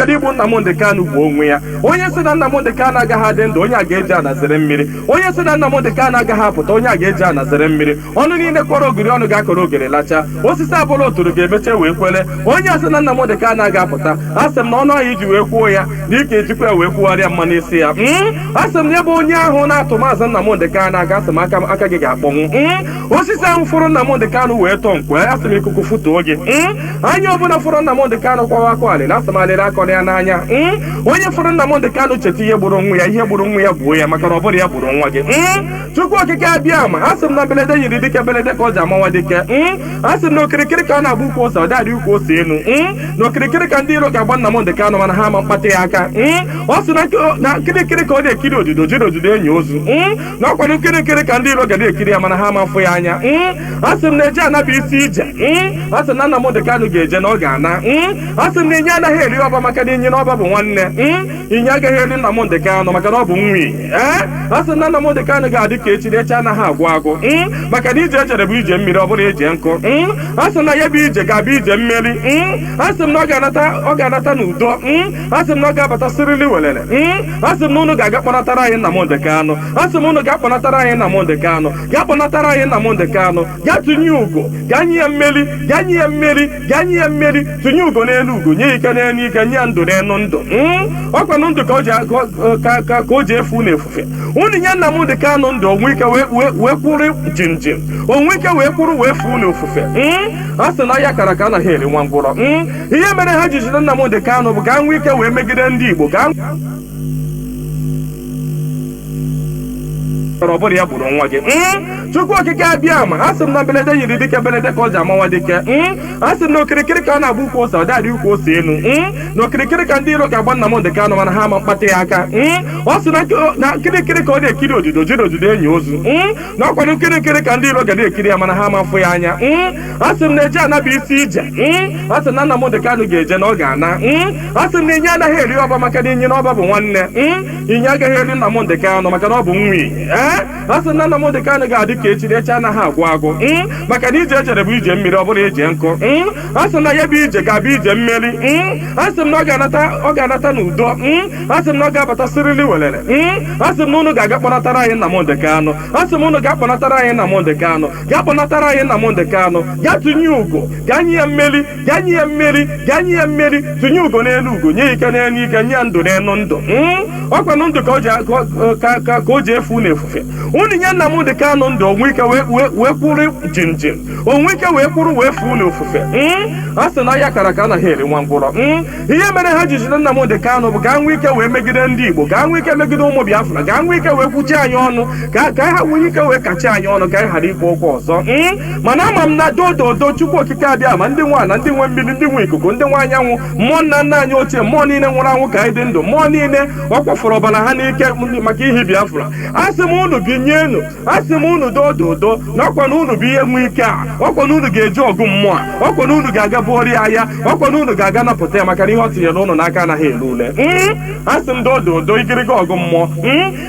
maka na igbu Nnamdị Kanụ bụ onwe ya. Onye sị na Nnamdị Kanụ agaghị adị ndụ, onye a ga-eji anazere mmiri. Onye sị na Nnamdị Kanụ agaghị apụta, onye a ga-eji anazere mmiri. Ọnụ niile kọrọ ogiri ọnụ ga-akọrọ ogiri lacha. Osisi abụla oturu ga-emecha wee kwele. Onye asị na Nnamdị Kanụ agaghị apụta, asị m na ọnụ ahụ iji wee kwuo ya na ike ejikwa wee kwugharịa mma n'isi ya. Asị m na ebe onye ahụ na-atụ maazị Nnamdị Kanụ aga, asị m aka gị ga-akpọnwụ. Osisi ahụ fụrụ Nnamdị Kanụ wee tọọ nkwe, asị m ikuku futuo gị. Anya ọbụla fụrụ Nnamdị Kanụ kwawa akụ alịla, asị m alịrị akọrọ ya n'anya. Onye fụrụ Nnamdị Kanụ cheta ihe gburu nwa ya, ihe gburu nwa ya gbuo ya, maka na ọ bụrụ ya gburu nwa gị. Chukwu okike abịa ma asị m na belede yiri dike belede ka ọ ji amawa dike. Asị m na okirikiri ka ọ na-agba ukwu ose, ọ dadị ukwu ose enu. Na okirikiri ka ndị iro ga-agba Nnamdị Kanụ mana ha ama mkpata ya aka. Ọ sị na nkirikiri ka ọ na-ekiri odido jiri odido enyi ozu. Na ọkwado nkirikiri ka ndị iro ga na-ekiri ya mana ha ama mfụ ya anya. Asị m na eje anabụ isi ije. Asị m na Nnamdị Kanụ ga-eje na ọ ga-ana. Asị m na inye anaghị eri ọba maka na inye na ọba bụ nwanne. Inye agaghị eri Nnamdị Kanụ maka na ọ bụ nwa iyi. Asị m na Nnamdị Kanụ ga-adị ka echi na echi anaghị agwụ agwụ. Maka na ije ejere bụ ije mmiri, ọ bụrụ eje nkụ. Asị m na ya bụ ije ga-abụ ije mmeri. Asị m na ọ ga-anata n'udo. Asị m na ọ ga-abata sirili welele. Asị m na unu ga-aga kpọnatara anyị Nnamdị Kanụ. Asị m unu ga-akpọnatara anyị Nnamdị Kanụ. Ga-akpọnatara anyị Nnamdị Kanụ. Ga tụnye ugo, ga nye ya mmeri, ga nye ya mmeri, ga nye ya mmeri. Tụnye ugo n'elu ugo, nye ike n'elu ike, nye ya ndụ n'elu ndụ. Ọkwanụ ndụ ka o ji efu n'efufe. Unu nye Nnamdị Kanụ ndụ, onwe ike wee kwụrụ jinjin, onwe ike wee kwụrụ wee fuo n'ofufe. A sị na ya kara ka anaghị eri nwa ngwụrọ. Ihe mere ha ji jide Nnamdị Kanụ bụ ka nwee ike wee megide ndị Igbo, ọ bụrụ ya gburu nwa gị. Chukwu okike abịa ma asị m na belede yiri dike belede ka ọ ji amawa dike. Asị m na okirikiri ka ọ na-agba ukwu ose, ọ dadị ukwu ose enu. Na okirikiri ka ndị iro ga-agba Nnamdị Kanụ mana ha ama mkpata ya aka. Ọ sị na nkirikiri ka ọ na-ekiri odido jiri odido enyi ozu. Na ọkwado nkirikiri ka ndị iro ga na-ekiri ya mana ha ama mfụ ya anya. Asị m na eje anabụ isi ije. Asị m na Nnamdị Kanụ ga-eje na ọ ga-ana. Asị m na inye anaghị eri ọba maka na inye na ọba bụ nwanne. Inye agaghị eri Nnamdị Kanụ maka na ọ bụ nwa iyi. Asị na Nnamdị Kanụ ga-adị ka echi na echi anaghị agwụ agwụ. Maka na ije ejere bụ ije mmiri, ọ bụrụ eje nkụ. Asị na ya bụ ije ga-abụ ije mmeri. Asị m na ọ ga-anata n'udo. Asị m na ọ ga-abata sirili welele. Asị m na unu ga-aga kpọnatara anyị Nnamdị Kanụ. Asị m unu ga-akpọnatara anyị Nnamdị Kanụ. Ga-akpọnatara anyị Nnamdị Kanụ. Ga tụnye ugo, ga nye ya mmeri, ga nye ya mmeri, ga nye ya mmeri. Tụnye ugo n'elu ugo, nye ike n'elu ike, nye ya ndụ n'elu ndụ. Ọkwanụ ndụ ka o ji efu n'efufe. Unu nye Nnamdị Kanụ ndụ, onwe ike wee kwụrụ jinjin, onwe ike wee kwụrụ wee fuo n'ofufe. A sị na ya kara ka anaghị eri nwa ngwụrọ. Ihe mere ha ji jide Nnamdị Kanụ bụ ka nwee ike wee megide ndị Igbo, ka nwee ike megide ụmụ Biafra, ka nwee ike wee kwuchi anyị ọnụ, ka ha nwee ike wee kachi anyị ọnụ, ka anyị ghara ikwu okwu ọzọ. Mana ama m na dododo Chukwu okike abịa ma ndị nwa na ndị nwe mmiri, ndị nwe ikuku, ndị nwe anyanwụ, mmụọ nna nna anyị ochie, mmụọ niile nwụrụ anwụ ka anyị dị ndụ, mmụọ niile ọ kwafọrọ ọbara ha n'ike maka ihe Biafra. Asị m unu binyenu, asị m unu dododo na ọkwa na unu bụ ihe nwe ike a, ọkwa na unu ga-eji ọgụ mmụọ, ọkwa na unu ga-aga bụọrịa ahịa, ọkwa na unu ga-aga napụta ya maka na ihe ọ tinyere unu n'aka anaghị elu ule. Asị m dododo igiriga ọgụ mmụọ.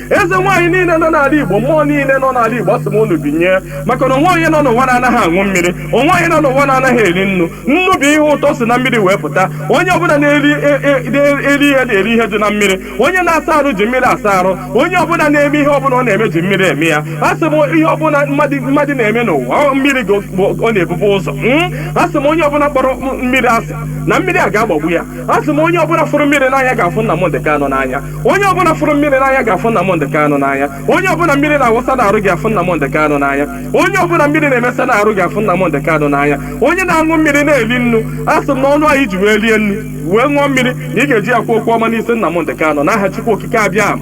Eze nwaanyị niile nọ n'ala Igbo, mmụọ niile nọ n'ala Igbo, asị m unu binye, maka na onwe onye nọ n'ụwa na-anaghị aṅụ mmiri, onwe onye nọ n'ụwa na-anaghị eri nnu. Nnu bụ ihe ụtọ si na mmiri wee pụta. Onye ọbụla na-eri ihe na-eri ihe dị na mmiri. Onye na-asa arụ ji mmiri asa arụ. Onye ọbụla na-eme ihe ọbụla ọ na-eme ji mmiri eme ya. Asị m ihe ọbụla mmadụ na-eme n'ụwa, mmiri ọ na-ebube ụzọ. Asị m onye ọbụla kpọrọ mmiri asị na mmiri a ga-agbagbu ya. Asị m onye ọbụla fụrụ mmiri n'anya ga-afụ Nnamdị Kanụ n'anya. Onye ọbụla fụrụ mmiri n'anya ga-afụ Nnamdị Kanụ n'anya. Onye ọbụla mmiri na-awụsa n'arụ ga-afụ Nnamdị Kanụ n'anya. Onye ọbụla mmiri na-emesa n'arụ ga-afụ Nnamdị Kanụ n'anya. Onye na-aṅụ mmiri na-eri nnu, asị m na ọnụ anyị ji wee rie nnu wee ṅụọ mmiri na ị ga-eji akwa okwu ọma n'isi Nnamdị Kanụ n'aha Chukwu okike abịa.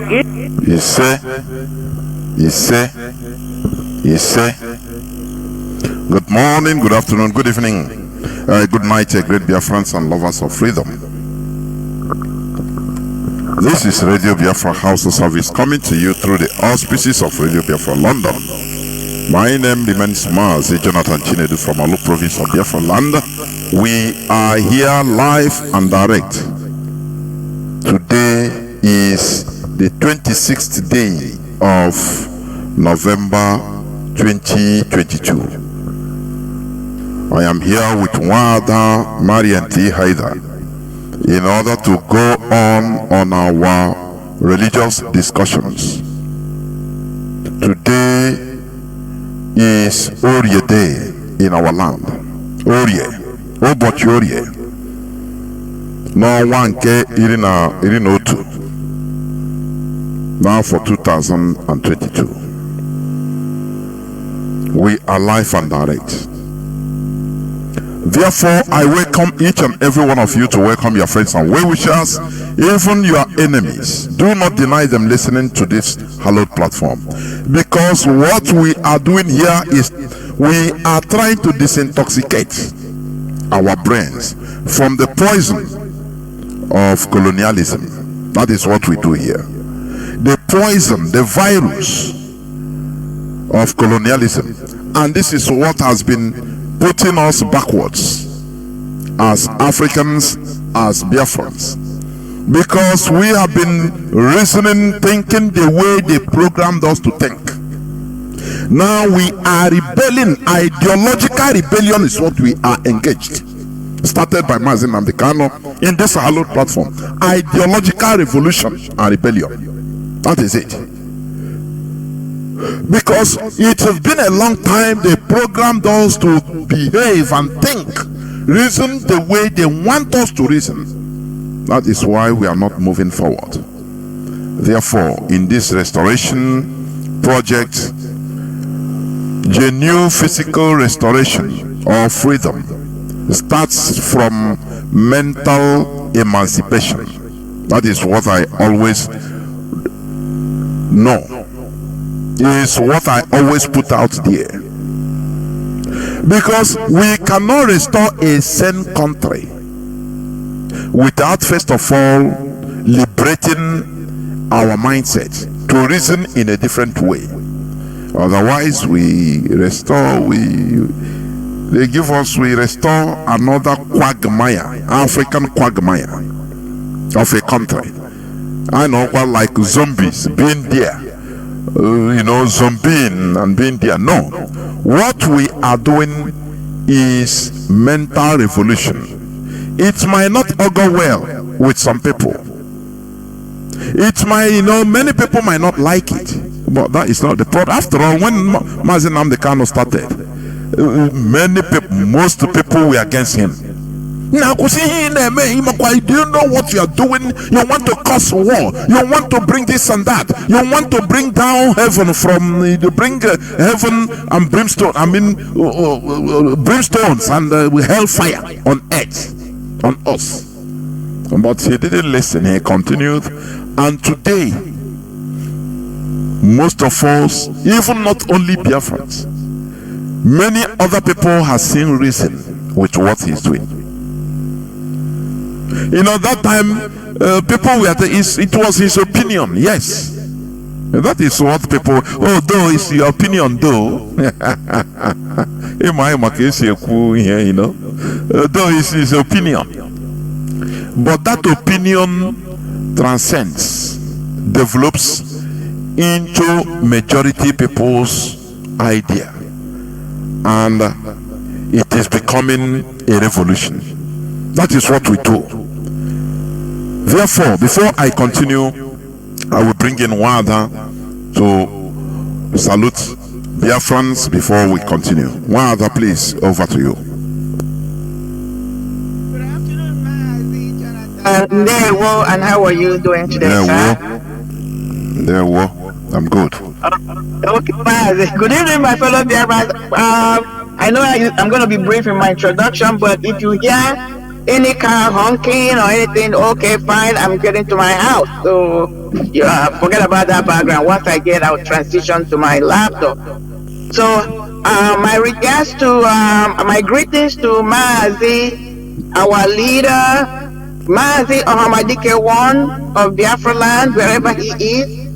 Ise. Good morning, good afternoon, good evening, good night, great Biafrans and lovers of freedom. This is Radio Biafra House of Service coming to you through the auspices of Radio Biafra London. My name remains Mazi, Jonathan Chinedu from Alu province of Biafra land. We are here live and direct. Today is the 26th day of November 2022. I am here with Wada Marianti Haida, in order to go on our religious discussions. Today is Orie Day in our land. Orie, ụbọchị Orie, n'ọnwa nke iri na otu n'afọ 2022. We are live and direct. Therefore, I welcome each and every one of you to welcome your friends and well-wishers, even your enemies. Do not deny them listening to this hallowed platform, because what we are doing here is we are trying to disintoxicate our brains from the poison of colonialism. That is what we do here. The poison, the virus of colonialism, and this is what has been putting us backwards as Africans, as Biafrans, because we have been reasoning, thinking the way they programmed us to think. Now we are rebelling. Ideological rebellion is what we are engaged, started by Mazi in this hallowed platform. Ideological revolution and rebellion, that is it. Because it has been a long time they programmed us to behave and think, reason the way they want us to reason. That is why we are not moving forward. Therefore, in this restoration project, genuine physical restoration or freedom starts from mental emancipation. That is what I always know, is what I always put out there. Because we cannot restore a sane country without first of all liberating our mindset to reason in a different way. Otherwise we restore another quagmire, African quagmire of a country. I know, what, like zombies being there, zombieing and being there. No, what we are doing is mental revolution. It might not augur well with some people. It might, many people might not like it, but that is not the problem. After all, when Mazi Nnamdi Kanu started, many people, most people were against him. Now, do you know what you are doing? You want to cause war. You want to bring this and that. You want to bring down heaven heaven and brimstone. Brimstones and hellfire on earth, on us. But he didn't listen. He continued. And today, most of us, even not only Biafrans, many other people have seen reason with what he's doing. That time, people were, it was his opinion, yes. That is what people, though it's your opinion, though. Though it's his opinion. But that opinion transcends, develops into majority people's idea. And it is becoming a revolution. That is what we do. Therefore, before I continue, I will bring in Wada to salute Biafrans before we continue. Wada, please, over to you. Good afternoon, Mazi, Jonathan. And how are you doing today, sir? I'm good. Okay, Mazi. Good evening, my fellow Biafrans. I know I'm going to be brief in my introduction, but if you hear any car honking or anything, okay, fine, I'm getting to my house. So forget about that background. Once I get, I'll transition to my laptop. So my regards to, my greetings to Mazi, our leader, Mazi Ohamadike one of Biafra land, wherever he is.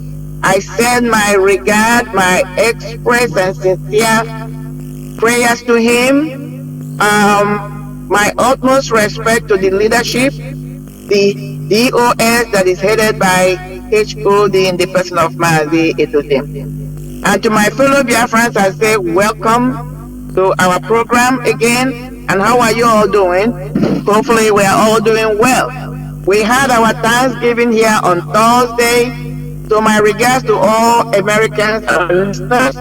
I send my regard, my express and sincere prayers to him. My utmost respect to the leadership, the DOS that is headed by HOD in the person of Mazi Etotem. And to my fellow Biafrans, I say welcome to our program again. And how are you all doing? Hopefully we are all doing well. We had our Thanksgiving here on Thursday. So my regards to all Americans and listeners.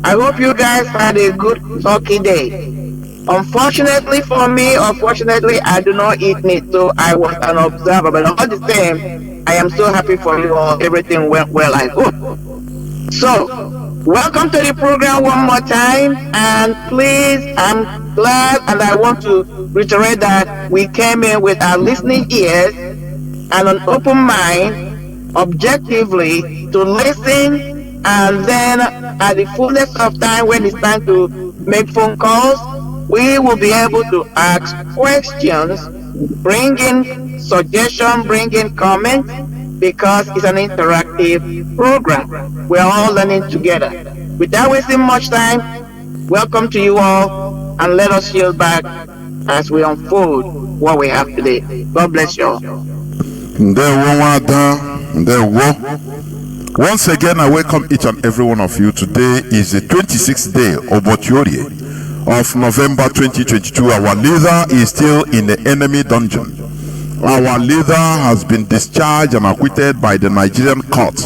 I hope you guys had a good turkey day. Unfortunately for me, unfortunately, I do not eat meat, so I was an observer. But all the same, I am so happy for you all. Everything went well, I hope. So, welcome to the program one more time. And please, I'm glad and I want to reiterate that we came in with our listening ears and an open mind, objectively, to listen, and then at the fullness of time, when it's time to make phone calls, we will be able to ask questions, bring in suggestions, bring in comments, because it's an interactive program. We're all learning together. Without wasting much time, welcome to you all, and let us yield back as we unfold what we have today. God bless you all. Once again, I welcome each and every one of you. Today is the 26th day of Obotuorie of November 2022. Our leader is still in the enemy dungeon. Our leader has been discharged and acquitted by the Nigerian court.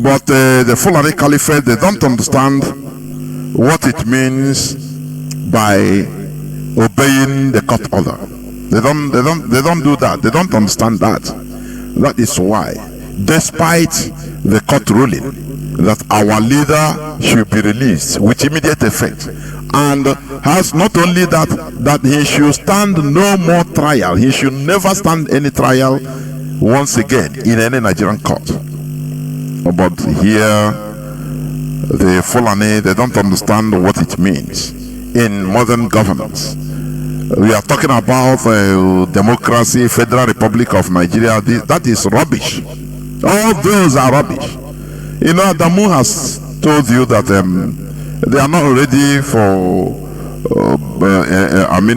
But the Fulani Caliphate, they don't understand what it means by obeying the court order. They don't do that. They don't understand that. That is why, despite the court ruling that our leader should be released with immediate effect, and has not only that he should stand no more trial, he should never stand any trial once again in any Nigerian court. But here, the Fulani, they don't understand what it means in modern governance. We are talking about democracy, Federal Republic of Nigeria. That is rubbish. All those are rubbish. You know, Adamu has told you that they are not ready for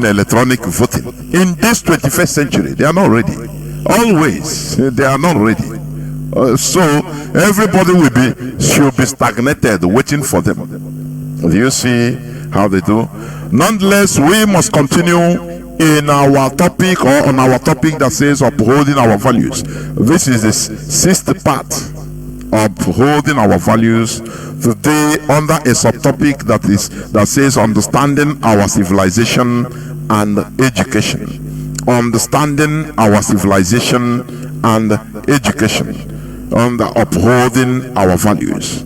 electronic voting. In this 21st century, they are not ready. Always, they are not ready. So everybody should be stagnated, waiting for them. Do you see how they do? Nonetheless, we must continue in our topic, or on our topic that says upholding our values. This is the sixth part, upholding our values. Today, under a subtopic that says understanding our civilization and education. Understanding our civilization and education, under upholding our values.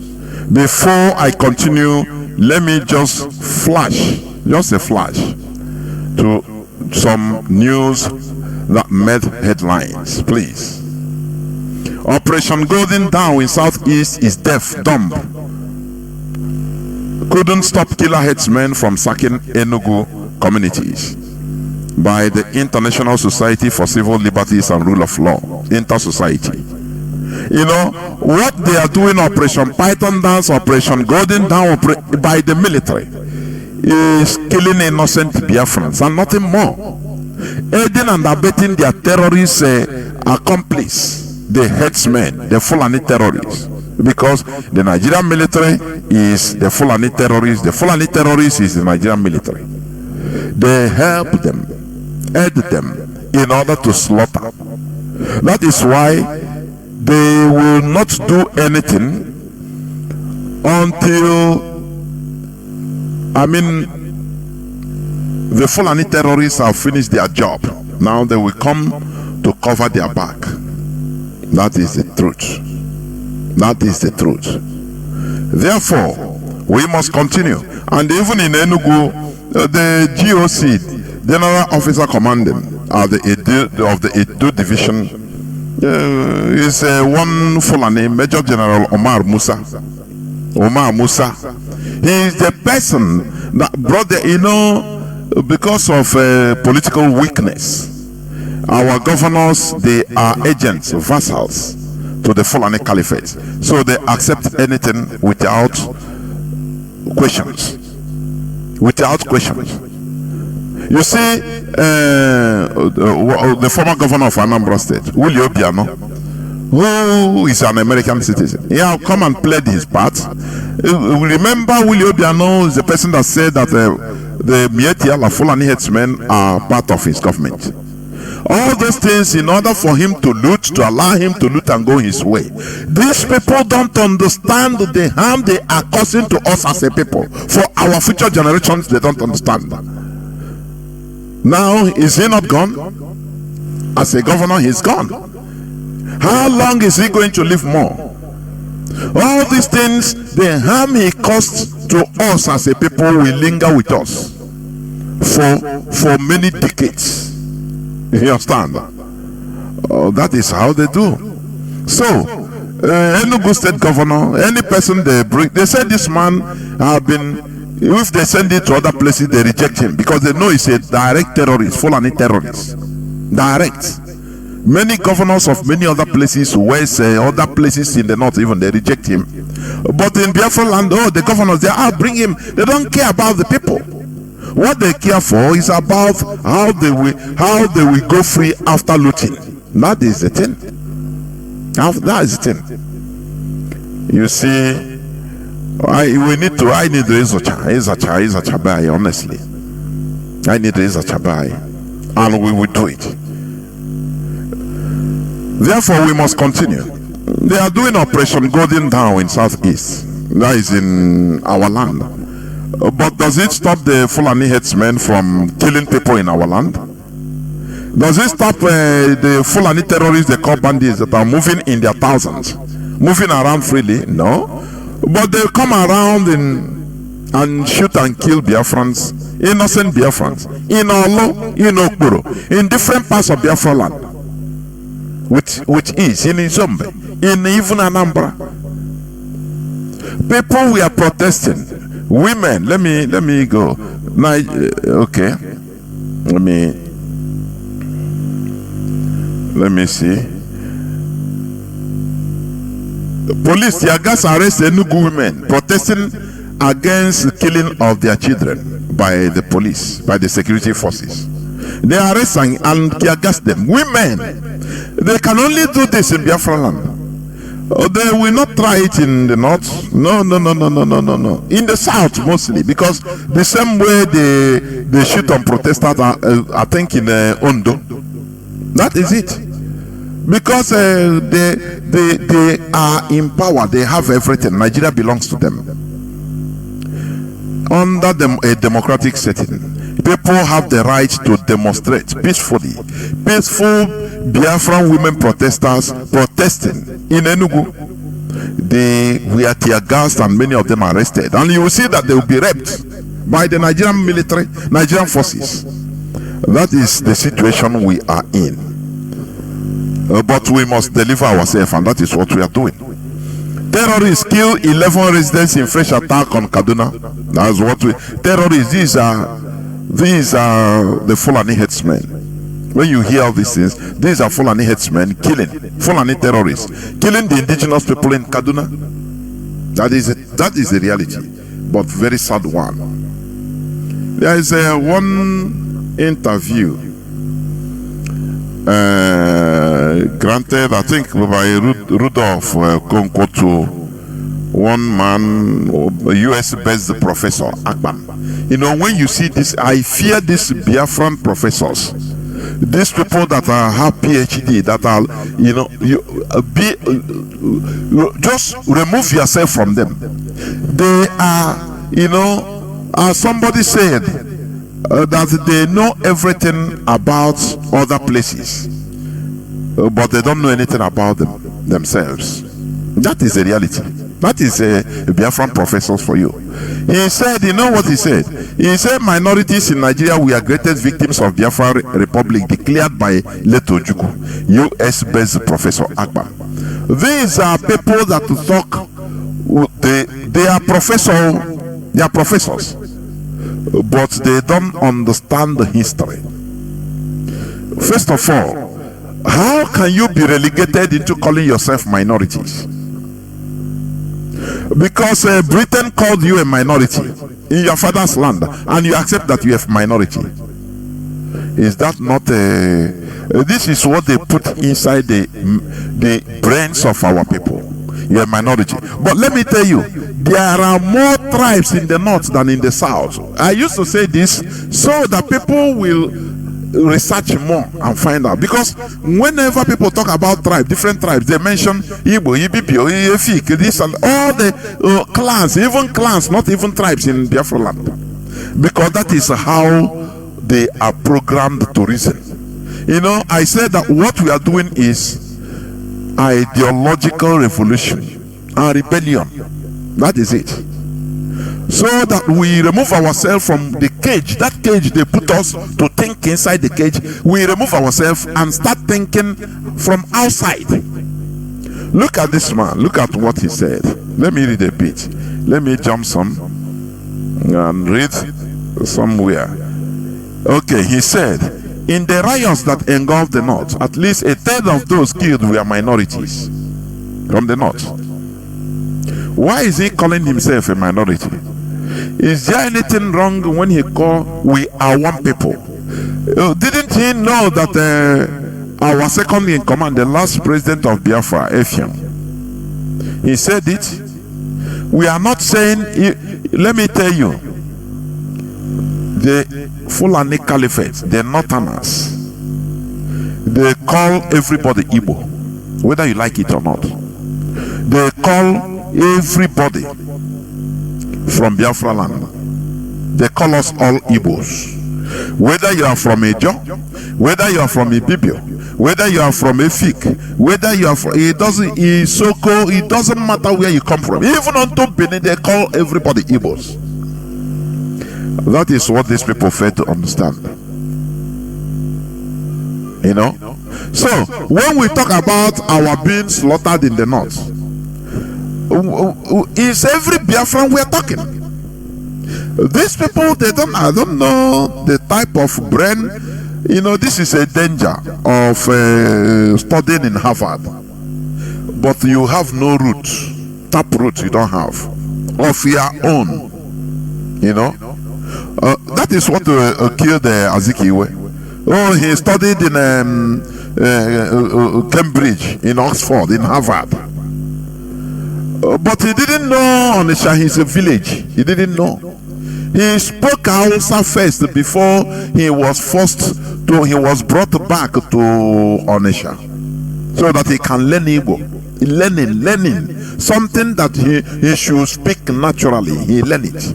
Before I continue, let me just a flash to some news that made headlines, please. Operation Golden Dawn in Southeast is deaf, dumb. Couldn't stop killer headsmen from sacking Enugu communities by the International Society for Civil Liberties and Rule of Law, Inter-Society. You know, what they are doing, Operation Python Dance, Operation Golden Dawn, by the military, is killing innocent Biafrans and nothing more. Aiding and abetting their terrorist accomplice, the headsmen, the Fulani terrorists. Because the Nigerian military is the Fulani terrorists, the Fulani terrorists is the Nigerian military. They help them, aid them in order to slaughter. That is why they will not do anything until the Fulani terrorists have finished their job. Now they will come to cover their back. That is the truth. That is the truth. Therefore, we must continue. And even in Enugu, the GOC, General Officer Commanding of the Edo Division, is one Fulani, Major General Omar Musa. He is the person that brought because of political weakness, our governors, they are agents, vassals to the Fulani Caliphate. So they accept anything without questions. Without questions. You see, the former governor of Anambra State, Willie Obiano, who is an American citizen, he has come and played his part. Remember, Willie Obiano is the person that said that the Mieti Ala Fulani headsmen are part of his government. All those things in order for him to loot, to allow him to loot and go his way. These people don't understand the harm they are causing to us as a people. For our future generations, they don't understand. Now, is he not gone? As a governor, he's gone. How long is he going to live more? All these things, the harm he caused to us as a people will linger with us for many decades. You understand? That is how they do. So, Enugu State Governor, any person they bring, they say this man have been, if they send it to other places, they reject him because they know he's a direct terrorist, Fulani terrorist. Direct. Many governors of many other places, west, other places in the north, even they reject him. But in Biafra land, the governors, they bring him. They don't care about the people. What they care for is about how they will go free after looting. That is the thing. That is the thing. You see, I need Izacha Bai, honestly. I need Izacha Bai, and we will do it. Therefore, we must continue. They are doing Operation Golden Dawn in Southeast. That is in our land. But does it stop the Fulani headsmen from killing people in our land? Does it stop the Fulani terrorists, the call bandits that are moving in their thousands, moving around freely? No. But they come around and shoot and kill Biafrans, innocent Biafrans, in Olo, in Okporo, in different parts of Biafra land. Which is in Izombe, in even Anambra. People were protesting. Women, let me go. Okay. Let me see. Police, their gas arrest Enugu women protesting against the killing of their children by the police, by the security forces. They arrest and tear gas them. Women. They can only do this in Biafra land. They will not try it in the north. No. In the south mostly, because the same way they shoot on protesters, I think in Ondo. That is it. Because they are in power. They have everything. Nigeria belongs to them. Under a democratic setting, people have the right to demonstrate peacefully. Peaceful Biafran women protesters protesting in Enugu. They were tear gassed and many of them arrested. And you will see that they will be raped by the Nigerian military, Nigerian forces. That is the situation we are in. But we must deliver ourselves, and that is what we are doing. Terrorists kill 11 residents in fresh attack on Kaduna. That's what we. Terrorists, these are the Fulani headsmen. When you hear all these things, these are Fulani headsmen killing, Fulani terrorists, killing the indigenous people in Kaduna. That is the reality, but very sad one. There is one interview granted, I think, by Rudolph Konko to one man, a US-based professor, Akban. You know, when you see this, I fear these Biafran professors. These people that have PhD, that are, just remove yourself from them. They are, as somebody said, that they know everything about other places, but they don't know anything about themselves. That is the reality. That is a Biafran professor for you. He said, you know what he said? He said minorities in Nigeria were greatest victims of Biafra Republic declared by Leto Juku, US-based Professor Akbar. These are people that talk, they are professors, but they don't understand the history. First of all, how can you be relegated into calling yourself minorities? Because Britain called you a minority in your father's land, and you accept that you have minority. Is that not this is what they put inside the brains of our people. You're a minority. But let me tell you, there are more tribes in the north than in the south. I used to say this so that people will research more and find out, because whenever people talk about tribe, different tribes, they mention Igbo, Ibibio, Efik, this and all the clans, even clans, not even tribes in Biafra land, because that is how they are programmed to reason. You know, I said that what we are doing is ideological revolution and rebellion. That is it. So that we remove ourselves from the cage, that cage they put us to think inside the cage. We remove ourselves and start thinking from outside. Look at this man, look at what he said. Let me read a bit. Let me jump some and read somewhere. Okay, he said, in the riots that engulfed the north, at least a third of those killed were minorities from the north. Why is he calling himself a minority? Is there anything wrong when he called we are one people? Didn't he know that our second in command, the last president of Biafra, Efiam, he said it? We are not saying, let me tell you, the Fulani Caliphate, the Northerners, they call everybody Igbo, whether you like it or not. They call everybody from Biafra land, they call us all Igbos. Whether you are from Ejo, whether you are from Ibibio, whether you are from Efik, whether you are from Isoko, it doesn't matter where you come from. Even unto Benin, they call everybody Igbos. That is what these people fail to understand. You know? So, when we talk about our being slaughtered in the north, is every Biafran we are talking? These people, I don't know the type of brain. You know, this is a danger of studying in Harvard, but you have no roots, tap roots you don't have of your own. You know, that is what killed Azikiwe. Oh, he studied in Cambridge, in Oxford, in Harvard. But he didn't know Onisha is a village. He didn't know. He spoke Hausa first before he was he was brought back to Onisha, so that he can learn Igbo. Learning something that he should speak naturally. He learned it.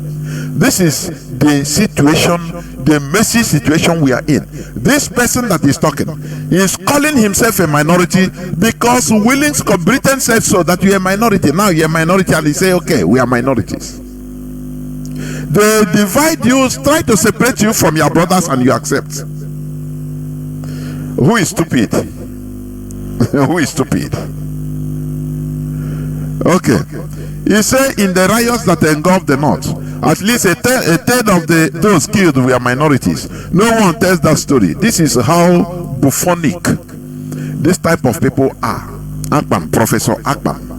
This is the situation, the messy situation we are in. This person that is talking is calling himself a minority because Willings Britain said so, that you are a minority. Now you are a minority, and he say, okay, we are minorities. They divide you, try to separate you from your brothers, and you accept. Who is stupid? Who is stupid? Okay. He said in the riots that engulfed the north, at least a third of those killed were minorities. No one tells that story. This is how buffonic this type of people are. Akban, Professor Akban.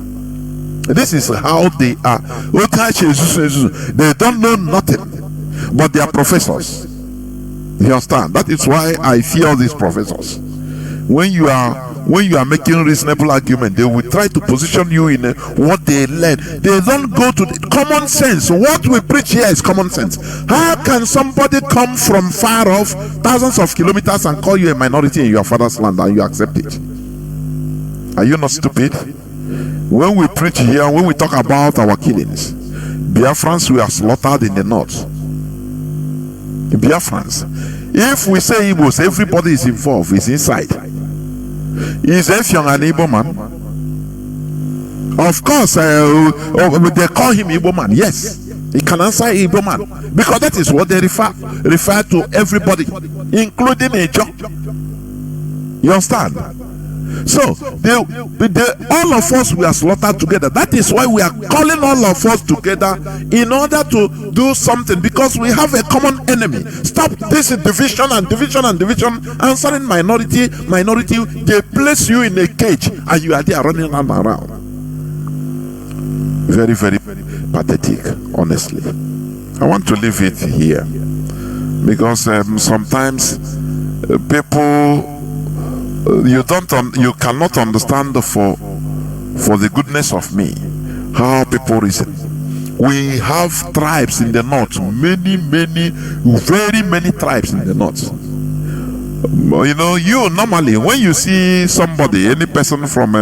This is how they are. They don't know nothing, but they are professors. You understand? That is why I fear these professors. When you are making reasonable argument, they will try to position you in what they learn. They don't go to the common sense. What we preach here is common sense. How can somebody come from far off, thousands of kilometers, and call you a minority in your father's land and you accept it? Are you not stupid? When we preach here, when we talk about our killings, Biafrans were slaughtered in the north. Biafrans. If we say Igbos, everybody is involved, is inside. Is Effiong an Igbo man? Of course, they call him Igbo man. Yes, he can answer Igbo man, because that is what they refer to everybody, including Ejo. You understand? So all of us were slaughtered together. That is why we are calling all of us together in order to do something, because we have a common enemy. Stop this division and division and division. Answering minority. They place you in a cage and you are there running around. Very, very pathetic, honestly. I want to leave it here, because sometimes people, you cannot understand for the goodness of me how people reason. We have tribes in the north, very many tribes in the north. You know, you normally, when you see somebody, any person from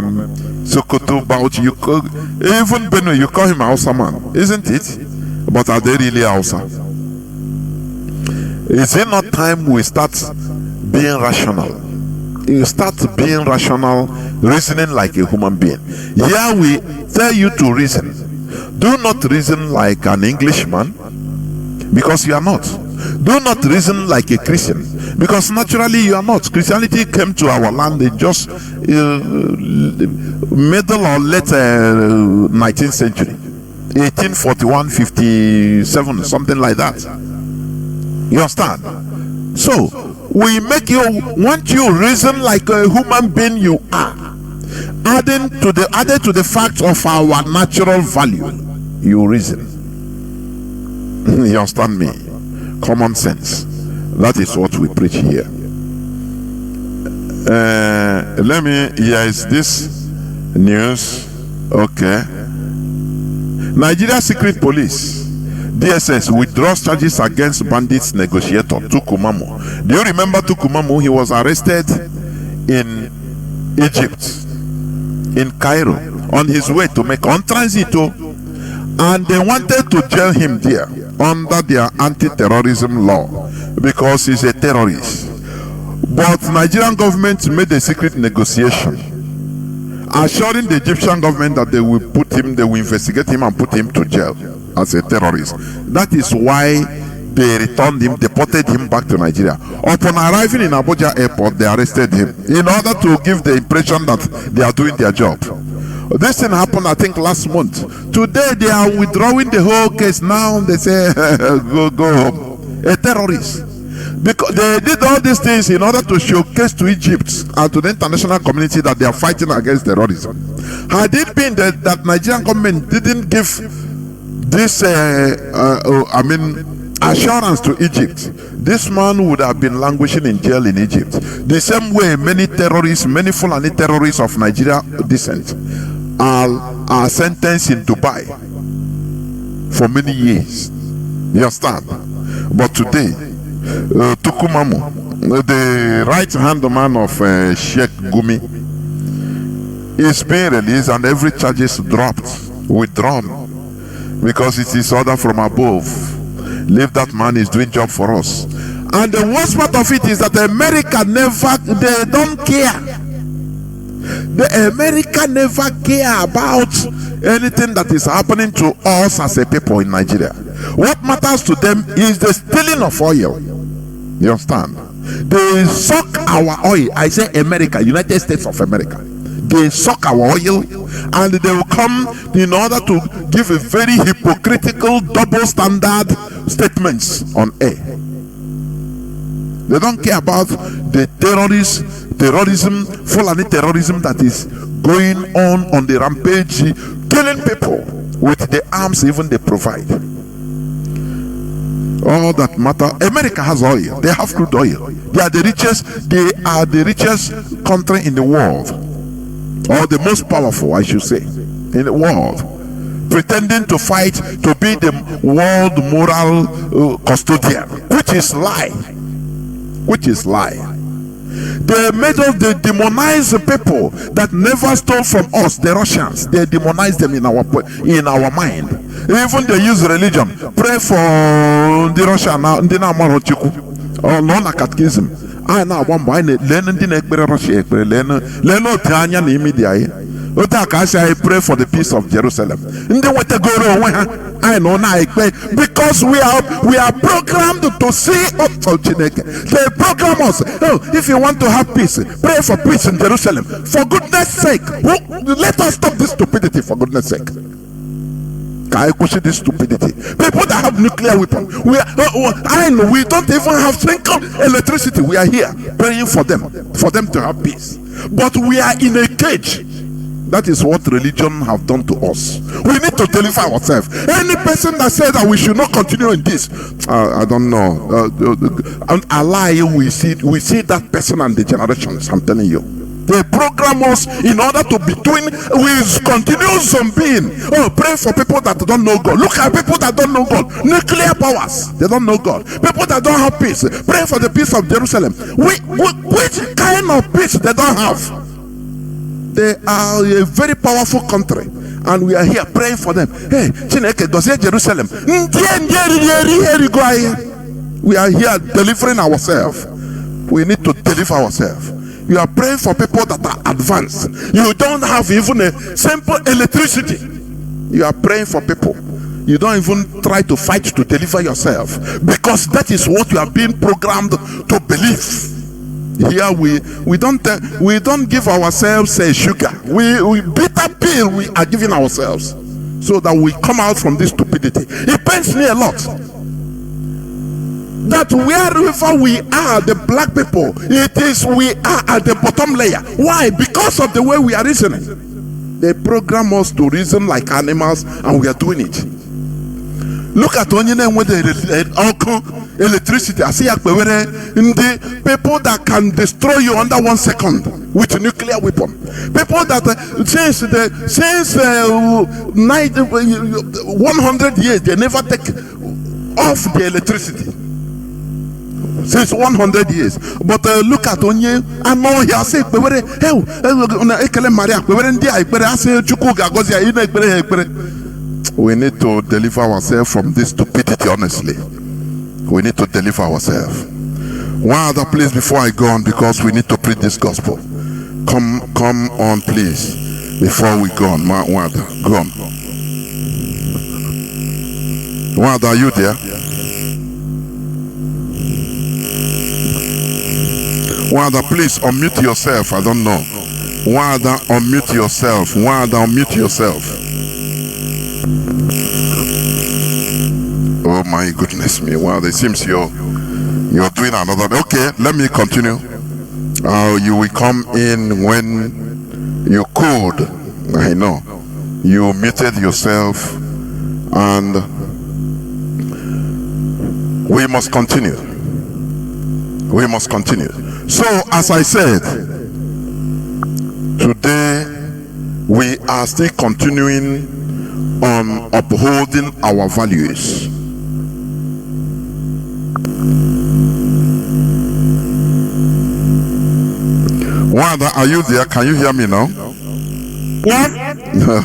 Sokoto, Bauchi, even Benue, you call him Hausa man, isn't it? But are they really Hausa? Is it not time we start being rational? You start being rational, reasoning like a human being. Here we tell you to reason. Do not reason like an Englishman, because you are not. Do not reason like a Christian, because naturally you are not. Christianity came to our land in just middle or late 19th century, 1841, 57, something like that. You understand? So we make you want you reason like a human being you are, added to the fact of our natural value. You reason. You understand me? Common sense. That is what we preach here. Here is this news. Okay. Nigeria Secret Police, DSS, withdraws charges against bandits negotiator Tukumamu. Do you remember Tukumamu? He was arrested in Egypt, in Cairo, on his way to make on transito, and they wanted to jail him there under their anti-terrorism law because he's a terrorist. But Nigerian government made a secret negotiation, assuring the Egyptian government that they will investigate him and put him to jail as a terrorist. That is why they returned him, deported him back to Nigeria. Upon arriving in Abuja airport, they arrested him in order to give the impression that they are doing their job. This thing happened, I think, last month. Today they are withdrawing the whole case. Now they say go home. A terrorist. Because they did all these things in order to showcase to Egypt and to the international community that they are fighting against terrorism. Had it been that Nigerian government didn't give this assurance to Egypt, this man would have been languishing in jail in Egypt. The same way many terrorists, many Fulani terrorists of Nigeria descent are sentenced in Dubai for many years. You understand? But today, Tukumamu, the right hand man of Sheikh Gumi, is being released and every charge is withdrawn, because it is order from above. Leave that man, is doing job for us. And the worst part of it is that America they don't care. The America never care about anything that is happening to us as a people in Nigeria. What matters to them is the stealing of oil. You understand? They suck our oil. I say America, United States of America. They suck our oil, and they will come in order to give a very hypocritical, double standard statements on air. They don't care about the terrorism, Fulani terrorism that is going on the rampage, killing people with the arms even they provide. All that matter, America has oil. They have crude oil. They are the richest country in the world, or the most powerful, I should say, in the world, pretending to fight to be the world moral custodian, which is lie. They made us, they demonize the people that never stole from us, the Russians. They demonize them in our mind. Even they use religion. Pray for the Russian now, or non catechism. I know one boy, learn Russia, I pray for the peace of Jerusalem. I know now, because we are programmed to see up to Chineke. They program us. Oh, if you want to have peace, pray for peace in Jerusalem. For goodness sake, let us stop this stupidity. For goodness sake, I question this stupidity. People that have nuclear weapons, we don't even have single electricity. We are here praying for them to have peace. But we are in a cage. That is what religion have done to us. We need to deliver ourselves. Any person that says that we should not continue in this, I don't know. A lie, we see that person and the generations. I'm telling you. They program us in order to between with continuous zombieing. Oh, pray for people that don't know God. Look at people that don't know God. Nuclear powers, they don't know God. People that don't have peace, pray for the peace of Jerusalem. Which kind of peace they don't have? They are a very powerful country, and we are here praying for them. Hey, Chineke, go say Jerusalem. We are here delivering ourselves. We need to deliver ourselves. You are praying for people that are advanced. You don't have even a simple electricity. You are praying for people. You don't even try to fight to deliver yourself, because that is what you are being programmed to believe. Here we don't give ourselves a sugar. We bitter pill we are giving ourselves so that we come out from this stupidity. It pains me a lot that wherever we are, the black people, it is we are at the bottom layer. Why? Because of the way we are reasoning. They program us to reason like animals, and we are doing it. Look at Onyene with the electricity. I see the people that can destroy you under 1 second with a nuclear weapon. People that since 100 years they never take off the electricity. Since 100 years. But look at Onye, I know he say, we need to deliver ourselves from this stupidity, honestly. We need to deliver ourselves. One other place before I go on, because we need to preach this gospel. Come on, please, before we go on. One other, go on. One other, are you there? One other, please unmute yourself. I don't know. One other, unmute yourself. One other, unmute yourself. Oh my goodness me! Wow, it seems you're doing another. Okay, let me continue. You will come in when you could. I know you muted yourself, and we must continue. We must continue. So, as I said, today we are still continuing on upholding our values. Wanda, are you there? Can you hear me now? Yes.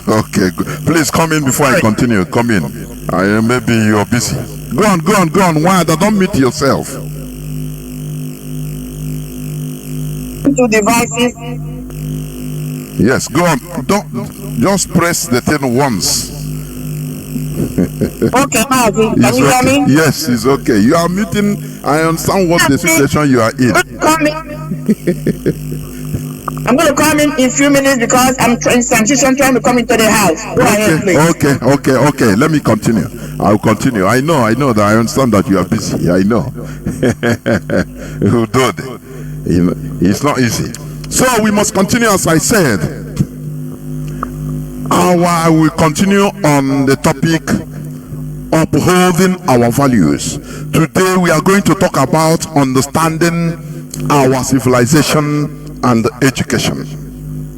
Okay, good. Please come in before I continue. Come in. Maybe you're busy. Go on. Wanda, don't mute yourself. Two devices. Yes, go on. Don't just press the thing once. Okay, Mazi, can you hear me? Yes, it's okay. You are muting. I understand what the situation you are in. I'm going to come in a few minutes because I'm in transition trying to come into the house. Go ahead, please. Okay. Let me continue. I'll continue. I know that I understand that you are busy. I know. It's not easy. So we must continue, as I said. I will continue on the topic upholding our values. Today we are going to talk about understanding our civilization and education.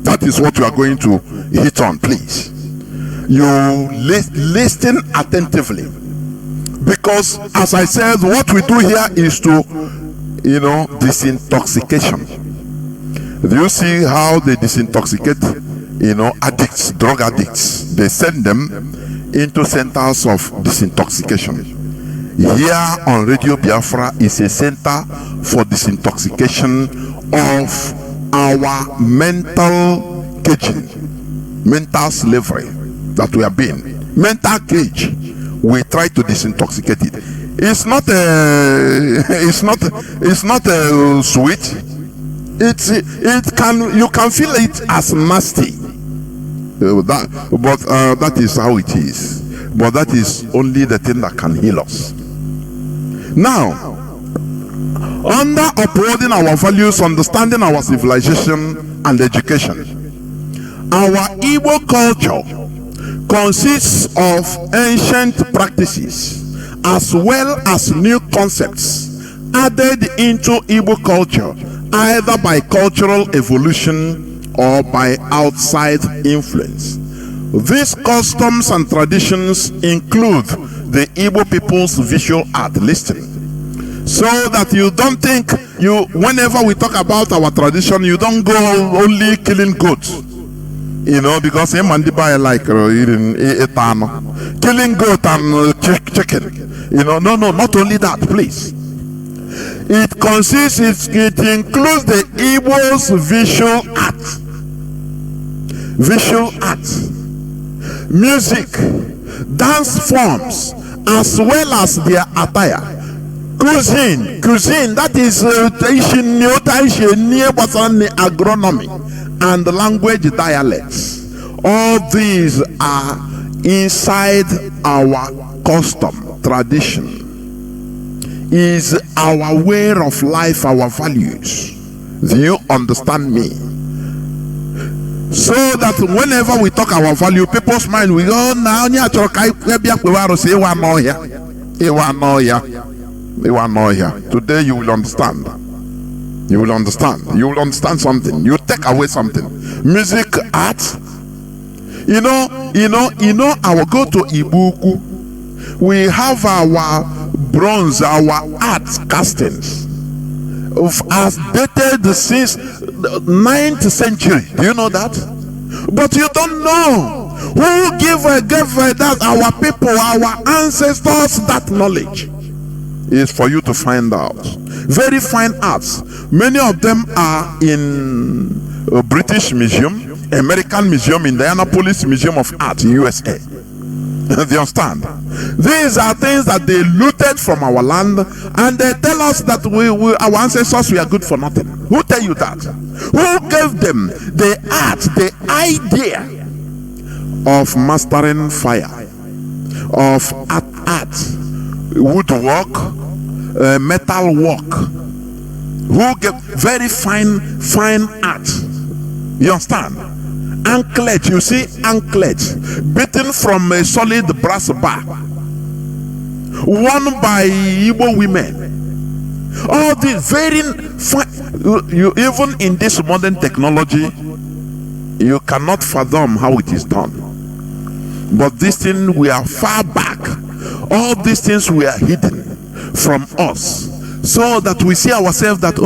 That is what we are going to hit on. Please, you listen attentively, because as I said, what we do here is to disintoxication. Do you see how they disintoxicate addicts, drug addicts? They send them into centers of disintoxication. Here on Radio Biafra is a center for disintoxication of our mental caging, mental slavery that we have been. Mental cage, we try to disintoxicate it. It's not sweet. You can feel it as nasty. That is how it is. But that is only the thing that can heal us. Now, under upholding our values, understanding our civilization and education, our Igbo culture consists of ancient practices as well as new concepts added into Igbo culture either by cultural evolution or by outside influence. These customs and traditions include the Igbo people's visual art. Listen, so that you don't think whenever we talk about our tradition, you don't go only killing goats. Because him and the buy like killing goat and chicken. No, not only that, please. It includes the Igbo's visual art, music, dance forms, as well as their attire. Cuisine, that is agronomy and language dialects. All these are inside our custom, tradition, is our way of life, our values. Do you understand me? So that whenever we talk our value, people's mind we go now. Today you will understand. You will understand. You will understand something. You take away something. Music, art. Our go to Ibuku. We have our bronze, our art castings as dated since the 9th century. Do you know that? But you don't know who gave that our people, our ancestors, that knowledge. Is for you to find out. Very fine arts. Many of them are in British Museum, American Museum, Indianapolis Museum of Art, USA. Do you understand? These are things that they looted from our land, and they tell us that our ancestors were good for nothing. Who tell you that? Who gave them the art, the idea of mastering fire, of art, woodwork, metal work? Who gave very fine art? You understand? Anklet, you see, anklet beaten from a solid brass bar, worn by Igbo women. All the very fine. You even in this modern technology, you cannot fathom how it is done. But this thing, we are far back. All these things were hidden from us, so that we see ourselves that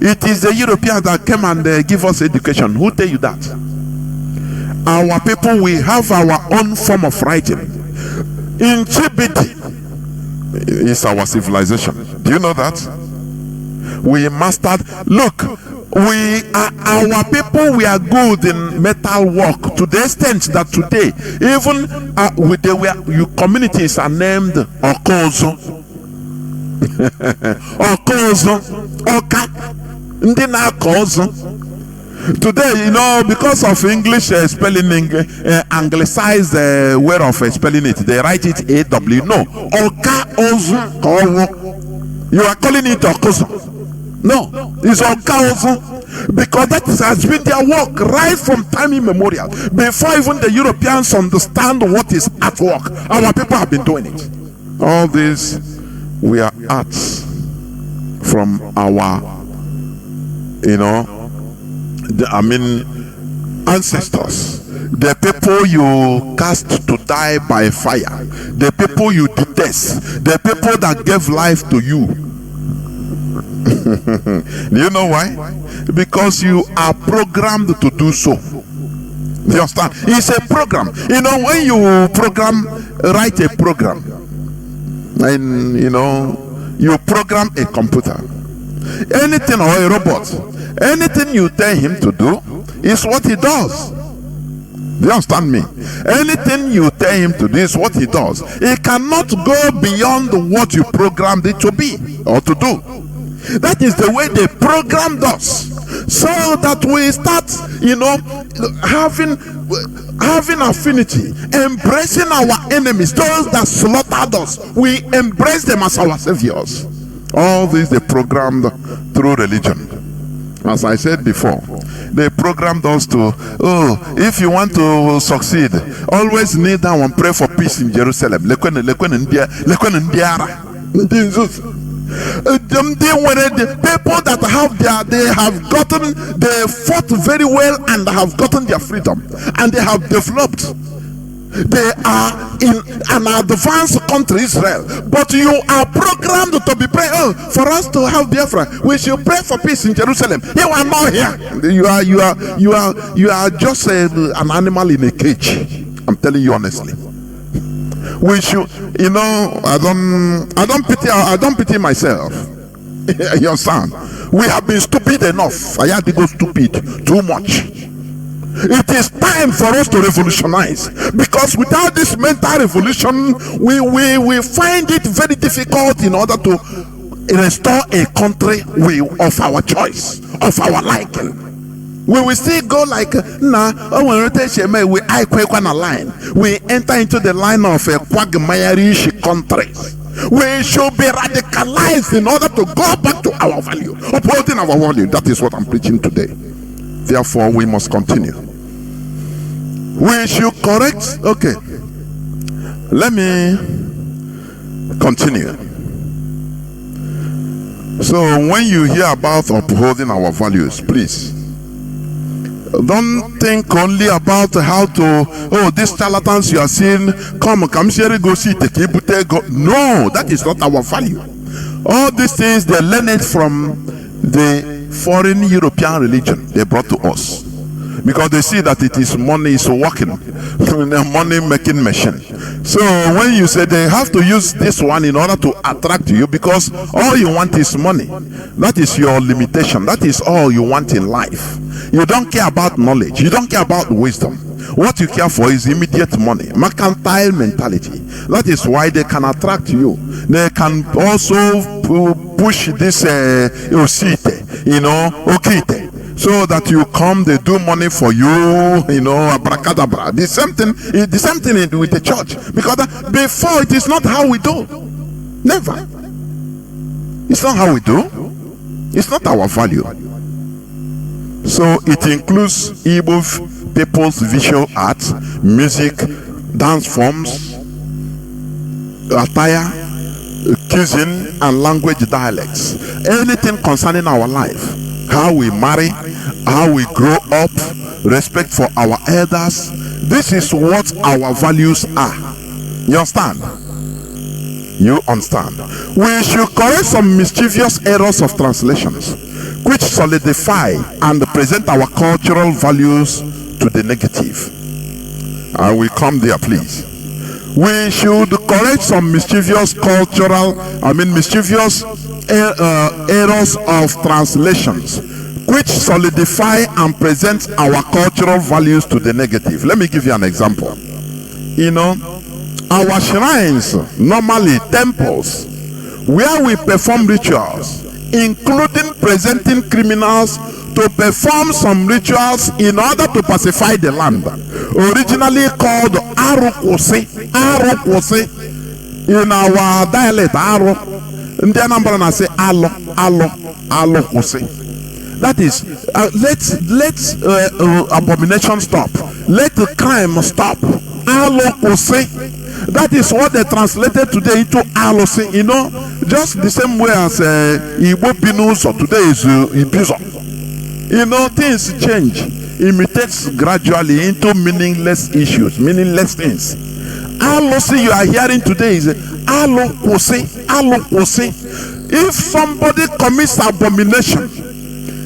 it is the Europeans that came and give us education. Who tell you that? Our people, we have our own form of writing. In Chibiti is our civilization. Do you know that? We mastered. Look, our people, we are good in metal work to the extent that today, even your communities are named Okozo. Okozo, Oka, Ndina Kozo. Today, because of English spelling, anglicized way of spelling it, they write it AW. No, Oka Ozu. You are calling it Okozo. No, it's Oka Ozu, because that has been their work right from time immemorial. Before even the Europeans understand what is artwork, our people have been doing it. All these, we are arts from our, ancestors. The people you cast to die by fire, the people you detest, the people that gave life to you. Do you know why? Because you are programmed to do so. Do you understand? It's a program. When you write a program, and you program a computer, anything, or a robot, anything you tell him to do is what he does. Do you understand me? Anything you tell him to do is what he does. He cannot go beyond what you programmed it to be or to do. That is the way they programmed us, so that we start, having affinity, embracing our enemies, those that slaughtered us. We embrace them as our saviors. All this they programmed through religion. As I said before, they programmed us to, if you want to succeed, always kneel down and pray for peace in Jerusalem. They were the people that they fought very well and have gotten their freedom, and they have developed. They are in an advanced country, Israel, but you are programmed to be praying. Oh, for us to have Biafra, we should pray for peace in Jerusalem. You are not here. You are just an animal in a cage. I'm telling you honestly. We should, I don't pity myself. You understand? We have been stupid enough. I had to go stupid too much. It is time for us to revolutionize, because without this mental revolution, we find it very difficult in order to restore a country of our choice, of our liking. We will still go like we enter into the line of a quagmire-ish countries. We should be radicalized in order to go back to our value, upholding our value. That is what I'm preaching today. Therefore, we must continue. We should correct. Okay, let me continue. So, when you hear about upholding our values, please don't think only about how to, these charlatans you are seeing, come here, go see, go. No, that is not our value. All these things, they learn it from the foreign European religion they brought to us, because they see that it is money is working, a money making machine. So when you say they have to use this one in order to attract you, because all you want is money, that is your limitation. That is all you want in life. You don't care about knowledge, you don't care about wisdom. What you care for is immediate money, mercantile mentality. That is why they can attract you. They can also push this okite, so that you come, they do money for you, abracadabra. The same thing with the church, because before it is not how we do. Never. It's not how we do. It's not our value. So it includes Igbo people's visual arts, music, dance forms, attire, cuisine, and language dialects. Anything concerning our life, how we marry, how we grow up, respect for our elders. This is what our values are. You understand? You understand? We should correct some mischievous errors of translations, which solidify and present our cultural values to the negative. And we come there, please. We should correct some mischievous errors of translations, which solidify and present our cultural values to the negative. Let me give you an example. Our shrines, normally temples, where we perform rituals, including presenting criminals to perform some rituals in order to pacify the land, originally called Arukose. In our dialect, Aru. In the number say Alo. That is, let's abomination stop. Let the crime stop. Alokose. That is what they translated today into Alose. Just the same way as Igbo Binus, or today is Ibizo. Things change. It mutates gradually into meaningless issues, meaningless things. Alose you are hearing today is Alokose. If somebody commits abomination,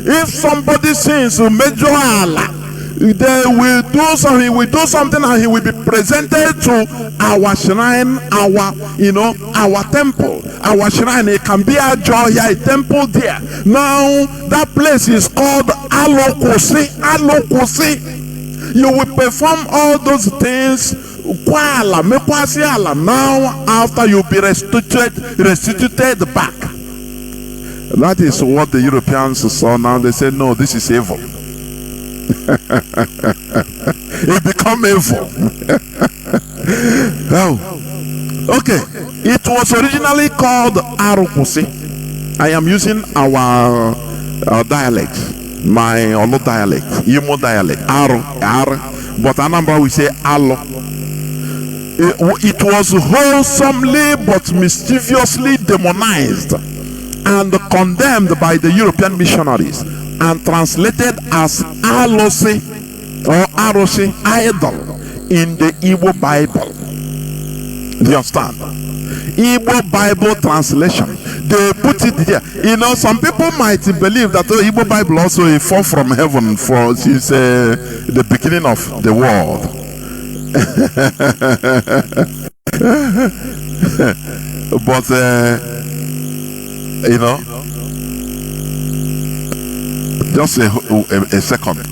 if somebody sins major Allah, they will do something. He will do something, and he will be presented to our shrine, our temple, our shrine. It can be a joy, a temple there. Now that place is called Alokose. You will perform all those things. Now, after you be restituted back. That is what the Europeans saw. Now they say, no, this is evil. It become evil. Okay. It was originally called Arukuse. I am using our dialect, my Olo dialect, Imo dialect, Aru, but Anambra we say Alo. It was wholesomely but mischievously demonized and condemned by the European missionaries and translated as Alosi or Arosi, idol, in the Igbo Bible. Do you understand? Igbo Bible translation. They put it there. You know, some people might believe that the Igbo Bible also a fall from heaven for since the beginning of the world. But you know, just a second.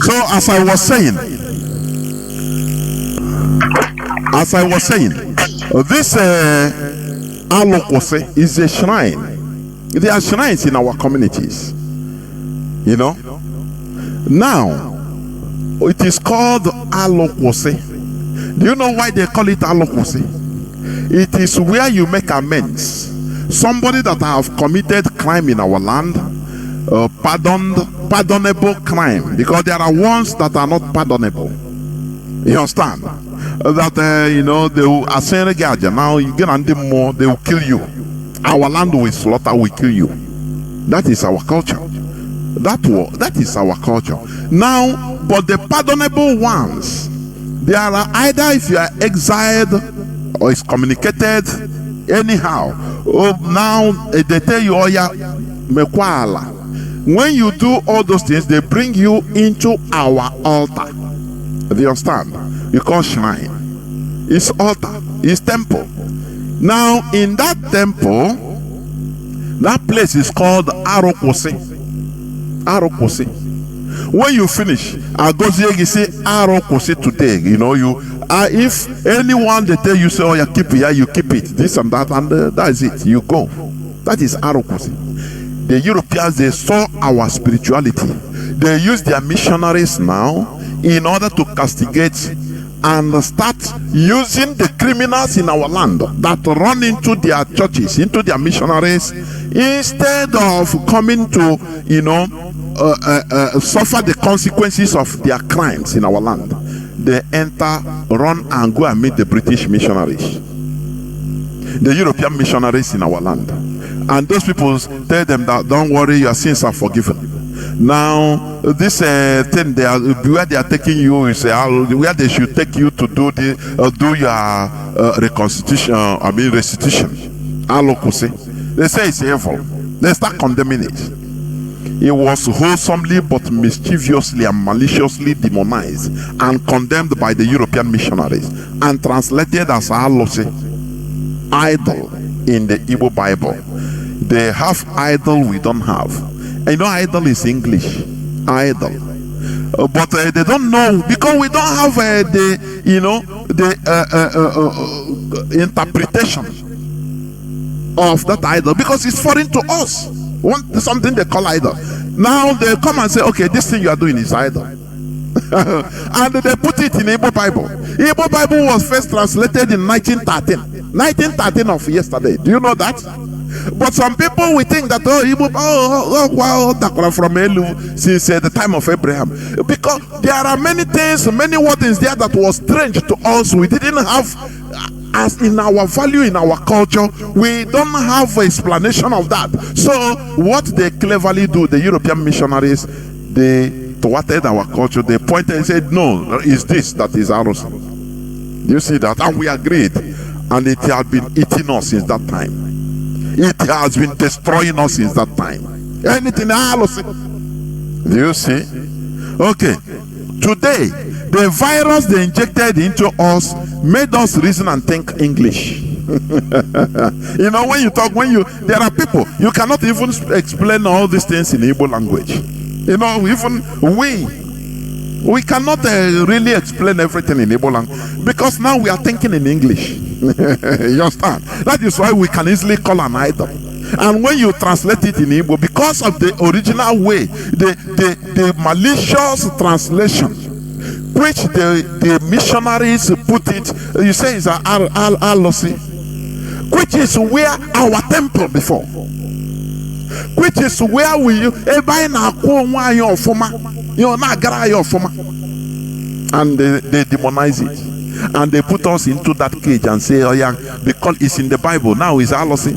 So as I was saying, this Alokose is a shrine. There are shrines in our communities. You know. Now, it is called Alokose. Do you know why they call it Alokose? It is where you make amends. Somebody that have committed crime in our land, pardonable crime, because there are ones that are not pardonable. You understand? That you know, they will assign a guardian. Now you get under more, they will kill you. Our land will slaughter, will kill you. That is our culture. That is our culture. Now, but the pardonable ones, they are either if you are exiled or is communicated anyhow. Oh, now they tell you, oh yeah, mekwala. When you do all those things, they bring you into our altar. Do you understand? You call shrine. It's altar. It's temple. Now, in that temple, that place is called Arokose. Arokose. When you finish, Agozie, you say Arokose today. You know, if anyone they tell you say, oh, you keep it, yeah, you keep it, this and that, and that is it. You go. That is Arokose. The Europeans, they saw our spirituality. They use their missionaries now in order to castigate and start using the criminals in our land that run into their churches, into their missionaries, instead of coming to, you know, suffer the consequences of their crimes in our land. They enter, run and go and meet the British missionaries, the European missionaries in our land. And those people tell them that, don't worry, your sins are forgiven. Now, this thing where they are taking you is where they should take you to do your restitution. They say it's evil. They start condemning it. It was wholesomely but mischievously and maliciously demonized and condemned by the European missionaries and translated as Alose, idol, in the Igbo Bible. They have idol we don't have. I know idol is English, idol, but they don't know because we don't have the interpretation of that idol because it's foreign to us. Something they call idol. Now they come and say, okay, this thing you are doing is idol. And they put it in Igbo Bible. Igbo Bible was first translated in 1913 of yesterday. Do you know that? But some people will think that from Elu since the time of Abraham, because there are many things, many words there that was strange to us. We didn't have, as in our value, in our culture, we don't have an explanation of that. So what they cleverly do, the European missionaries, they thwarted our culture. They pointed and said, no, it's this that is ours. You see that? And we agreed. And it has been eating us since that time. It has been destroying us since that time. Anything else? Do you see? Okay. Today, the virus they injected into us made us reason and think English. You know, when you talk, there are people, you cannot even explain all these things in Igbo language. You know, even we cannot really explain everything in Igbo language because now we are thinking in English. You understand? That is why we can easily call an idol. And when you translate it in Igbo, because of the original way, the malicious translation, which the missionaries put it, you say it's Alosi, which is where our temple before. which is where we and they demonize it. And they put us into that cage and say, oh yeah, because it's in the Bible. Now it's alocy.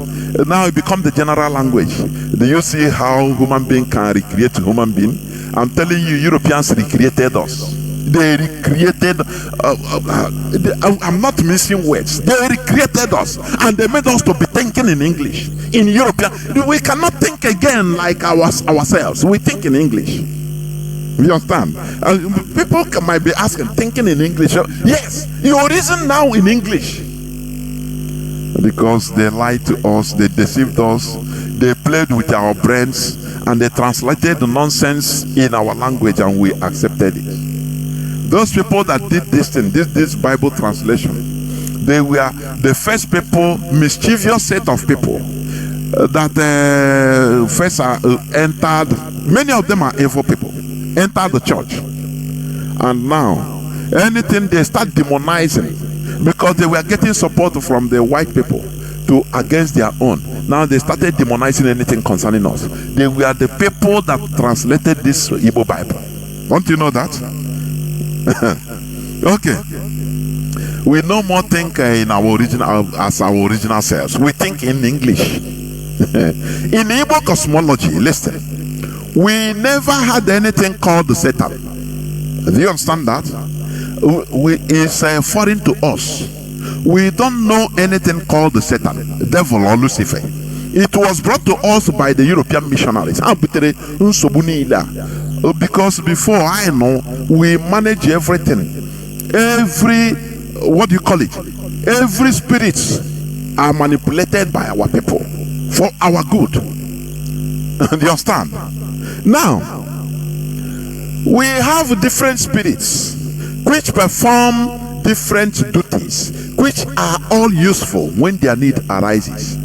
Now it becomes the general language. Do you see how human being can recreate human being? I'm telling you, Europeans recreated us. They recreated, I'm not missing words. They recreated us and they made us to be thinking in English. In European, we cannot think again like ourselves. We think in English. You understand? People might be asking, thinking in English. Yes, you reason now in English. Because they lied to us, they deceived us, they played with our brains, and they translated the nonsense in our language, and we accepted it. Those people that did this thing, this Bible translation, they were the first people, mischievous set of people that first entered. Many of them are evil people. Enter the church, and now anything they start demonizing because they were getting support from the white people to against their own. Now they started demonizing anything concerning us. They were the people that translated this Igbo Bible. Don't you know that? Okay, we no more think in our original as our original selves. We think in English. In Igbo cosmology, listen. We never had anything called the Satan. Do you understand that? It's foreign to us. We don't know anything called the Satan, the devil or Lucifer. It was brought to us by the European missionaries. Because before I know, we manage everything. What do you call it? Every spirits are manipulated by our people for our good. Do you understand? Now, we have different spirits which perform different duties, which are all useful when their need arises.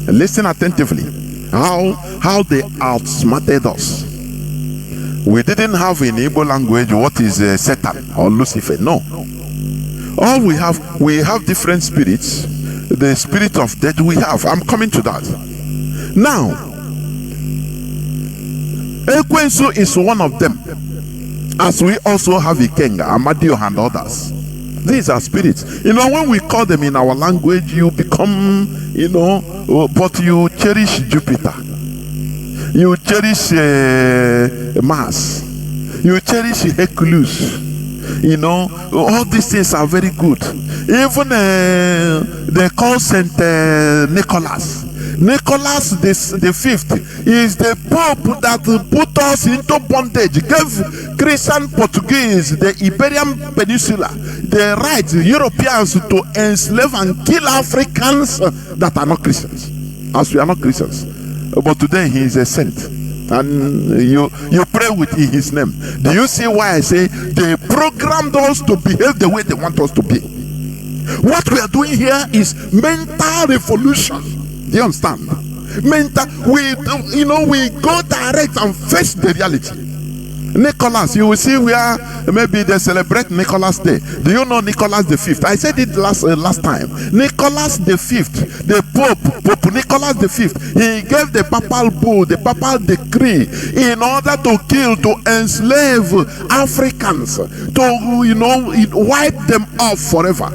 Listen attentively how they outsmarted us. We didn't have in Igbo language what is Satan or Lucifer. No. All we have different spirits. The spirit of death we have. I'm coming to that. Now, Ekwensu is one of them, as we also have Ikenga, Amadio, and others. These are spirits. You know, when we call them in our language, you become, but you cherish Jupiter, you cherish Mars, you cherish Hercules. All these things are very good. Even they call Saint Nicholas. Nicholas the Fifth is the Pope that put us into bondage, gave Christian Portuguese, the Iberian Peninsula, the right Europeans to enslave and kill Africans that are not Christians, as we are not Christians. But today he is a saint, and you pray with his name. Do you see why I say they programmed us to behave the way they want us to be? What we are doing here is mental revolution. Do you understand? We go direct and face the reality. Nicholas, you will see where maybe they celebrate Nicholas Day. Do you know Nicholas the Fifth? I said it last time. Nicholas the Fifth, the Pope Nicholas the Fifth, he gave the papal bull, the papal decree, in order to kill, to enslave Africans, to wipe them off forever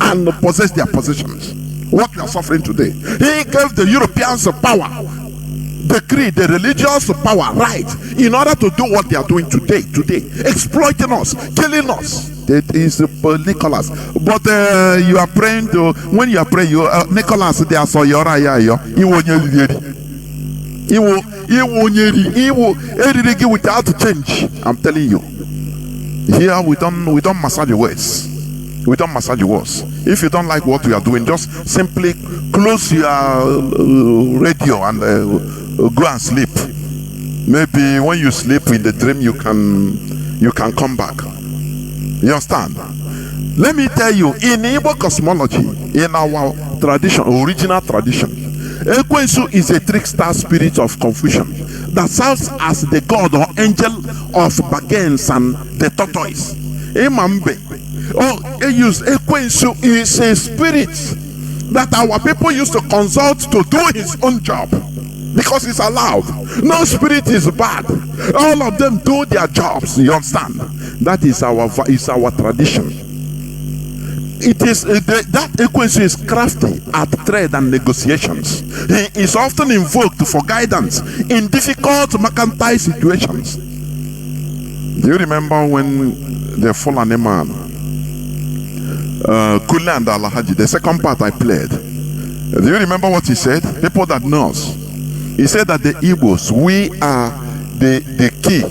and possess their possessions. What we are suffering today. He gave the Europeans power, decree, the religious power, right, in order to do what they are doing today, exploiting us, killing us. That is Nicholas. But you are praying to, when you are praying, Nicholas, they are so yora he will without change. I'm telling you. Here we don't massage words. We don't massage words. If you don't like what we are doing, just simply close your radio and go and sleep. Maybe when you sleep in the dream, you can come back. You understand? Let me tell you, in Igbo cosmology, in our tradition, original tradition, Ekwensu is a trickster spirit of confusion that serves as the god or angel of bargains and the tortoise. Imambe. Ekwensu is a spirit that our people used to consult to do his own job. because it's allowed. No spirit is bad. All of them do their jobs. You understand? That is our tradition. It is that Ekwensu is crafty at trade and negotiations. He is often invoked for guidance in difficult mercantile situations. Do you remember when the fallen man, Kule and Alahaji, the second part I played? Do you remember what he said? People that knows. He said that the Igbos, we are the key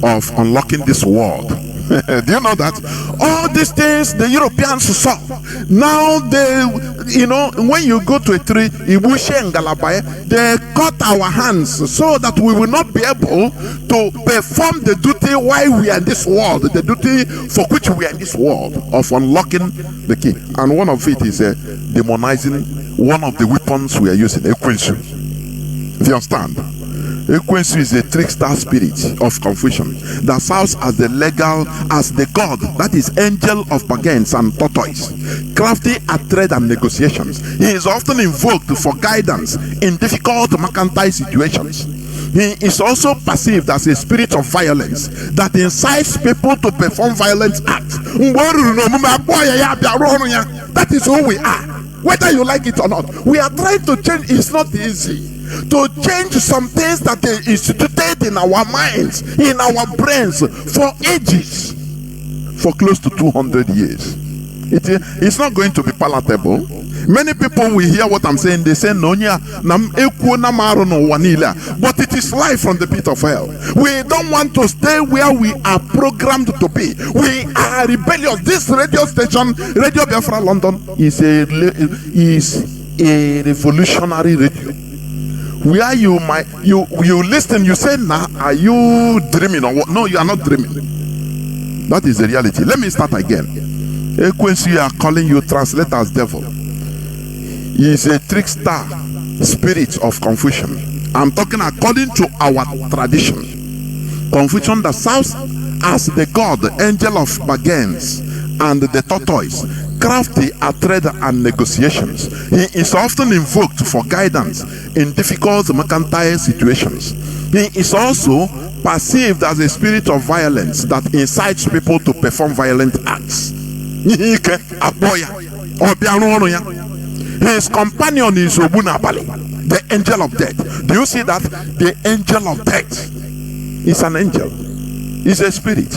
of unlocking this world. Do you know that? All these things the Europeans saw. Now when you go to a tree, they cut our hands so that we will not be able to perform the duty while we are in this world, the duty for which we are in this world of unlocking the key. And one of it is demonizing one of the weapons we are using, Ekwensu. Do you understand? Ekwensu is a trickster spirit of confusion that serves as the god, that is angel of bargains and tortoise, crafty at trade and negotiations. He is often invoked for guidance in difficult mercantile situations. He is also perceived as a spirit of violence that incites people to perform violent acts. That is who we are, whether you like it or not. We are trying to change. It's not easy to change some things that are instituted in our minds, in our brains for ages, for close to 200 years. It's not going to be palatable. Many people will hear what I'm saying. They say, but it is life from the pit of hell. We don't want to stay where we are programmed to be. We are rebellious. This radio station, Radio Biafra London, is a revolutionary radio. Where you listen, you say, nah, are you dreaming or what? No, you are not dreaming. That is the reality. Let me start again. Ekwensu are calling you, translate as devil. He is a trickster spirit of confusion. I'm talking according to our tradition. Confusion that serves as the god, the angel of bargains, and the tortoise, crafty at trade and negotiations. He is often invoked for guidance in difficult mercantile situations. He is also perceived as a spirit of violence that incites people to perform violent acts. His companion is Obunabali, the angel of death. Do you see that? The angel of death is an angel. He's a spirit.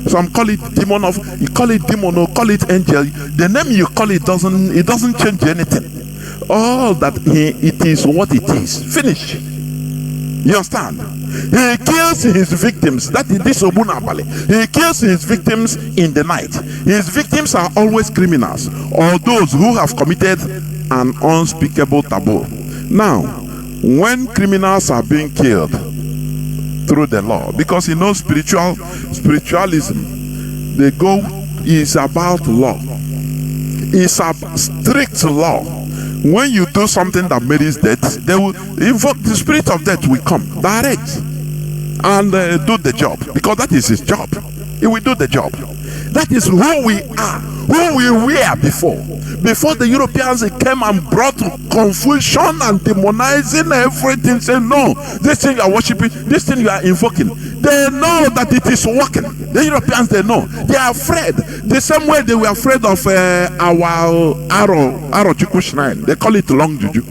Some call it demon you call it demon or call it angel. The name you call it doesn't change anything. All that it is what it is. Finish. You understand? He kills his victims. That is this Obunabali. He kills his victims in the night. His victims are always criminals or those who have committed an unspeakable taboo. Now, when criminals are being killed through the law, because you know spiritualism, the goal is about law. It's a strict law. When you do something that merits death, they will invoke the spirit of death will come direct and do the job, because that is his job. He will do the job. That is who we are, who we were before the Europeans came and brought confusion and demonizing everything, saying, no, this thing you are worshiping, this thing you are invoking, they know that it is working. The Europeans, they know. They are afraid. The same way they were afraid of our Arochukwu shrine. They call it long juju,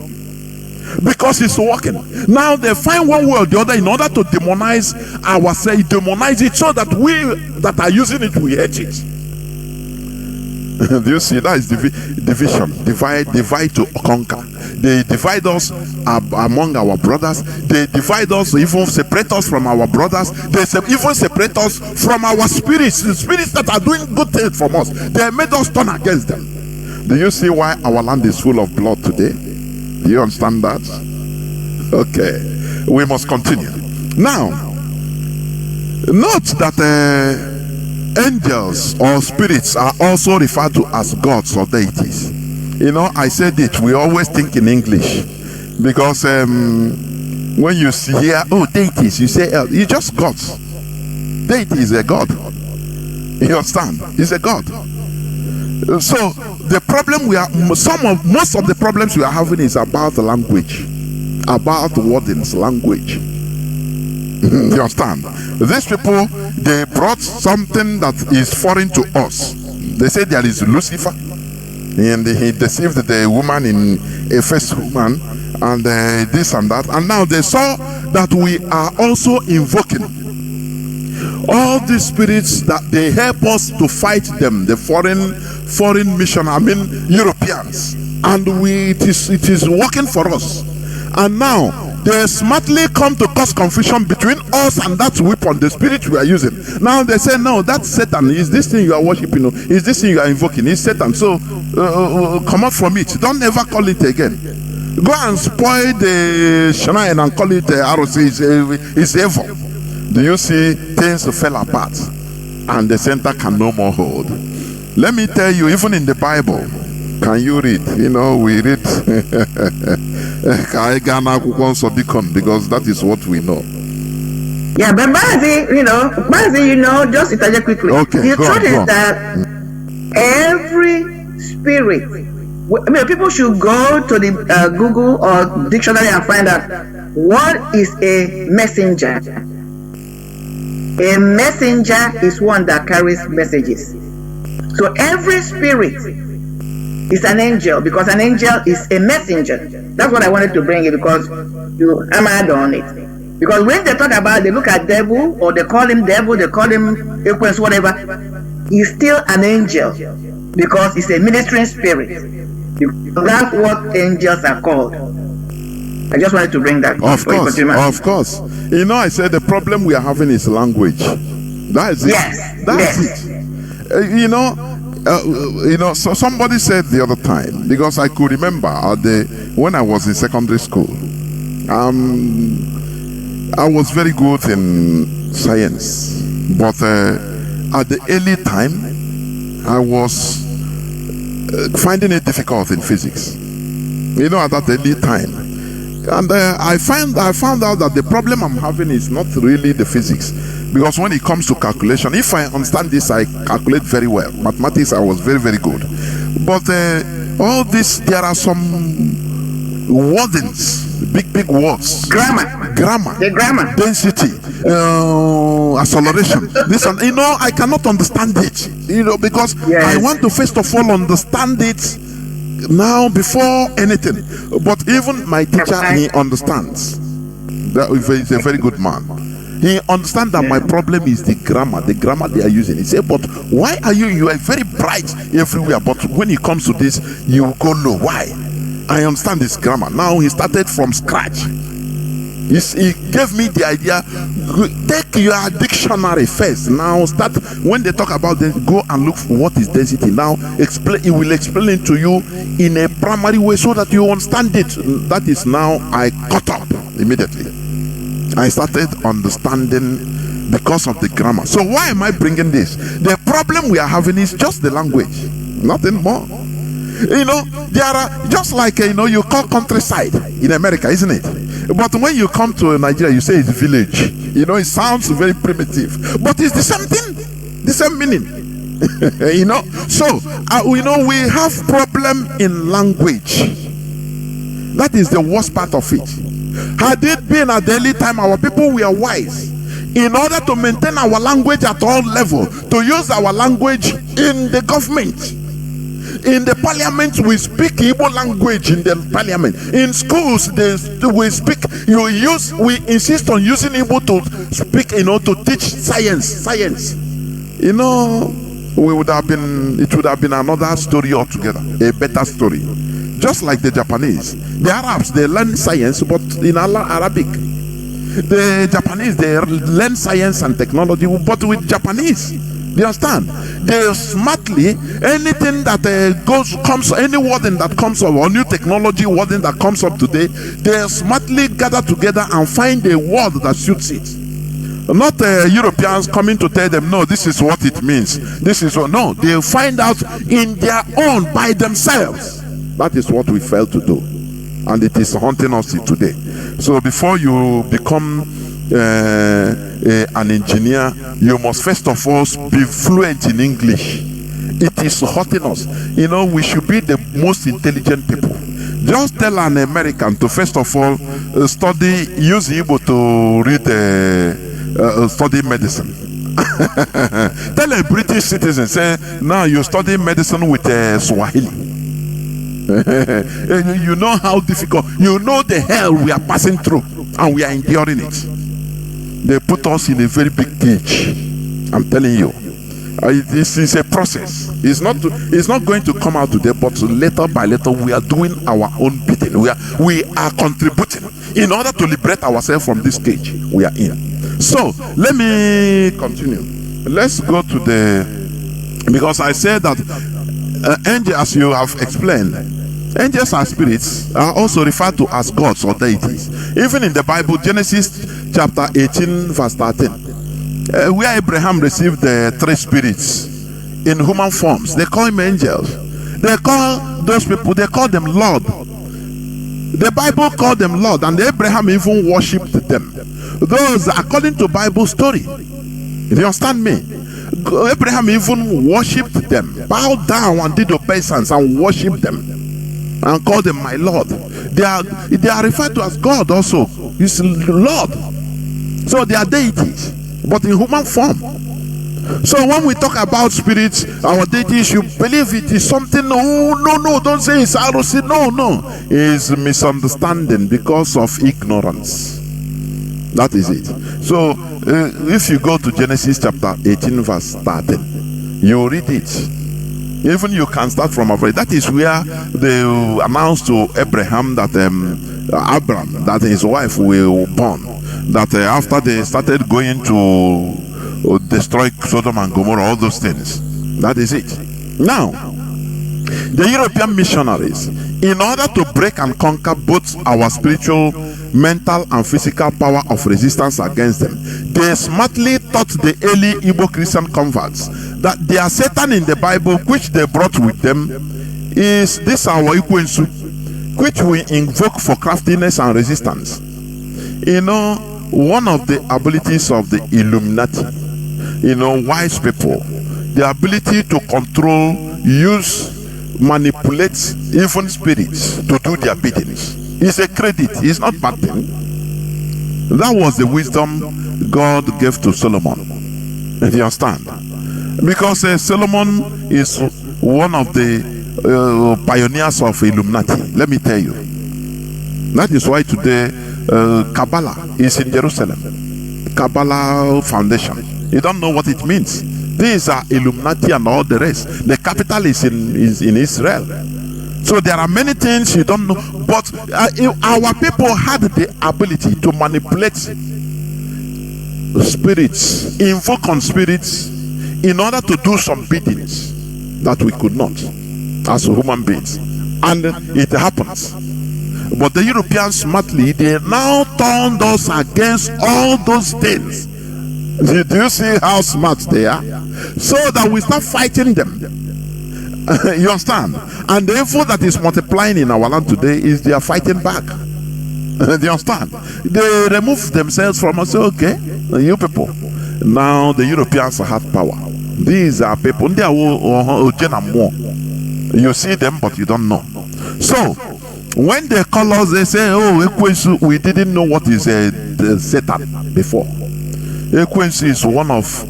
because it's working. Now they find one way or the other in order to demonize ourselves, demonize it, so that we that are using it, we hate it. Do you see? That is division. Divide to conquer. They divide us among our brothers. They divide us, even separate us from our brothers. They even separate us from our spirits, the spirits that are doing good things from us. They made us turn against them. Do you see why our land is full of blood today? Do you understand that? Okay, we must continue. Now, note that angels or spirits are also referred to as gods or deities. You know, I said it, we always think in English, because when you see here, oh, deities, you say, you just gods. Deity is a god. You understand? He's a god. So the problem most of the problems we are having is about the language about wordings, language. You understand? These people, they brought something that is foreign to us. They say there is Lucifer, and he deceived the woman in a first woman, and this and that. And now they saw that we are also invoking all these spirits, that they help us to fight them, the foreign mission, Europeans, and it is working for us. And now they smartly come to cause confusion between us and that weapon, the spirit we are using. Now they say, no, that's Satan. Is this thing you are worshiping? Is this thing you are invoking? Is Satan? So come out from it. Don't ever call it again. Go and spoil the shrine and call it ROC. It's evil. Do you see things fell apart and the center can no more hold? Let me tell you, even in the Bible, can you read? You know, we read because that is what we know. Yeah, but Mazi, just interject quickly. Okay, the truth is that every spirit, people should go to the Google or dictionary and find out what is a messenger. A messenger is one that carries messages. So every spirit is an angel, because an angel is a messenger. That's what I wanted to bring you, because you hammered on it. Because when they talk about, they look at devil, or they call him devil, they call him equus, whatever, he's still an angel, because he's a ministering spirit. That's what angels are called. I just wanted to bring that. Of course. You know, I said the problem we are having is language. That is it. Yes. That's it. So somebody said the other time, because I could remember when I was in secondary school, I was very good in science, but at the early time, I was finding it difficult in physics. At that early time. And I found out that the problem I'm having is not really the physics, because when it comes to calculation, if I understand this, I calculate very well. Mathematics, I was very, very good. But all this, there are some wordings, big words. Grammar. The grammar. Density. Acceleration. This and I cannot understand it. Because yes. I want to first of all understand it now before anything. But even my teacher, he understands. That he's a very good man. He understands that my problem is the grammar they are using. He said, but why are you are very bright everywhere, but when it comes to this, you go low. Why? I understand this grammar. Now he started from scratch. He gave me the idea, take your dictionary first. Now start, when they talk about this, go and look for what is density. Now he will explain it to you in a primary way so that you understand it. That is, now I caught up immediately. I started understanding because of the grammar. So why am I bringing this? The problem we are having is just the language, nothing more. There are, just like you call countryside in America, isn't it? But when you come to Nigeria, you say it's village. It sounds very primitive, but it's the same thing, the same meaning. So we have problem in language. That is the worst part of it. Had it been at the early time, our people were wise in order to maintain our language at all levels, to use our language in the government. In the parliament, we speak Igbo language in the parliament. In schools, we insist on using Igbo to speak, to teach science. It would have been another story altogether, a better story. Just like the Japanese. The Arabs, they learn science, but in Arabic. The Japanese, they learn science and technology, but with Japanese. Do you understand? They smartly, anything that any wording that comes up, or new technology wording that comes up today, they smartly gather together and find a word that suits it. Not Europeans coming to tell them, no, this is what it means. This is what, no, they find out in their own, by themselves. That is what we failed to do. And it is haunting us today. So before you become an engineer, you must first of all be fluent in English. It is hurting us. We should be the most intelligent people. Just tell an American to first of all use Igbo to read, study medicine. Tell a British citizen, say, now you study medicine with Swahili. You know how difficult, you know the hell we are passing through, and we are enduring it. They put us in a very big cage. I'm telling you. This is a process. It's not going to come out today, but little by little we are doing our own bidding. We are contributing in order to liberate ourselves from this cage we are in. So let me continue. Let's go to because I said that angels, as you have explained, angels and spirits are also referred to as gods or deities. Even in the Bible, Genesis chapter 18 verse 13. Where Abraham received the three spirits in human forms, they call him angels. They call those people, they call them Lord. The Bible called them Lord, and Abraham even worshipped them. Those, according to Bible story, you understand me? Abraham even worshipped them, bowed down and did obeisance and worshipped them, and called them my Lord. They are referred to as God also. It's Lord. So they are deities, but in human form. So when we talk about spirits, our deities, you believe it is something. No, don't say it's ROC. No, it's misunderstanding because of ignorance. That is it. So if you go to Genesis chapter 18 verse 13, you read it. Even you can start from a that is where they announced to Abraham that Abraham, that his wife will born. That after they started going to destroy Sodom and Gomorrah, all those things. That is it. Now, the European missionaries, in order to break and conquer both our spiritual, mental and physical power of resistance against them, they smartly taught the early Igbo Christian converts that their Satan in the Bible, which they brought with them, is this our Ikwensu, which we invoke for craftiness and resistance. You know, one of the abilities of the Illuminati, wise people, the ability to control, use, manipulate even spirits to do their biddings. It's a credit, it's not bad thing. That was the wisdom God gave to Solomon. Do you understand? Because Solomon is one of the pioneers of Illuminati. Let me tell you. That is why today Kabbalah is in Jerusalem. Kabbalah Foundation. You don't know what it means. These are Illuminati and all the rest. The capital is in Israel. So there are many things you don't know. But our people had the ability to manipulate spirits, invoke on spirits, in order to do some biddings that we could not as human beings. And it happens. But the Europeans smartly, they now turned us against all those things. Do you see how smart they are? So that we start fighting them. You understand? And the evil that is multiplying in our land today is they are fighting back. Do you understand? They remove themselves from us. Okay, you people. Now the Europeans have power. These are people. They are more. You see them, but you don't know. So when they call us, they say, "Oh, we didn't know what is Satan before." Ekwensu is one of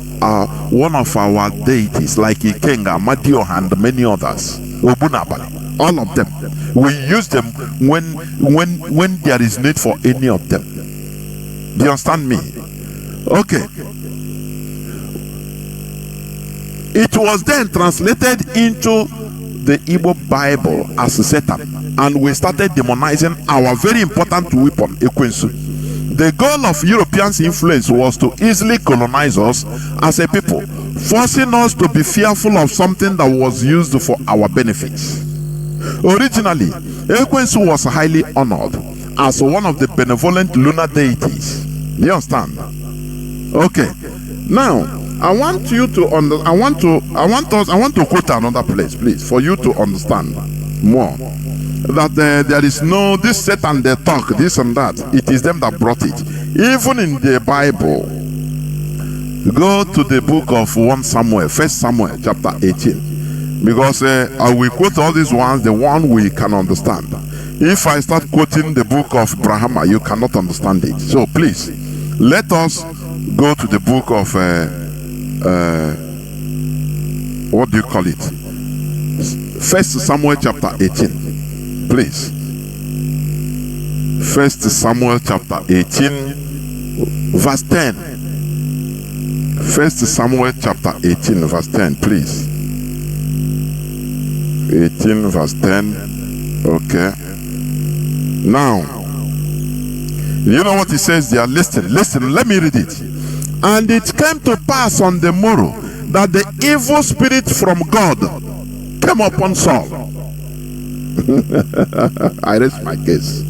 our deities, like Ikenga, Madioha, and many others. Obunabali, all of them. We use them when there is need for any of them. Do you understand me? Okay. It was then translated into the Igbo Bible as Satan, and we started demonizing our very important weapon, Ekwensu. The goal of Europeans' influence was to easily colonize us as a people, forcing us to be fearful of something that was used for our benefits. Originally, Ekwensu was highly honored as one of the benevolent lunar deities. Do you understand? Okay. Now, I want to quote another place, please, for you to understand more. That there is no this Satan they talk this and that. It is them that brought it. Even in the Bible, go to the book of 1 Samuel chapter 18, because I will quote all these ones, the one we can understand. If I start quoting the book of Brahma, you cannot understand it. So please, let us go to the book of what do you call it? First Samuel chapter 18, please. First Samuel chapter 18, verse 10. First Samuel chapter 18, verse 10, please. 18 verse 10. Okay. Now, you know what he says there? Listen, let me read it. And it came to pass on the morrow that the evil spirit from God came upon Saul. I raise my case.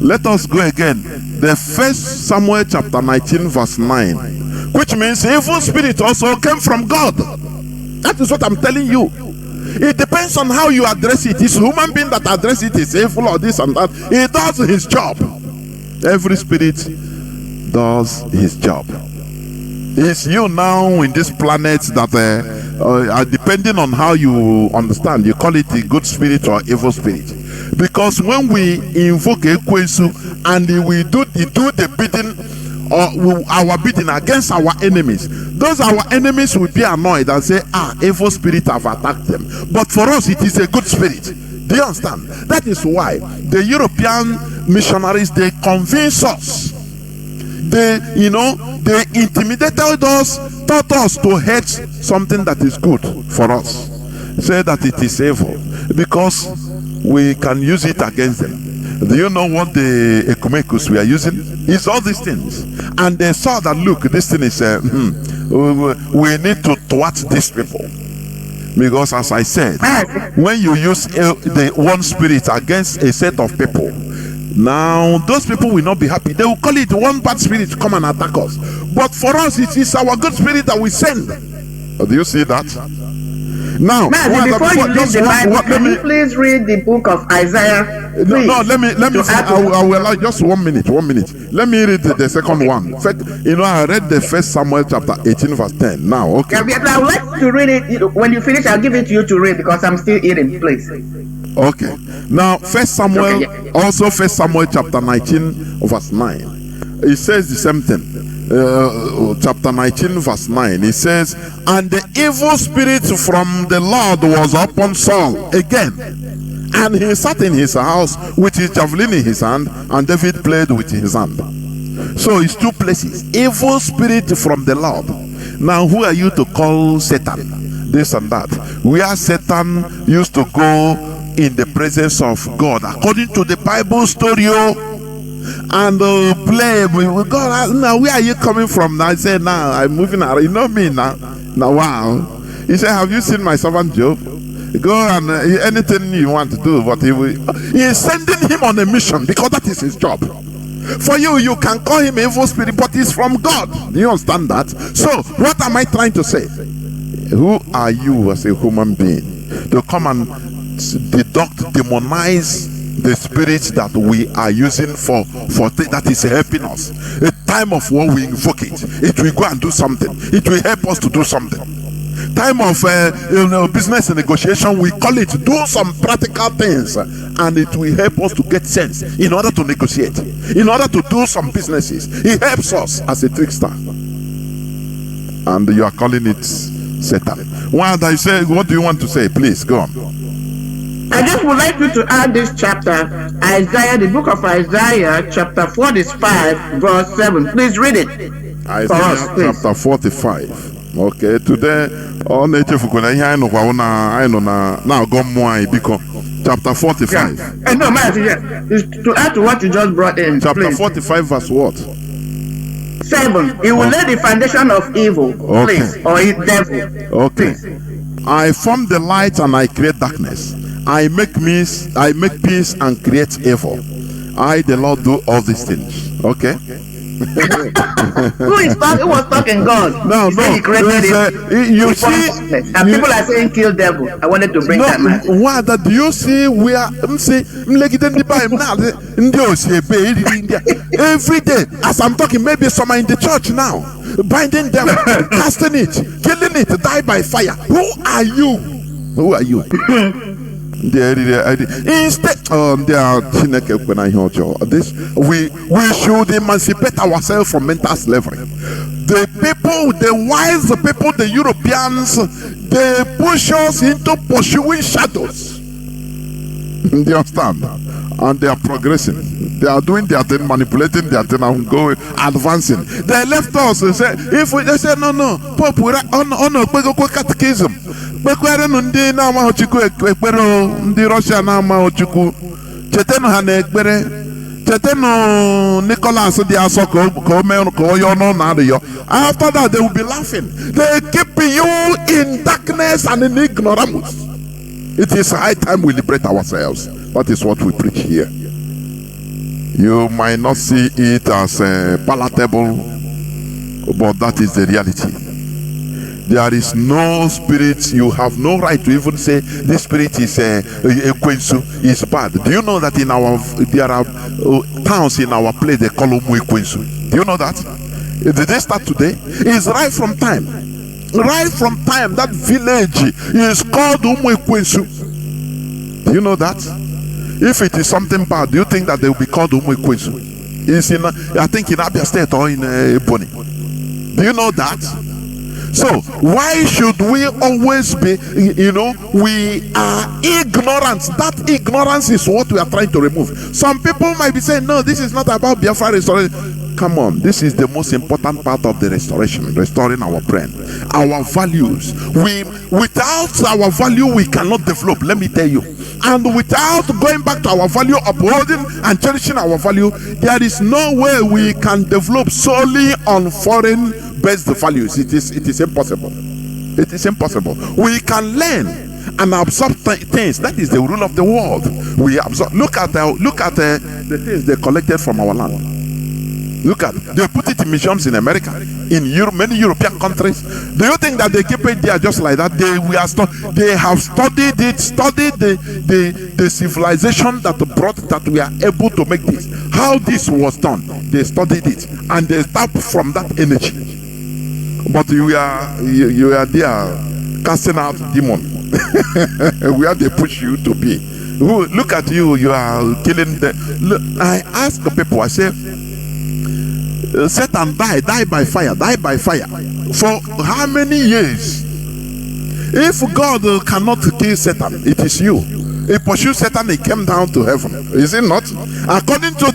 Let us go again. The first Samuel chapter 19 verse 9, which means evil spirit also came from God. That is what I'm telling you. It depends on how you address it. It's human being that address it is evil or this and that. He does his job. Every spirit does his job. It's you now in this planet that depending on how you understand, you call it a good spirit or evil spirit. Because when we invoke Ekwensu and we do the bidding or our bidding against our enemies, those our enemies will be annoyed and say, evil spirit have attacked them. But for us it is a good spirit. Do you understand? That is why the European missionaries, they convince us, they intimidated us, taught us to hate something that is good for us, say that it is evil because we can use it against them. Do you know what the ekumekus we are using? It's all these things. And they saw that, look, this thing is, we need to thwart these people. Because as I said, when you use the one spirit against a set of people, now those people will not be happy. They will call it one bad spirit to come and attack us. But for us, it is our good spirit that we send. Do you see that? Now, Mazi, before you leave the Bible, can you please read the book of Isaiah? No, let me say, I will allow just 1 minute. Let me read the second one. In fact, I read the first Samuel chapter 18 verse 10. Now, okay. Yeah, I would like to read it. When you finish, I'll give it to you to read because I'm still eating, please. Okay. Now, first Samuel, also first Samuel chapter 19 verse 9. It says the same thing. Chapter 19 verse 9, it says, and the evil spirit from the Lord was upon Saul again, and he sat in his house with his javelin in his hand, and David played with his hand. So it's two places. Evil spirit from the Lord. Now who are you to call Satan? This and that. Where Satan used to go in the presence of God, according to the Bible story, and play with God. Now where are you coming from? Now I say, now I'm moving around. You know me now. Now wow. He said, have you seen my servant Job? Go and anything you want to do, but he is sending him on a mission because that is his job. For you can call him evil spirit, but it's from God. Do you understand that? So what am I trying to say? Who are you as a human being to come and demonize the spirit that we are using for that is helping us? A time of war, we invoke it. It will go and do something. It will help us to do something. Time of business and negotiation, we call it, do some practical things, and it will help us to get sense in order to negotiate, in order to do some businesses. It helps us as a trickster, and you are calling it Satan. What do you want to say? Please go on. I just would like you to add this chapter, Isaiah, the book of Isaiah, chapter 45, verse 7. Please read it. Isaiah chapter 45. Okay, today on chapter 45. And no, Mazi, to add to what you just brought in. Chapter 45, verse what? 7. He will lay the foundation of evil, please, or devil. Okay. Please. I form the light and I create darkness. I make peace and create evil. I, the Lord, do all these things. Okay. Who is talking? Who was talking? God. No. He created it. You see, and people are saying kill devil. I wanted to bring that man. What do you see? We are every day as I'm talking. Maybe some are in the church now, binding devil, casting it, killing it, die by fire. Who are you? Who are you? Instead, this we should emancipate ourselves from mental slavery. The people, the wise people, the Europeans, they push us into pursuing shadows. Do you understand? And they are progressing. They are doing their thing, manipulating their thing, and going, advancing. They left us and say, if we they say no, Pope, we on catechism. Ndị na-amaghị Chukwu ekpere, ndị Russia na-amaghị Chukwu, chetenu ha na-ekpere, chetenu Nicholas dị asọ ka o mee ka onye ọnụ na-adịghị. After that they will be laughing. They keep you in darkness and in ignorance. It is high time we liberate ourselves. That is what we preach here. You might not see it as palatable, but that is the reality. There is no spirit. You have no right to even say this spirit is a Ekwensu, is bad. Do you know that in there are towns in our place they call them Ekwensu? Do you know that? Did they start today? It's right from time. Right from time that village is called Ekwensu. Do you know that? If it is something bad, do you think that they will be called Ekwensu? It's in I think in Abia State or in Ebony. Do you know that? So why should we always be, we are ignorant. That ignorance is what we are trying to remove. Some people might be saying, no, this is not about Biafra restoration. Come on, this is the most important part of the restoration, restoring our brain, our values. Without our value, we cannot develop, let me tell you. And without going back to our value, upholding and cherishing our value, there is no way we can develop solely on foreign based values. It is impossible. It is impossible. We can learn and absorb things. That is the rule of the world. We absorb. Look at the things they collected from our land. Look at, they put it in museums in America, in Europe, many European countries. Do you think that they keep it there just like that? They have studied it, studied the civilization that brought that we are able to make this. How this was done, they studied it and they tap from that energy. But you are there casting out demon. Where they push you to be. Look at you, you are killing them. Look, I ask the people, I say, Satan die by fire, die by fire. For how many years? If God cannot kill Satan, it is you. He pursued Satan, he came down to heaven. Is it not? According to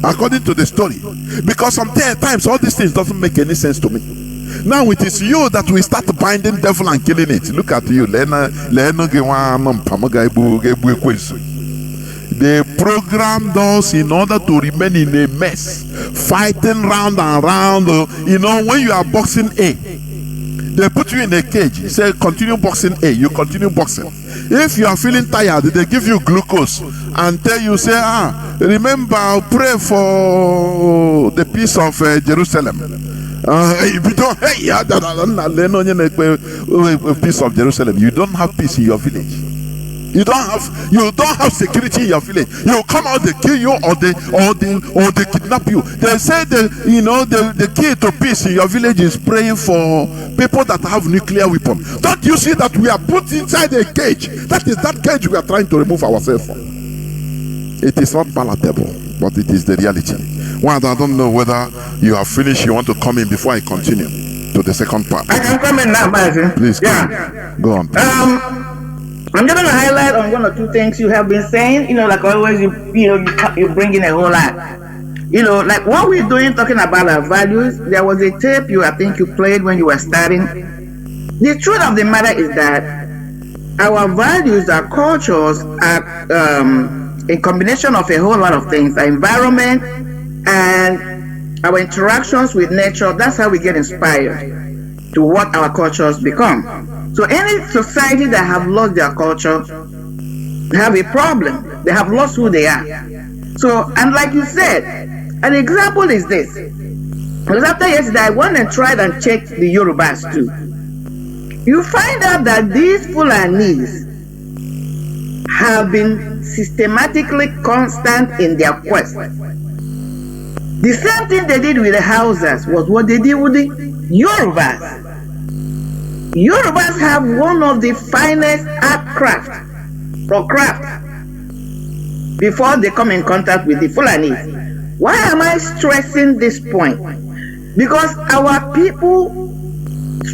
according to the story. Because sometimes all these things doesn't make any sense to me. Now it is you that will start binding devil and killing it. Look at you. They programmed us in order to remain in a mess, fighting round and round. When you are boxing A, they put you in a cage. They say continue boxing A. You continue boxing. If you are feeling tired, they give you glucose and tell you, say, remember, pray for the peace of Jerusalem. If you don't, peace of Jerusalem, you don't have peace in your village. You don't have security in your village. You come out, they kill you or they kidnap you. They say the key to peace in your village is praying for people that have nuclear weapons. Don't you see that we are put inside a cage? That is that cage we are trying to remove ourselves from. It is not palatable, but it is the reality. Well, I don't know whether you have finished. You want to come in before I continue to the second part. I can come in now, Mazi. Please, go on. Please. I'm just gonna highlight on one or two things you have been saying. Like always, you bring in a whole lot. Like what we're doing, talking about our values. There was a tape I think you played when you were starting. The truth of the matter is that our values, our cultures, are a combination of a whole lot of things. Our environment and our interactions with nature. That's how we get inspired to what our cultures become. So any society that have lost their culture, they have a problem. They have lost who they are. So, and like you said, an example is this. Because after yesterday, I went and tried and checked the Yorubas too. You find out that these Fulanis have been systematically constant in their quest. The same thing they did with the Hausas was what they did with the Yorubas. Yorubas have one of the finest art craft before they come in contact with the Fulanis. Why am I stressing this point? Because our people,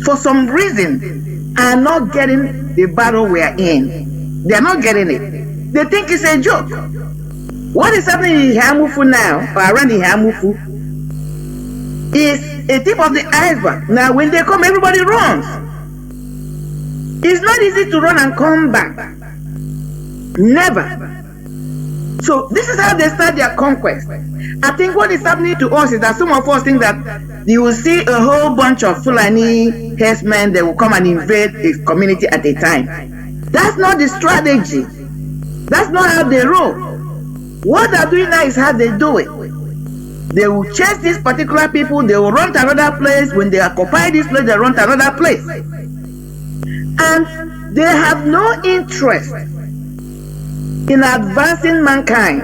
for some reason, are not getting the battle we are in. They are not getting it. They think it's a joke. What is happening in Hamufu now, or around the Hamufu, is a tip of the iceberg. Now, when they come, everybody runs. It's not easy to run and come back. Never. So this is how they start their conquest. I think what is happening to us is that some of us think that you will see a whole bunch of Fulani herdsmen that will come and invade a community at a time. That's not the strategy. That's not how they roll. What they're doing now is how they do it. They will chase these particular people, they will run to another place. When they occupy this place, they run to another place. And they have no interest in advancing mankind,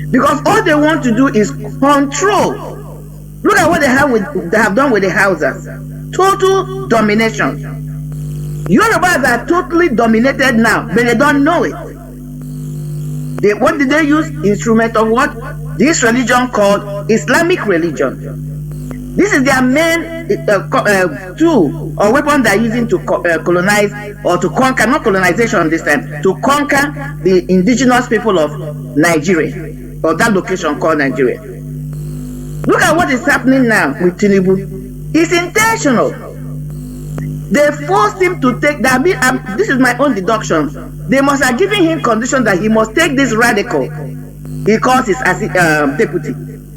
because all they want to do is control. Look at what they have done with the Hausas. Total domination. Yorubas are totally dominated now, but they don't know it. What did they use? Instrument of what? This religion called Islamic religion. This is their main tool or weapon they're using to colonize or to conquer, not colonization this time, to conquer the indigenous people of Nigeria, or that location called Nigeria. Look at what is happening now with Chinedu. It's intentional. They forced him to take that. This is my own deduction. They must have given him condition that he must take this radical. He calls his deputy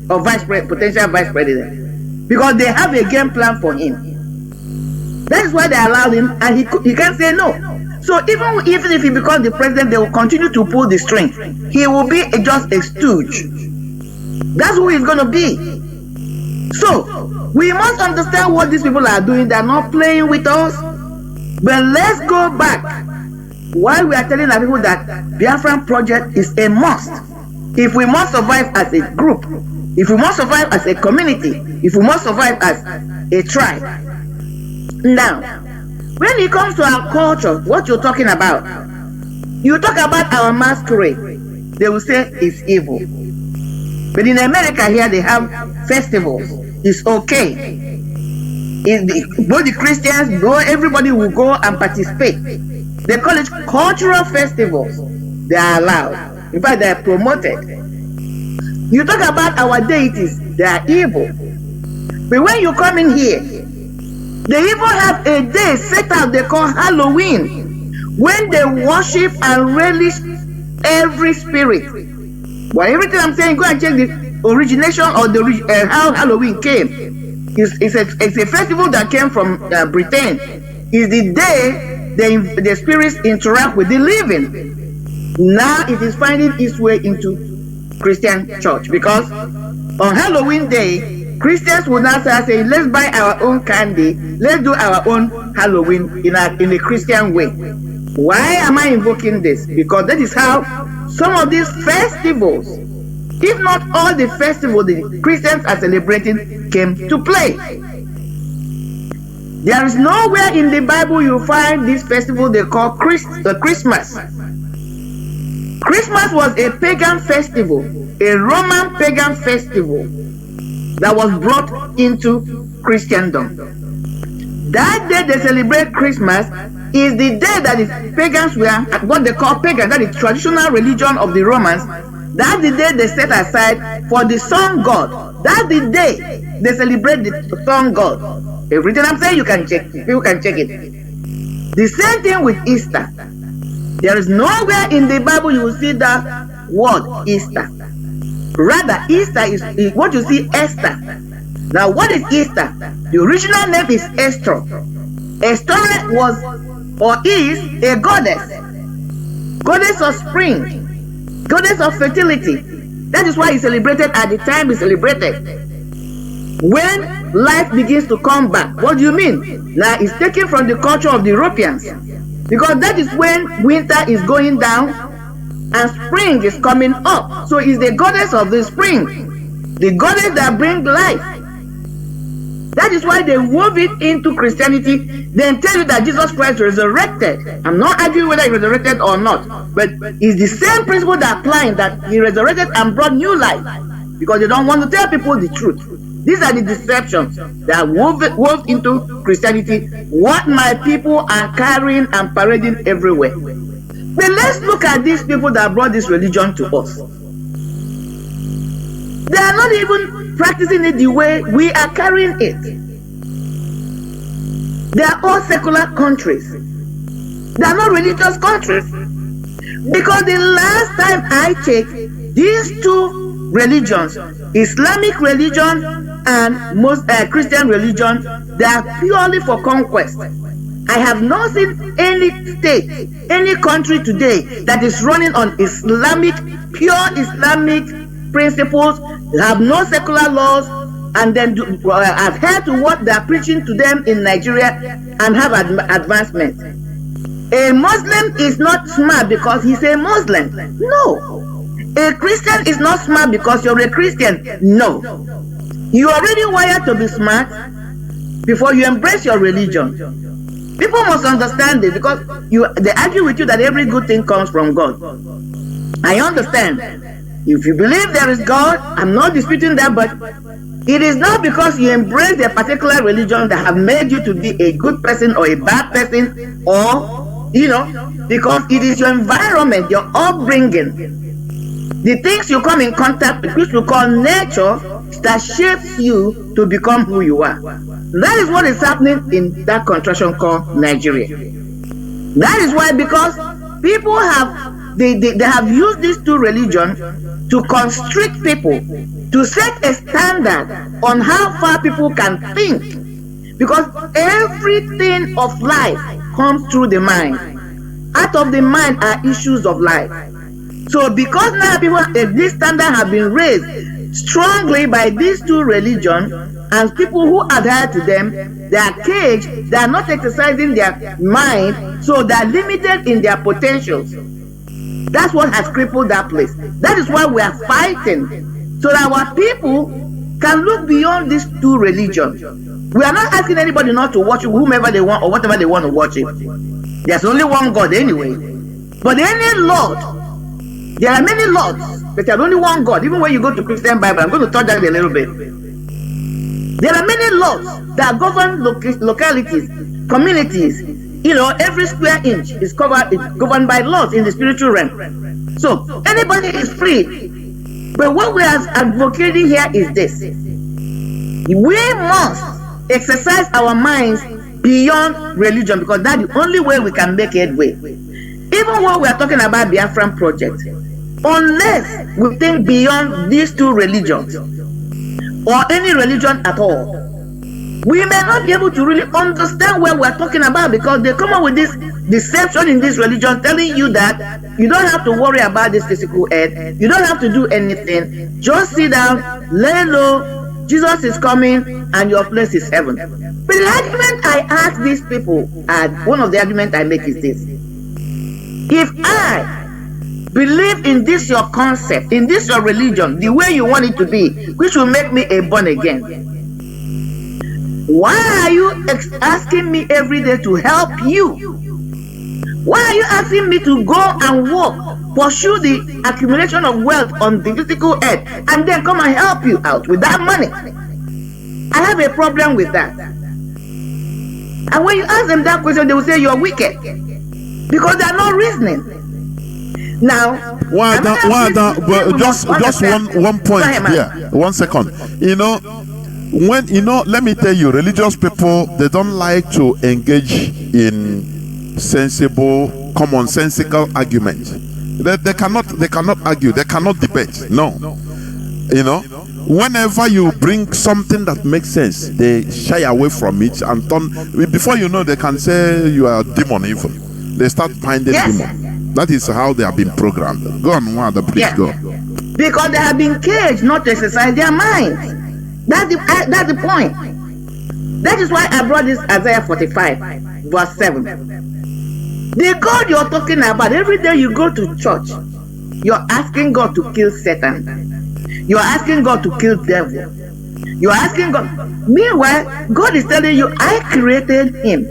or potential vice president. Because they have a game plan for him. That is why they allowed him, and he can't say no. So even if he becomes the president, they will continue to pull the string. He will be just a stooge. That's who he's going to be. So we must understand what these people are doing. They're not playing with us. But let's go back. Why we are telling our people that Biafran project is a must. If we must survive as a group, if we must survive as a community, if we must survive as a tribe. Now, when it comes to our culture, what you're talking about, you talk about our masquerade, they will say it's evil. But in America here, they have festivals. It's okay. Both the Christians, everybody will go and participate. They call it cultural festivals. They are allowed. In fact, they are promoted. You talk about our deities, they are evil. But when you come in here, they even have a day set out they call Halloween, when they worship and relish every spirit. Well, everything I'm saying, go and check the origination or the how Halloween came. It's a festival that came from Britain. It's the day the spirits interact with the living. Now it is finding its way into Christian church, because on Halloween day, Christians will now say, let's buy our own candy, let's do our own Halloween in a Christian way. Why am I invoking this? Because that is how some of these festivals, if not all the festivals the Christians are celebrating, came to play. There is nowhere in the Bible you find this festival they call Christmas. Christmas was a pagan festival, a Roman pagan festival that was brought into Christendom. That day they celebrate Christmas is the day that the pagans were, what they call pagan, that is traditional religion of the Romans. That's the day they set aside for the sun god. That's the day they celebrate the sun god. Everything I'm saying, you can check. People can check it. The same thing with Easter. There is nowhere in the Bible you will see the word Easter. Rather, Easter is what you see, Esther. Now, what is Easter? The original name is Esther. Esther was or is a goddess. Goddess of spring. Goddess of fertility. That is why it's celebrated at the time it's celebrated. When life begins to come back, what do you mean? Now, it's taken from the culture of the Europeans. Because that is when winter is going down and spring is coming up. So it's the goddess of the spring, the goddess that brings life. That is why they wove it into Christianity, then tell you that Jesus Christ resurrected. I'm not arguing whether he resurrected or not, but it's the same principle that applying, that he resurrected and brought new life, because they don't want to tell people the truth. These are the deceptions that wove into Christianity, what my people are carrying and parading everywhere. But let's look at these people that brought this religion to us. They are not even practicing it the way we are carrying it. They are all secular countries. They are not religious countries. Because the last time I checked, these two religions, Islamic religion and most Christian religion, they are purely for conquest. I have not seen any state, any country today that is running on Islamic, pure Islamic principles, have no secular laws, and then adhere to what they are preaching to them in Nigeria and have advancement. A Muslim is not smart because he's a Muslim. No. A Christian is not smart because you're a Christian. No. You are already wired to be smart before you embrace your religion. People must understand it, because they argue with you that every good thing comes from God. I understand. If you believe there is God, I'm not disputing that, but it is not because you embrace a particular religion that have made you to be a good person or a bad person, or, because it is your environment, your upbringing, the things you come in contact with, which we call nature, that shapes you to become who you are. That is what is happening in that contraction called Nigeria. That is why, because people have, they have used these two religions to constrict people, to set a standard on how far people can think. Because everything of life comes through the mind. Out of the mind are issues of life. So because now people, this standard have been raised strongly by these two religions, and people who adhere to them, they are caged, they are not exercising their mind, so they are limited in their potentials. That's what has crippled that place. That is why we are fighting, so that our people can look beyond these two religions. We are not asking anybody not to worship whomever they want or whatever they want to worship. There's only one God anyway. But any Lord, there are many lords, but there's only one God. Even when you go to Christian Bible, I'm going to touch that a little bit. There are many laws that govern localities, communities. Every square inch is governed by laws in the spiritual realm. So anybody is free. But what we are advocating here is this: we must exercise our minds beyond religion, because that's the only way we can make headway. Even when we are talking about Biafran project, unless we think beyond these two religions, or any religion at all, we may not be able to really understand what we're talking about, because they come up with this deception in this religion, telling you that you don't have to worry about this physical head, you don't have to do anything, just sit down, lay low, Jesus is coming, and your place is heaven. But the argument I ask these people, and one of the arguments I make is this: if I believe in this your concept, in this your religion, the way you want it to be, which will make me a born again, why are you asking me every day to help you? Why are you asking me to go and work, pursue the accumulation of wealth on the physical earth, and then come and help you out with that money? I have a problem with that. And when you ask them that question, they will say you're wicked, because they are not reasoning. Now, but just one point here. 1 second. Let me tell you, religious people, they don't like to engage in sensible, commonsensical arguments. They cannot argue, they cannot debate. No. Whenever you bring something that makes sense, they shy away from it and turn. Before you know, they can say you are demon evil. They start finding demon. That is how they have been programmed. Go on, Wanda, please go. Because they have been caged not to exercise their minds. That's the point. That is why I brought this Isaiah 45, verse 7. The God you're talking about, every day you go to church, you're asking God to kill Satan. You're asking God to kill devil. You're asking God. Meanwhile, God is telling you, I created him.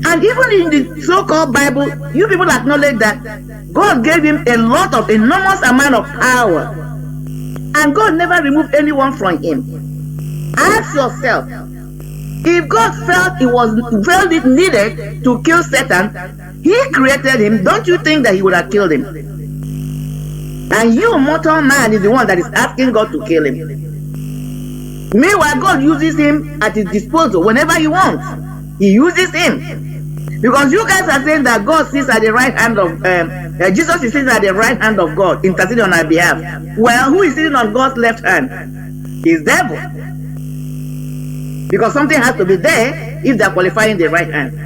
And even in the so-called Bible, you people acknowledge that God gave him a lot of enormous amount of power. And God never removed anyone from him. Ask yourself, if God felt it needed to kill Satan, he created him, don't you think that he would have killed him? And you, mortal man, is the one that is asking God to kill him. Meanwhile, God uses him at his disposal whenever he wants. He uses him. Because you guys are saying that God sits at the right hand of, Jesus is sitting at the right hand of God, interceding on our behalf. Well, who is sitting on God's left hand? Is devil. Because something has to be there if they're qualifying the right hand.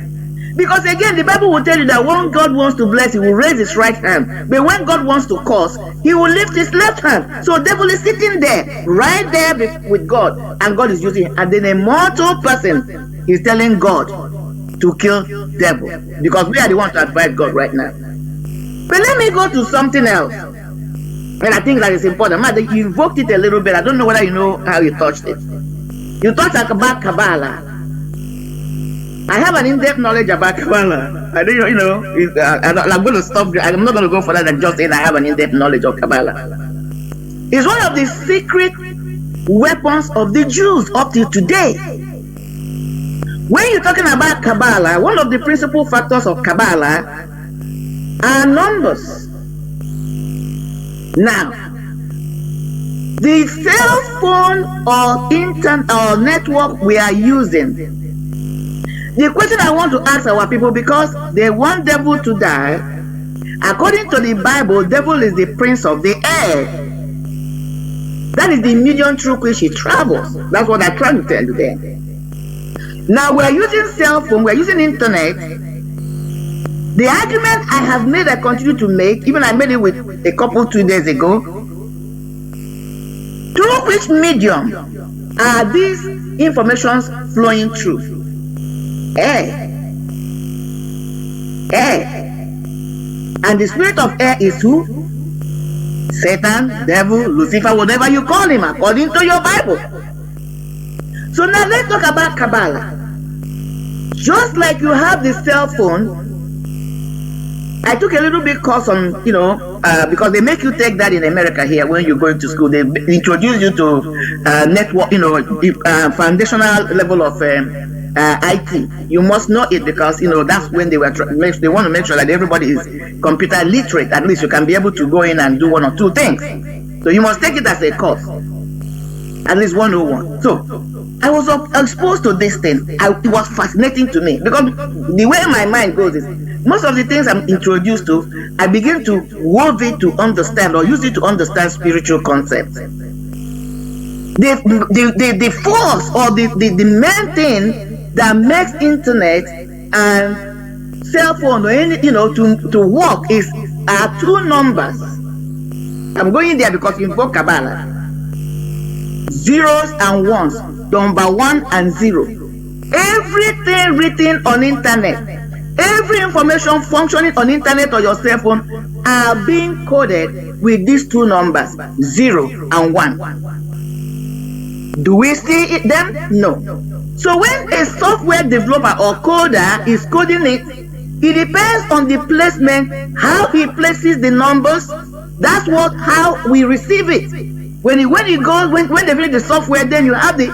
Because again, the Bible will tell you that when God wants to bless, he will raise his right hand. But when God wants to curse, he will lift his left hand. So devil is sitting there, right there with God. And God is using him. And then a mortal person is telling God to kill devil. Because we are the ones to advise God right now. But let me go to something else. And I think that is important. You invoked it a little bit. I don't know whether you know how you touched it. You talked about Kabbalah. I have an in-depth knowledge about Kabbalah. I don't, I'm going to stop. I'm not going to go further than just saying I have an in-depth knowledge of Kabbalah. It's one of the secret weapons of the Jews up till today. When you're talking about Kabbalah, one of the principal factors of Kabbalah are numbers. Now, the cell phone or internet or network we are using, the question I want to ask our people, because they want devil to die, according to the Bible, devil is the prince of the air. That is the medium through which he travels. That's what I'm trying to tell you there. Now we're using cell phone, we're using internet. The argument I have made, I continue to make, even I made it with a couple 2 days ago. Through which medium are these informations flowing through? Air. Air. And the spirit of air is who? Satan, devil, Lucifer, whatever you call him, according to your Bible. So now let's talk about Kabbalah. Just like you have the cell phone, I took a little bit course on, because they make you take that in America here when you're going to school. They introduce you to network, foundational level of IT. You must know it because, that's when they want to make sure that everybody is computer literate. At least you can be able to go in and do 1 or 2 things. So you must take it as a course. At least 101. So I was exposed to this thing. It was fascinating to me because the way my mind goes is most of the things I'm introduced to, I begin to weave it to understand or use it to understand spiritual concepts. The force or the main thing that makes internet and cell phone or any to work are 2 numbers. I'm going there because you invoke Kabbalah. Zeros and ones. Number 1 and 0. Everything written on internet, every information functioning on internet or your cell phone are being coded with these 2 numbers, 0 and 1. Do we see them? No. So when a software developer or coder is coding it, it depends on the placement, how he places the numbers. That's how we receive it. When they finish the software, then you have the,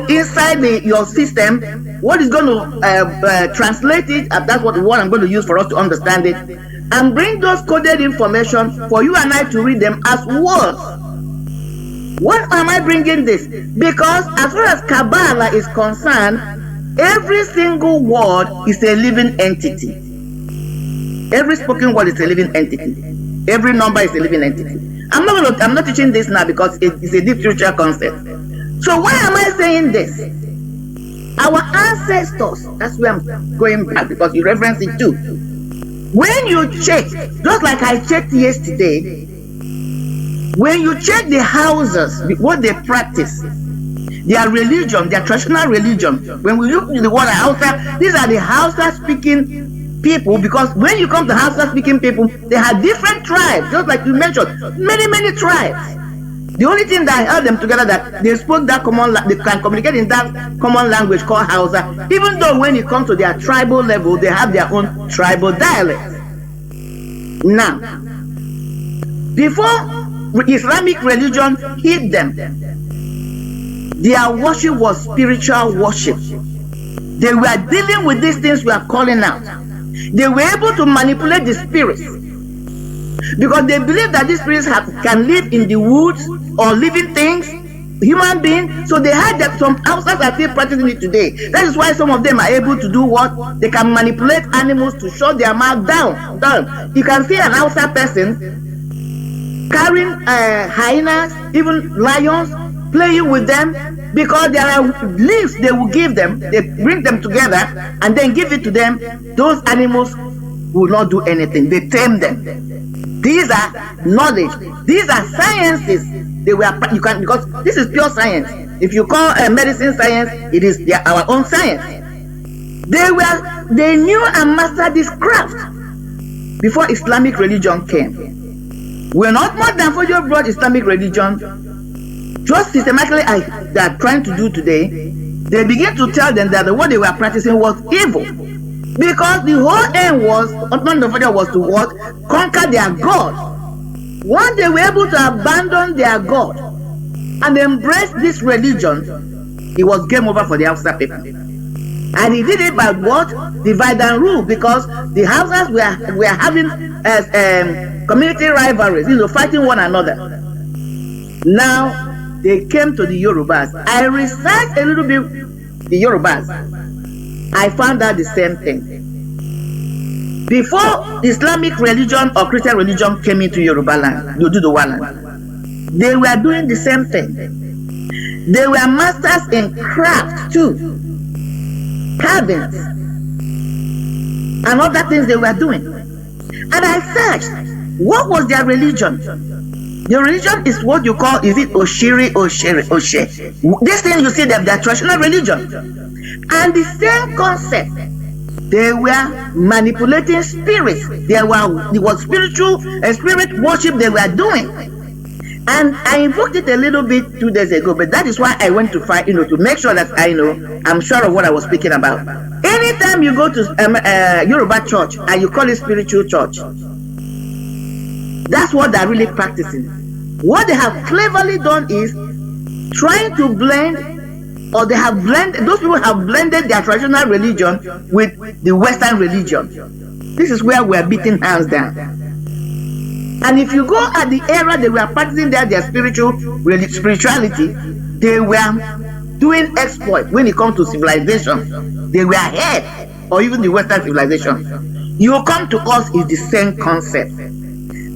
inside your system, what is going to translate it, and that's what I'm going to use for us to understand it, and bring those coded information for you and I to read them as words. Why am I bringing this? Because as far as Kabbalah is concerned, every single word is a living entity. Every spoken word is a living entity. Every number is a living entity. I'm not teaching this now because it's a deep spiritual concept. So why am I saying this? Our ancestors, that's where I'm going back because you reference it too. When you check, just like I checked yesterday, when you check the houses, what they practice, their religion, their traditional religion, when we look at the word Hausa, these are the Hausa speaking people, because when you come to Hausa speaking people, they have different tribes, just like you mentioned, many tribes. The only thing that held them together, that they spoke that they can communicate in that common language called Hausa, even though when it comes to their tribal level, they have their own tribal dialects. Now, before Islamic religion hit them, their worship was spiritual worship. They were dealing with these things we are calling out. They were able to manipulate the spirits, because they believe that these spirits can live in the woods or living things, human beings. So they had that. Some houses are still practicing it today. That is why some of them are able to do what? They can manipulate animals to shut their mouth down. You can see an outside person carrying hyenas, even lions, playing with them, because there are leaves they will give them. They bring them together and then give it to them. Those animals will not do anything. They tame them. These are knowledge. These are sciences. Because this is pure science. If you call medicine science, it is our own science. They knew and mastered this craft before Islamic religion came. We're not more than for your broad Islamic religion. Just systematically, they are trying to do today. They begin to tell them that what they were practicing was evil. Because the whole aim was to what? Conquer their God. Once they were able to abandon their God and embrace this religion, it was game over for the Hausa people. And he did it by what? Divide and rule, because the Hausas were having community rivalries, fighting one another. Now they came to the Yorubas. I researched a little bit the Yorubas. I found out the same thing. Before Islamic religion or Christian religion came into Yoruba land, Yoruba land, they were doing the same thing. They were masters in craft too, carvings, and other things they were doing. And I searched, what was their religion? Their religion is what you call, is it Oshiri, Oshe? This thing you see, their traditional religion. And the same concept, they were manipulating spirits. It was spirit worship they were doing. And I invoked it a little bit 2 days ago, but that is why I went to find, to make sure that I'm sure of what I was speaking about. Anytime you go to Yoruba church and you call it spiritual church, that's what they're really practicing. What they have cleverly done is trying to blend, or those people have blended their traditional religion with the Western religion. This is where we are beating hands down. And if you go at the era they were practicing their spirituality, they were doing exploit when it comes to civilization. They were ahead, or even the Western civilization. You come to us is the same concept.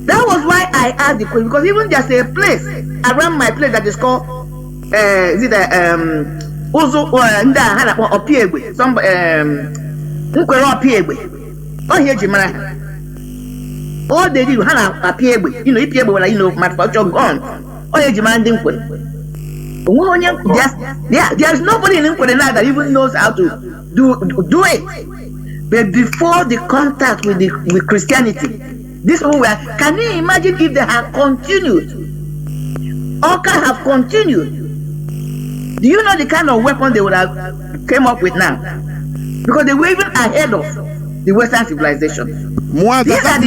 That was why I asked the question, because even there's a place around my place that is called Uzo Opiegwe, some Nkwero Opiegwe. Oh, here Jimara. All they did was Opiegwe. Opiegwe was manufacture gone. Oh, here Jimara Dinkwe. There's nobody in Nkwero now that even knows how to do it. But before the contact with Christianity, these people were. Can you imagine if they had continued? Or can have continued? Do you know the kind of weapon they would have came up with now? Because they were even ahead of the Western civilization. That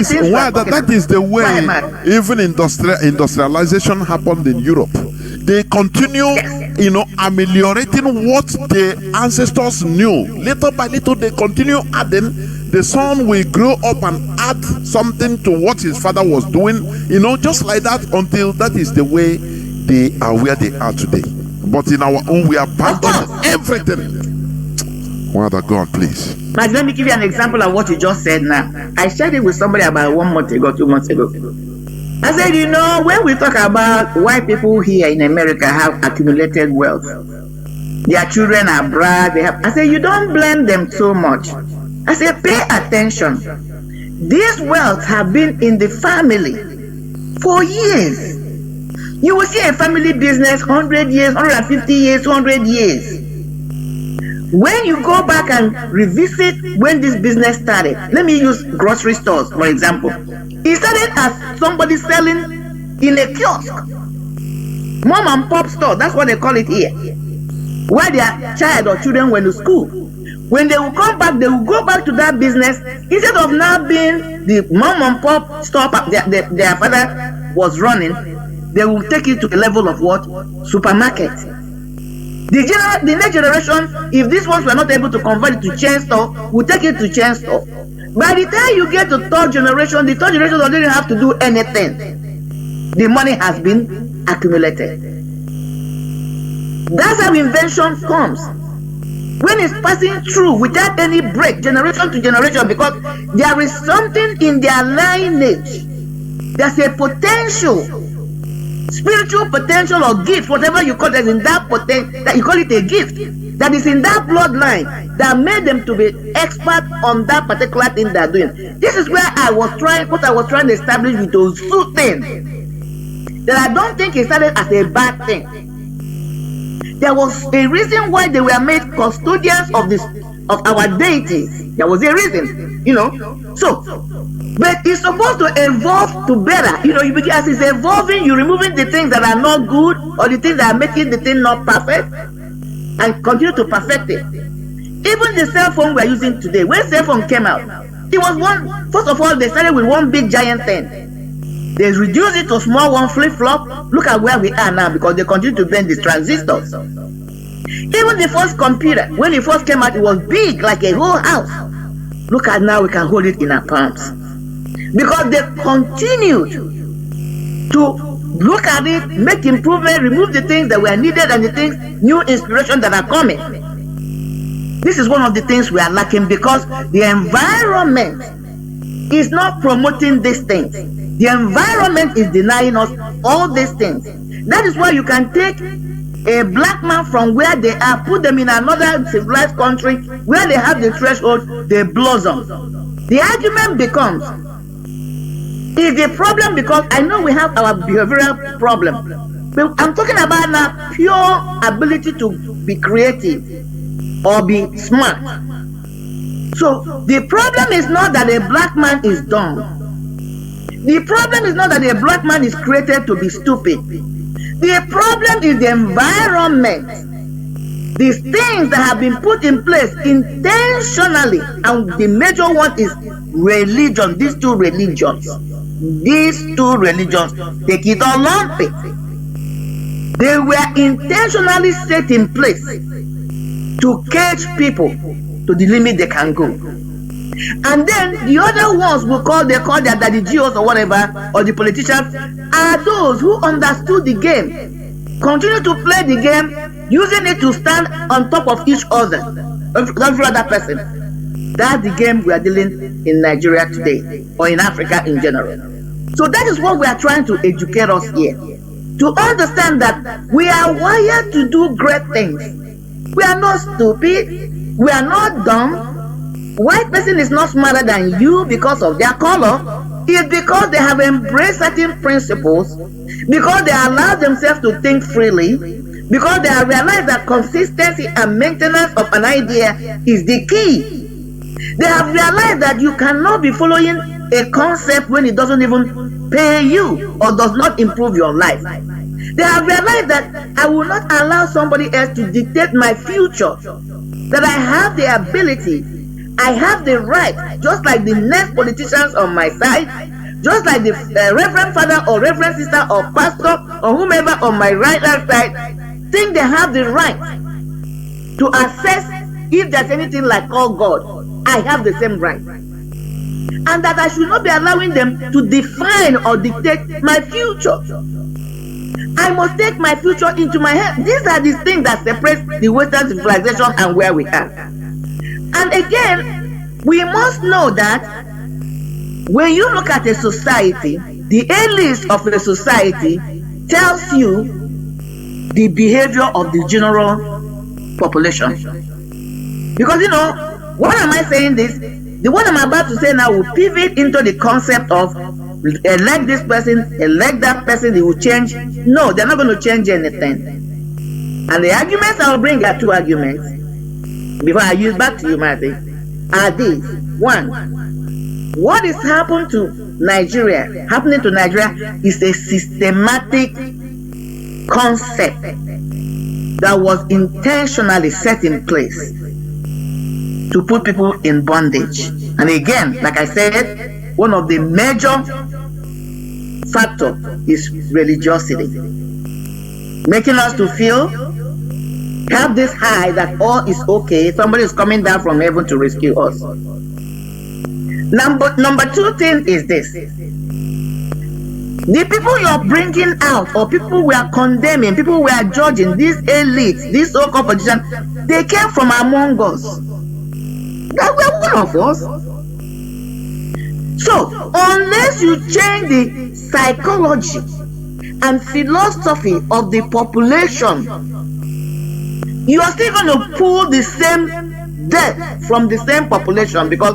is the way even industrialization happened in Europe. They continue, ameliorating what the ancestors knew. Little by little, they continue adding. The son will grow up and add something to what his father was doing, just like that, until that is the way they are where they are today. But in our own, we abandon everything. Father God, please. But let me give you an example of what you just said now. I shared it with somebody about 1 month ago, 2 months ago. I said, when we talk about why people here in America have accumulated wealth, their children are brave, I said, you don't blame them so much. I said, pay attention. These wealth have been in the family for years. You will see a family business 100 years, 150 years, 200 years. When you go back and revisit when this business started, let me use grocery stores, for example. It started as somebody selling in a kiosk. Mom and pop store, that's what they call it here. Where their child or children went to school. When they will come back, they will go back to that business. Instead of now being the mom and pop store their father was running, they will take it to the level of what? Supermarket. The next generation, if these ones were not able to convert it to chain store, will take it to chain store. By the time you get to third generation, the third generation doesn't have to do anything. The money has been accumulated. That's how invention comes. When it's passing through without any break, generation to generation, because there is something in their lineage. There's a potential, spiritual potential or gift, whatever you call it, in that potential, that you call it a gift, that is in that bloodline that made them to be expert on that particular thing they're doing. This is where what I was trying to establish with those two things, that I don't think it started as a bad thing. There was a reason why they were made custodians of our deities. There was a reason, So, but it's supposed to evolve to better. As it's evolving, you're removing the things that are not good or the things that are making the thing not perfect, and continue to perfect it. Even the cell phone we're using today, when cell phone came out, it was one. First of all, they started with one big giant thing. They reduced it to small one, flip-flop. Look at where we are now, because they continue to bend the transistors. Even the first computer, when it first came out, it was big, like a whole house. Look at now, we can hold it in our palms. Because they continued to look at it, make improvement, remove the things that were needed and the things, new inspiration that are coming. This is one of the things we are lacking, because the environment is not promoting these things. The environment is denying us all these things. That is why you can take a black man from where they are, put them in another civilized country where they have the threshold, they blossom. The argument becomes, is the problem because I know we have our behavioral problem, but I'm talking about now pure ability to be creative or be smart. So the problem is not that a black man is dumb. The problem is not that a black man is created to be stupid. The problem is the environment. These things that have been put in place intentionally, and the major one is religion. These two religions, take it or lump it. They were intentionally set in place to cage people to the limit they can go. And then the other ones they call their daddy geos or whatever, or the politicians, are those who understood the game, continue to play the game, using it to stand on top of each other, every other person. That's the game we are dealing in Nigeria today, or in Africa in general. So that is what we are trying to educate us here, to understand that we are wired to do great things. We are not stupid, we are not dumb. White person is not smarter than you because of their color. It's because they have embraced certain principles, because they allow themselves to think freely, because they have realized that consistency and maintenance of an idea is the key. They have realized that you cannot be following a concept when it doesn't even pay you or does not improve your life. They have realized that I will not allow somebody else to dictate my future, that I have the ability, I have the right, just like the next politicians on my side, just like the reverend father or reverend sister or pastor or whomever on my right hand side, think they have the right to assess if there's anything like called God. I have the same right. And that I should not be allowing them to define or dictate my future. I must take my future into my hand. These are the things that separate the Western civilization and where we are. And again, we must know that when you look at a society, the elites of the society tells you the behavior of the general population. Because why am I saying this? The one I'm about to say now will pivot into the concept of elect this person, elect that person, they will change. No, they're not going to change anything. And the arguments I will bring are two arguments. Before I use back to you, Mazi, are these. One, what is happening to Nigeria is a systematic concept that was intentionally set in place to put people in bondage. And again, like I said, one of the major factor is religiosity, making us to feel, have this high that all is okay, somebody is coming down from heaven to rescue us. Number two thing is this: the people you're bringing out, or people we are condemning, people we are judging, these elites, these so-called politicians, they came from among us. They were one of us. So unless you change the psychology and philosophy of the population, you are still going to pull the same death from the same population, because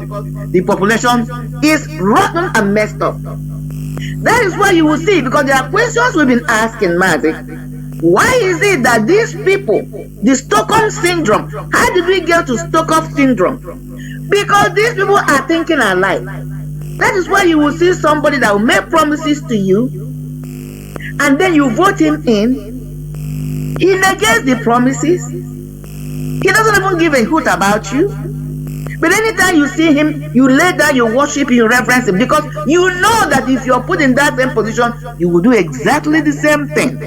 the population is rotten and messed up. That is why you will see, because there are questions we've been asking, Mazi. Why is it that these people, the Stockholm syndrome, how did we get to Stockholm syndrome? Because these people are thinking alike. That is why you will see somebody that will make promises to you, and then you vote him in. He negates the promises. He doesn't even give a hoot about you. But anytime you see him, you lay down, you worship him, you reverence him, because you know that if you're put in that same position, you will do exactly the same thing.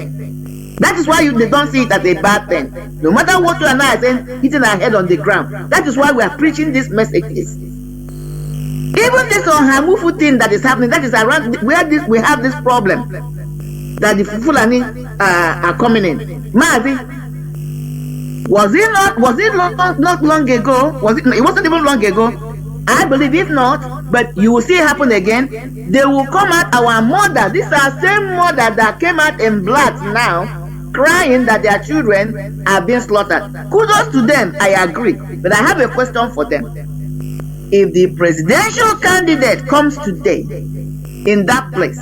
That is why they don't see it as a bad thing. No matter what you and I are saying, hitting our head on the ground. That is why we are preaching these messages. Even this Hamufu thing that is happening, that is around where we have this problem, that the Fulani are coming in. Mazi, was it not long ago? It wasn't even long ago. I believe, if not, but you will see it happen again. They will come at our mother. These are same mother that came out in blood now, crying that their children are being slaughtered. Kudos to them, I agree. But I have a question for them. If the presidential candidate comes today in that place,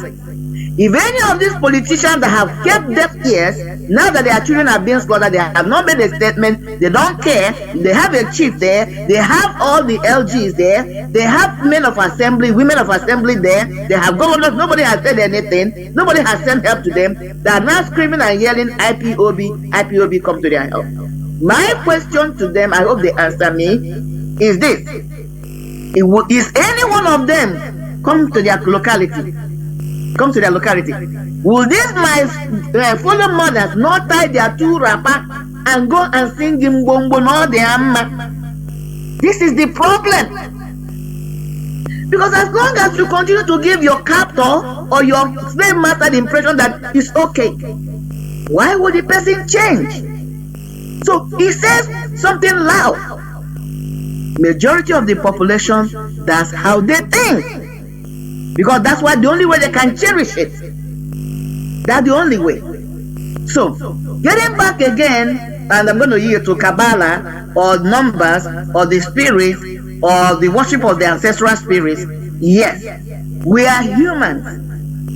if any of these politicians that have kept deaf ears, now that their children are being slaughtered, they have not made a statement, they don't care, they have a chief there, they have all the LGs there, they have men of assembly, women of assembly there, they have governors, nobody has said anything, nobody has sent help to them, they are now screaming and yelling, IPOB, come to their help. My question to them, I hope they answer me, is this: is any one of them come to their locality? Will these my fellow mothers not tie their two wrapper and go and sing him bongo no de amma? This is the problem. Because as long as you continue to give your captor or your slave master the impression that it's okay, why would the person change? So he says something loud. Majority of the population, that's how they think. Because that's why the only way they can cherish it. That's the only way. So, getting back again, and I'm going to yield to Kabbalah, or numbers, or the spirits, or the worship of the ancestral spirits. Yes, we are humans.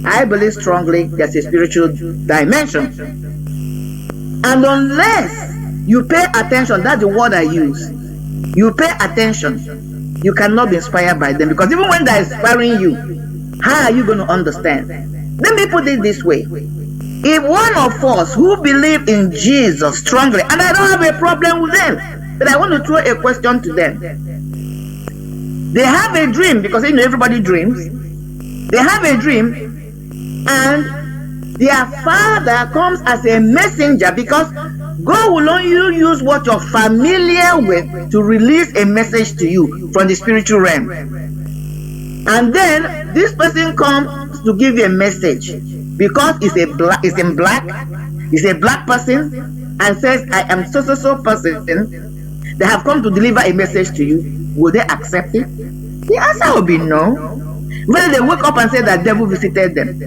I believe strongly there's a spiritual dimension. And unless you pay attention, that's the word I use. You pay attention, you cannot be inspired by them, because even when they're inspiring you, how are you going to understand? Let me put it this way. If one of us who believe in Jesus strongly, and I don't have a problem with them, but I want to throw a question to them. They have a dream, because you know everybody dreams. They have a dream, and their father comes as a messenger, because God will only use what you're familiar with to release a message to you from the spiritual realm. And then this person comes to give you a message, because it's a black person, and says, I am so person. They have come to deliver a message to you. Will they accept it? The answer will be no. When they wake up and say that devil visited them.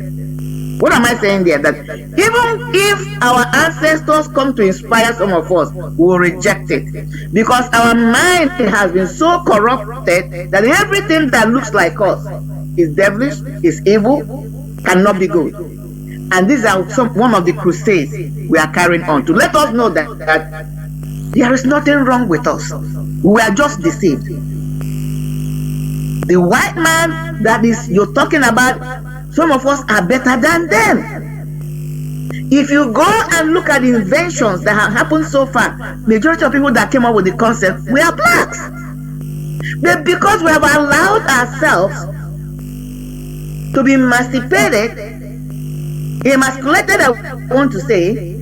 What am I saying there? That even if our ancestors come to inspire some of us, we will reject it. Because our mind has been so corrupted that everything that looks like us is devilish, is evil, cannot be good. And these are one of the crusades we are carrying on to let us know that there is nothing wrong with us. We are just deceived. The white man that is you're talking about, some of us are better than them. If you go and look at the inventions that have happened so far, majority of people that came up with the concept were blacks. But because we have allowed ourselves to be emancipated, emasculated, I want to say,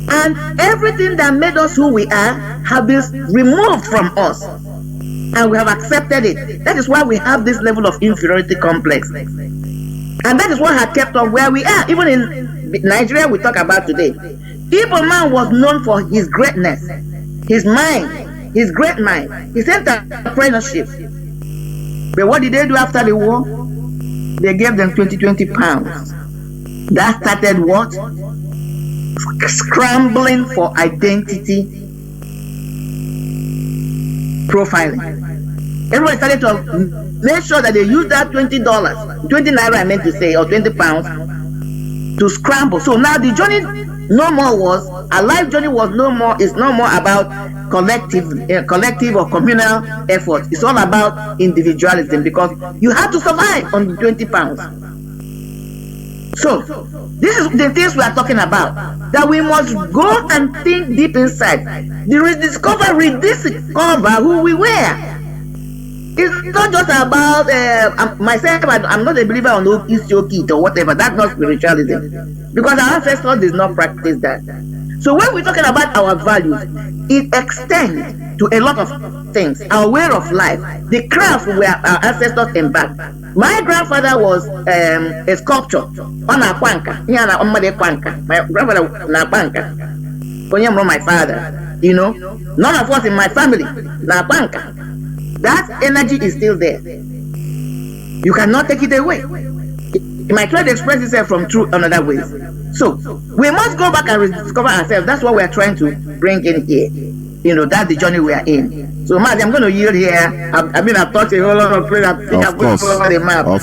and everything that made us who we are have been removed from us, and we have accepted it. That is why we have this level of inferiority complex, and that is what has kept us where we are. Even in Nigeria, we talk about today, Igbo man was known for his greatness, his mind, his great mind, his entrepreneurship. But what did they do after the war? They gave them 20 pounds. That started what? Scrambling for identity profiling. Everybody started to make sure that they use that $20, 20 naira I meant to say, or 20 pounds to scramble. So now the journey no more was, a life journey was no more, is no more about collective or communal effort. It's all about individualism, because you have to survive on the 20 pounds. So this is the things we are talking about, that we must go and think deep inside, rediscover who we were. It's not just about myself. I'm not a believer on Isiokit or whatever. That's not spiritualism, because our ancestors did not practice that. So when we're talking about our values, it extends to a lot of things. Our way of life, the craft where our ancestors embarked. My grandfather was a sculptor on a kwanka. My grandfather na kwanka. My father, you know, none of us in my family na kwanka. That energy is still there. You cannot take it away. It might try to express itself from through another ways. So we must go back and rediscover ourselves. That's what we are trying to bring in here. You know, that's the journey we are in. So Mazi, I'm going to yield here. I've taught a whole lot of prayer. Of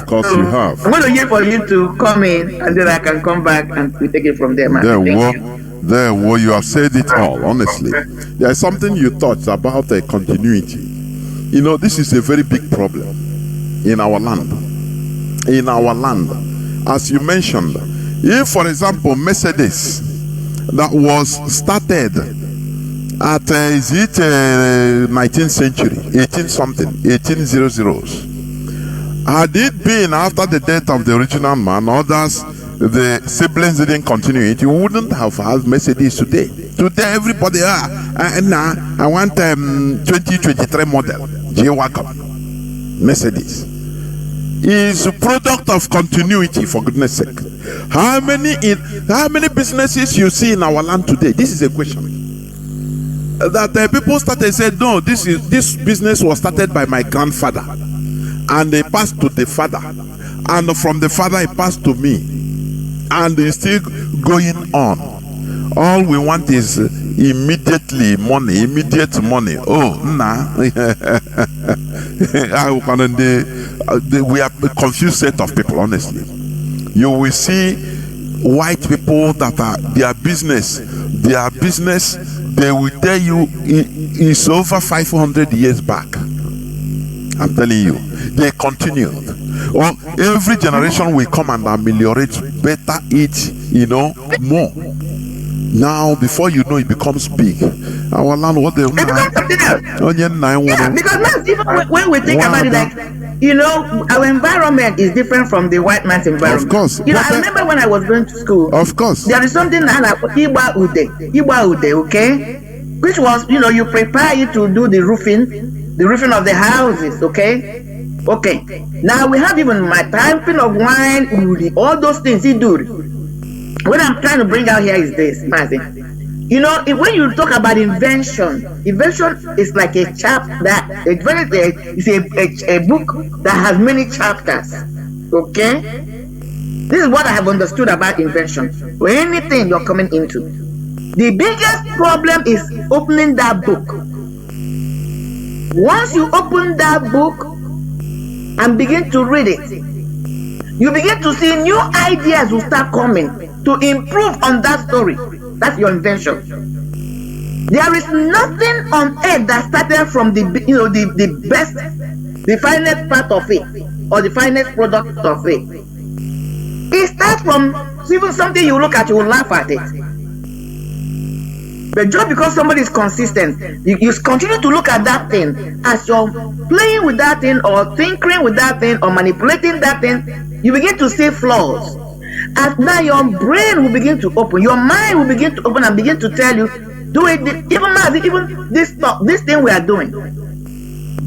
course you have. I'm going to yield for you to come in, and then I can come back and we take it from there, man. You have said it all, honestly. There is something you touched about the continuity. You know, this is a very big problem in our land. In our land, as you mentioned, if, for example, Mercedes that was started at 19th century, 1800s, had it been after the death of the original man, others, the siblings didn't continue it, you wouldn't have had Mercedes today. Today, everybody, I want 2023 model J-Wagon Mercedes. Is a product of continuity, for goodness sake. How many businesses you see in our land today? This is a question that people started said, no, this business was started by my grandfather, and they passed to the father, and from the father it passed to me, and it's still going on. All we want is immediate money. Oh, nah. We are a confused set of people, honestly. You will see white people that are their business, they will tell you it's over 500 years back. I'm telling you, they continued. Well, every generation will come and ameliorate, better it, more. Now, before you know, it becomes big. Our land, what they because even when we think about it, like, our environment is different from the white man's environment. Of course. I remember when I was going to school. Of course. There is something that Iba Ude, okay, which was, you prepare it to do the roofing of the houses, okay. Now we have even my typing of wine, all those things he do. What I'm trying to bring out here is this, Mazi. When you talk about invention is like a chapter. It's a book that has many chapters. Okay, this is what I have understood about invention. Or anything you're coming into, the biggest problem is opening that book. Once you open that book and begin to read it, you begin to see new ideas will start coming to improve on that story. That's your invention. There is nothing on earth that started from the best, the finest part of it, or the finest product of it. It starts from So even something you look at, you will laugh at it. But just because somebody is consistent, you continue to look at that thing. As you're playing with that thing, or tinkering with that thing, or manipulating that thing, you begin to see flaws. And now your brain will begin to open, your mind will begin to open and begin to tell you, do it. Even Mazi, even this thing we are doing,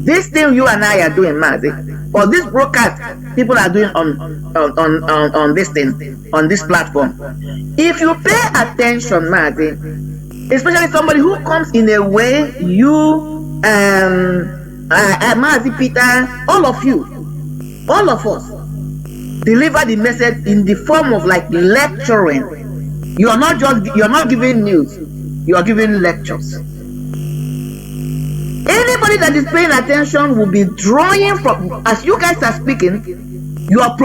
this thing you and I are doing, Mazi, or this broadcast people are doing on this thing, on this platform. If you pay attention, Mazi, especially somebody who comes in a way, you, Mazi, Peter, all of you, all of us, deliver the message in the form of like lecturing. You're not giving news, you are giving lectures. Anybody that is paying attention will be drawing from, as you guys are speaking, you are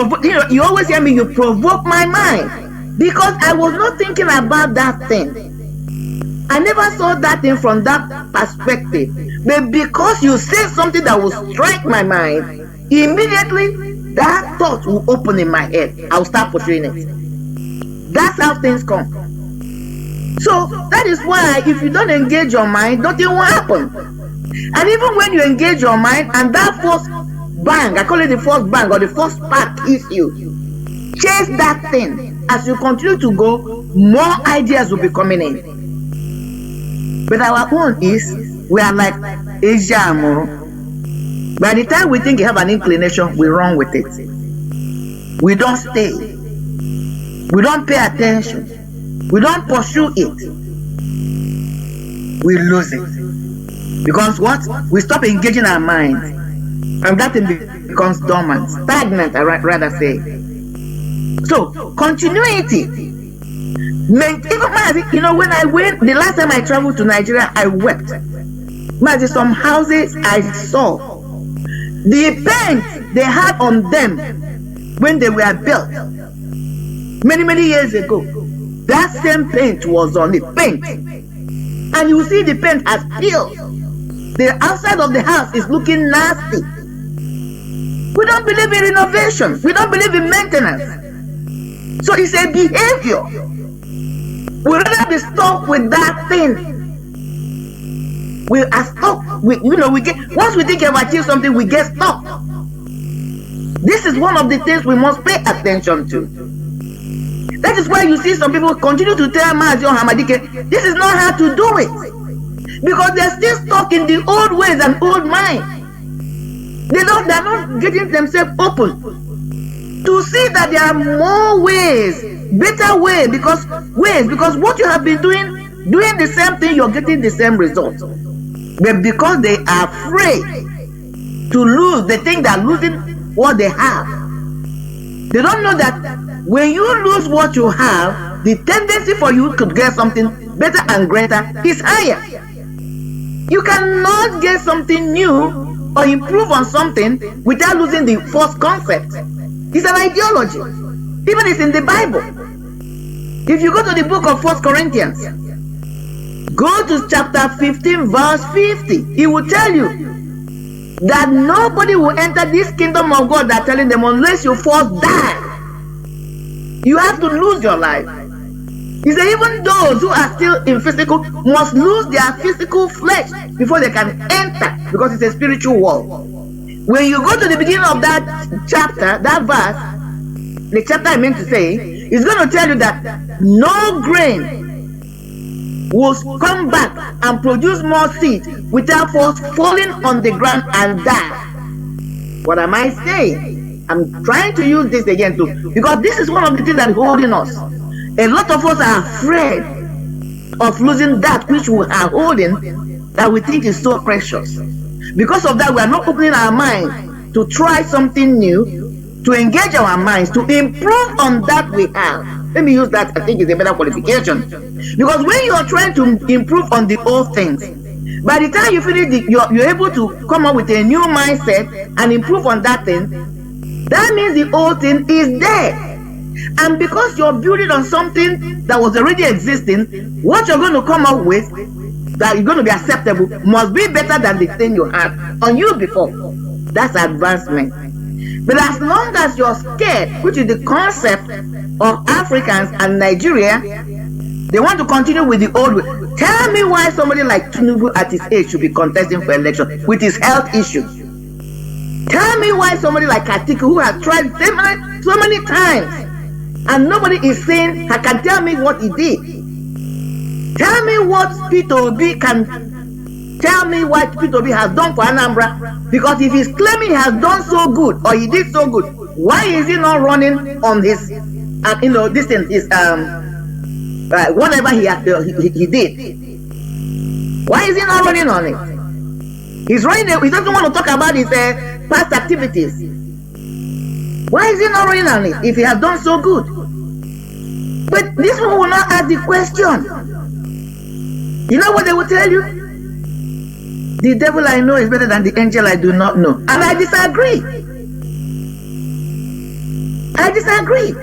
you always hear me, you provoke my mind, because I was not thinking about that thing. I never saw that thing from that perspective. But because you say something that will strike my mind, immediately that thought will open in my head. I'll start portraying it. That's how things come. So that is why if you don't engage your mind, nothing will happen. And even when you engage your mind and that first bang, I call it the first bang or the first spark hits you, chase that thing. As you continue to go, more ideas will be coming in. But our own is, we are like Asia. By the time we think you have an inclination, we run with it. We don't stay. We don't pay attention. We don't pursue it. We lose it. Because what? We stop engaging our mind. And that thing becomes dormant, stagnant, I rather say. So, continuity. Even Mazi, you know, when I went, the last time I traveled to Nigeria, I wept. Mazi, some houses I saw, the paint they had on them when they were built many years ago, that same paint was on it, paint. And you see the paint has peeled. The outside of the house is looking nasty. We don't believe in renovation. We don't believe in maintenance. So it's a behavior. We rather be stuck with that thing. We are stuck. We get, once we think we have achieved something, we get stuck. This is one of the things we must pay attention to. That is why you see some people continue to tell Mazi or Hamadike, this is not how to do it. Because they're still stuck in the old ways and old mind. They're not getting themselves open to see that there are more ways, better ways, because what you have been doing the same thing, you're getting the same result. But because they are afraid to lose, they think they're losing what they have. They don't know that when you lose what you have, the tendency for you to get something better and greater is higher. You cannot get something new or improve on something without losing the first concept. It's an ideology. Even it's in the Bible. If you go to the book of 1 Corinthians, go to chapter 15 verse 50, it will tell you that nobody will enter this kingdom of God, they're telling them, unless you first die. You have to lose your life. He said even those who are still in physical must lose their physical flesh before they can enter, because it's a spiritual world. When you go to the beginning of that chapter, that verse, the chapter I meant to say, is going to tell you that no grain will come back and produce more seed without first falling on the ground and die. What am I saying? I'm trying to use this again too, because this is one of the things that is holding us. A lot of us are afraid of losing that which we are holding, that we think is so precious. Because of that, we are not opening our mind to try something new, to engage our minds, to improve on that we have. Let me use that, I think it's a better qualification. Because when you are trying to improve on the old things, by the time you finish, you're able to come up with a new mindset and improve on that thing. That means the old thing is there. And because you're building on something that was already existing, what you're going to come up with that is going to be acceptable must be better than the thing you had on you before. That's advancement. But as long as you're scared, which is the concept of Africans and Nigeria, they want to continue with the old way. Tell me why somebody like Chinedu at his age should be contesting for election with his health issues. Tell me why somebody like Atiku, who has tried so many times, and nobody is saying, I can tell me what he did. Tell me what Peter Obi can tell me what Peter Obi has done for Anambra. Because if he's claiming he has done so good or he did so good, why is he not running on his, this thing, his whatever he did? Why is he not running on it? He's running. He doesn't want to talk about his past activities. Why is he not running on it if he has done so good? But this one will not ask the question. You know what they will tell you? The devil I know is better than the angel I do not know. And I disagree. I disagree.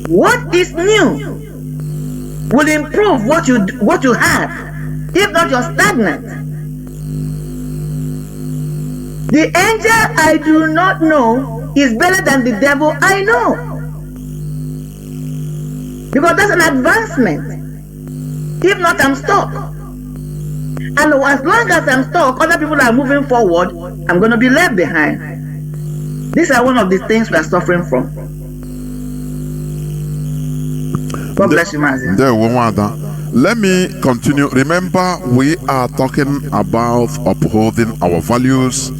What is new will improve what you have. If not, you're stagnant. The angel I do not know is better than the devil I know. Because that's an advancement. If not, I'm stuck. And as long as I'm stuck, other people are moving forward, I'm going to be left behind. These are one of the things we are suffering from. God bless you, Mazi. Let me continue. Remember, we are talking about upholding our values.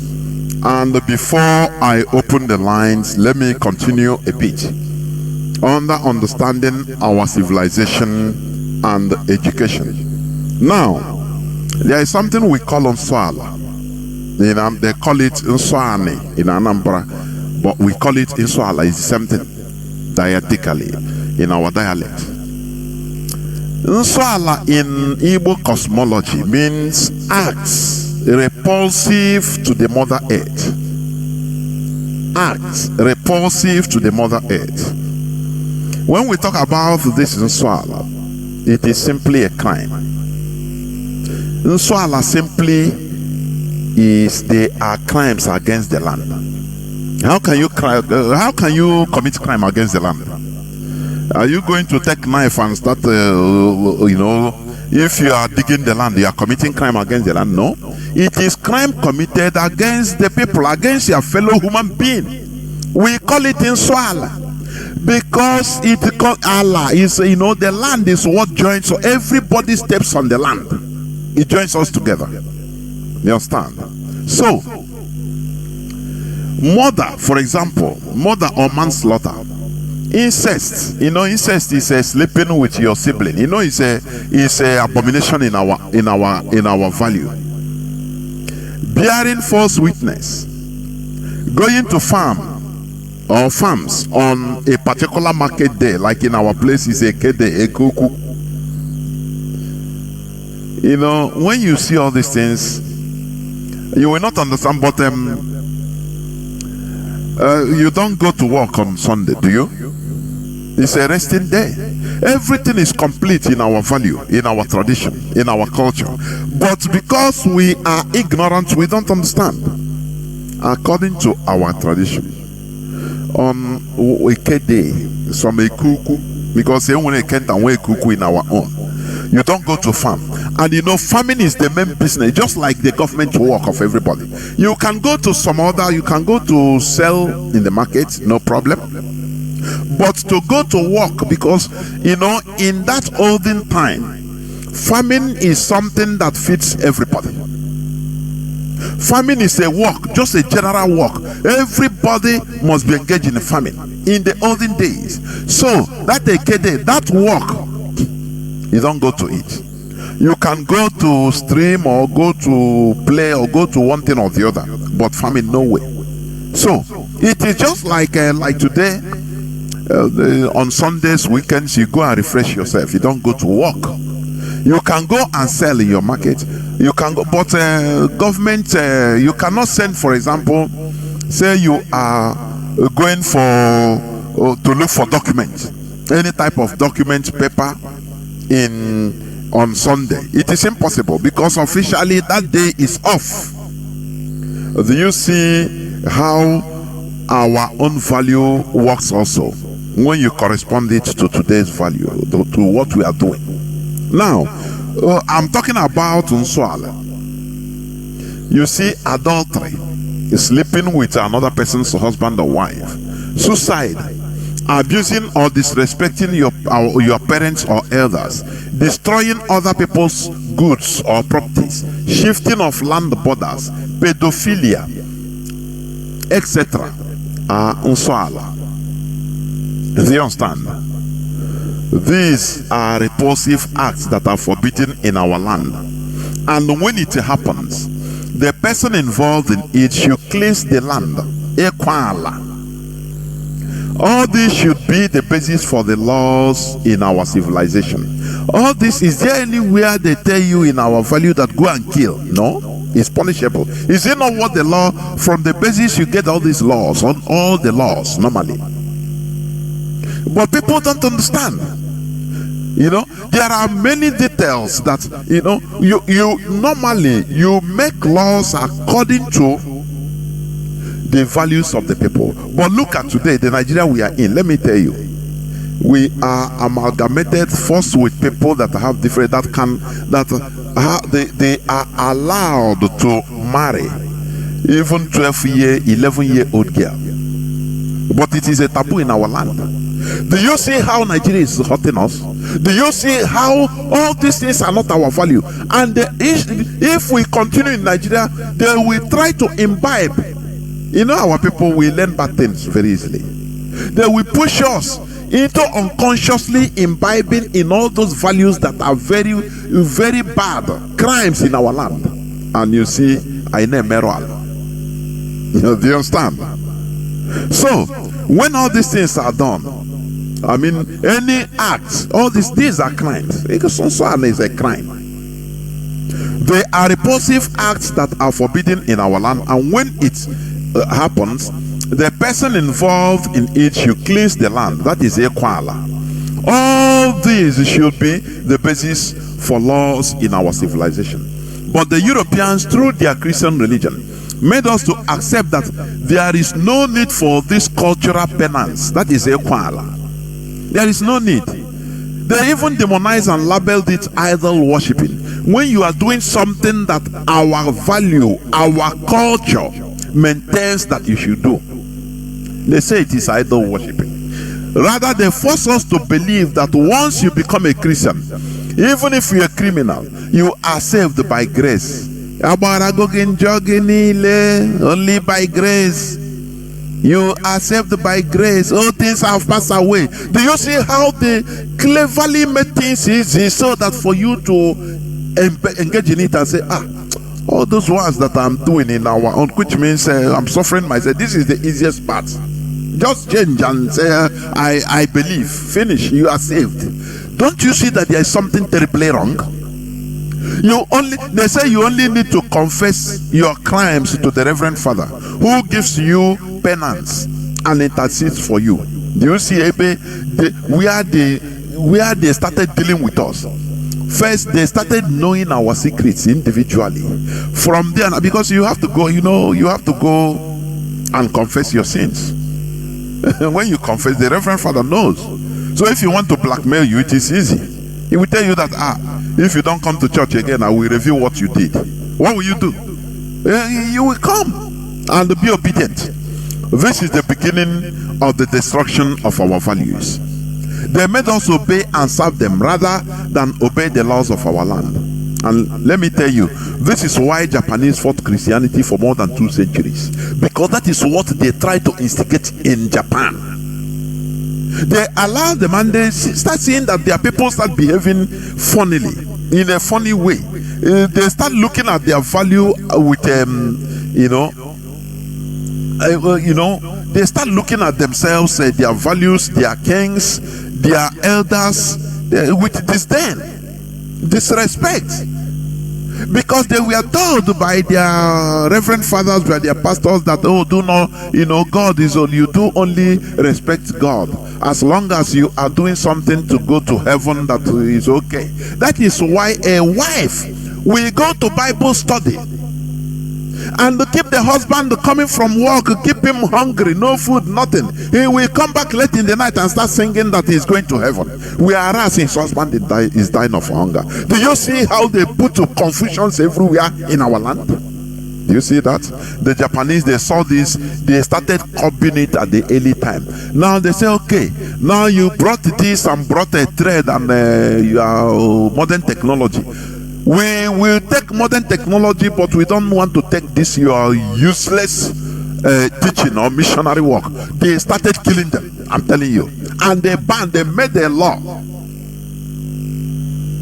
And before I open the lines, let me continue a bit. Under understanding our civilization and education. Now, there is something we call Nswala. They call it Nswani in Anambra, but we call it Nswala. It's something dialectically in our dialect. Nswala in Igbo cosmology means acts repulsive to the Mother Earth. Acts repulsive to the Mother Earth. When we talk about this Nswala, it is simply a crime. Nswala simply is they are crimes against the land. How can you commit crime against the land? Are you going to take knife and start if you are digging the land, you are committing crime against the land? No. It is crime committed against the people, against your fellow human being. We call it Nswala because Allah is, the land is what joins, so everybody steps on the land. It joins us together. You understand? So, murder, for example, murder or manslaughter. Incest, incest is sleeping with your sibling. It's a abomination in our value. Bearing false witness, going to farm or farms on a particular market day, like in our place is a kede, a kuku. When you see all these things, you will not understand. But you don't go to work on Sunday, do you? It's a resting day. Everything is complete in our value, in our tradition, in our culture. But because we are ignorant, we don't understand. According to our tradition, on Weke Day, some kuku, because they can't away kuku in our own. You don't go to farm. And farming is the main business, just like the government work of everybody. You can go to you can go to sell in the market, no problem. But to go to work, because in that olden time, farming is something that fits everybody. Farming is a work, just a general work. Everybody must be engaged in farming in the olden days. So that work, you don't go to it. You can go to stream or go to play or go to one thing or the other, but farming no way. So it is just like today. On Sundays, weekends, you go and refresh yourself. You don't go to work. You can go and sell in your market. You can go, but government, you cannot send, for example, say you are going to look for documents, any type of document, paper on Sunday. It is impossible because officially that day is off. Do you see how our own value works also when you correspond it to today's value, to what we are doing? Now, I'm talking about Unswala. You see, adultery is sleeping with another person's husband or wife, suicide, abusing or disrespecting your parents or elders, destroying other people's goods or properties, shifting of land borders, pedophilia, etc. Unswala. Do you understand? These are repulsive acts that are forbidden in our land, and when it happens, the person involved in it should cleanse the land. All this should be the basis for the laws in our civilization. All this, is there anywhere they tell you in our value that go and kill? No, it's punishable. Is it not what the law, from the basis you get all these laws, on all the laws normally? But people don't understand. You know, there are many details that, you know, you normally you make laws according to the values of the people. But look at today, the Nigeria we are in. Let me tell you, we are amalgamated first with people that have different, that can, that they are allowed to marry even 12-year, 11-year-old girl. But it is a taboo in our land. Do you see how Nigeria is hurting us? Do you see how all these things are not our value? And if we continue in Nigeria, they will try to imbibe. You know, our people will learn bad things very easily. They will push us into unconsciously imbibing in all those values that are very, very bad crimes in our land. And you see, I know Meral. Do you understand? So, when all these things are done, I mean, any act, all these are crimes. Because Sonsoana is a crime. They are repulsive acts that are forbidden in our land, and when it happens, the person involved in it should cleanse the land. That is Ekwala. All these should be the basis for laws in our civilization. But the Europeans, through their Christian religion, made us to accept that there is no need for this cultural penance. That is Ekwala. There is no need. They even demonized and labeled it idol worshipping. When you are doing something that our value, our culture maintains that you should do, they say it is idol worshipping. Rather, they force us to believe that once you become a Christian, even if you're a criminal, you are saved by grace. Only by grace. You are saved by grace. All things have passed away. Do you see how they cleverly make things easy so that for you to engage in it and say, all those ones that I'm doing in our own, which means I'm suffering myself, this is the easiest part. Just change and say, I believe. Finish. You are saved. Don't you see that there is something terribly wrong? They say you only need to confess your crimes to the Reverend Father, who gives you penance and intercedes for you. Do you see, where they started dealing with us? First, they started knowing our secrets individually. From there, because you have to go, you have to go and confess your sins. When you confess, the Reverend Father knows. So if you want to blackmail you, it is easy. He will tell you that, if you don't come to church again, I will review what you did. What will you do? You will come and be obedient. This is the beginning of the destruction of our values. They made us obey and serve them rather than obey the laws of our land. And let me tell you, this is why Japanese fought Christianity for more than 2 centuries. Because that is what they tried to instigate in Japan. They allow them, and they start seeing that their people start behaving funnily, in a funny way. They start looking at their value with, they start looking at themselves, their values, their kings, their elders, with disdain, disrespect. Because they were told by their reverend fathers, by their pastors, that do not, God is all, you do only respect God as long as you are doing something to go to heaven, that is okay. That is why a wife will go to Bible study and to keep the husband coming from work, keep him hungry, no food, nothing. He will come back late in the night and start singing that he's going to heaven, whereas his husband is dying of hunger. Do you see how they put confusions everywhere in our land? Do you see that? The Japanese, they saw this, they started copying it at the early time. Now they say, okay, now you brought this and brought a thread and your modern technology. We will take modern technology, but we don't want to take this your useless teaching or missionary work. They started killing them, I'm telling you. And they made a law.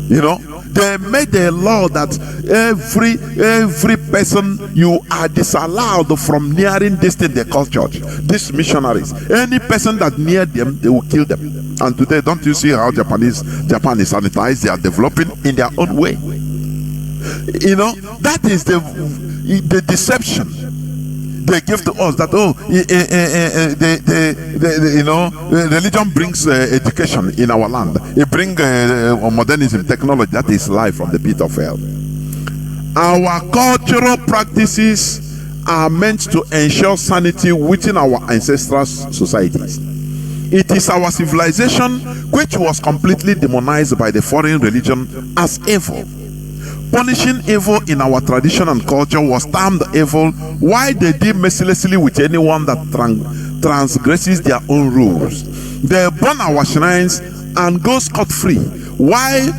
You know, they made a law that every person, you are disallowed from nearing this thing they call church. These missionaries, any person that near them, they will kill them. And today, don't you see how Japan is sanitized? They are developing in their own way. You know, that is the deception they give to us, that religion brings education in our land. It brings modernism, technology. That is life from the pit of hell. Our cultural practices are meant to ensure sanity within our ancestral societies. It is our civilization which was completely demonized by the foreign religion as evil. Punishing evil in our tradition and culture was termed evil, while they deal mercilessly with anyone that transgresses their own rules. They burn our shrines and go scot-free. Why?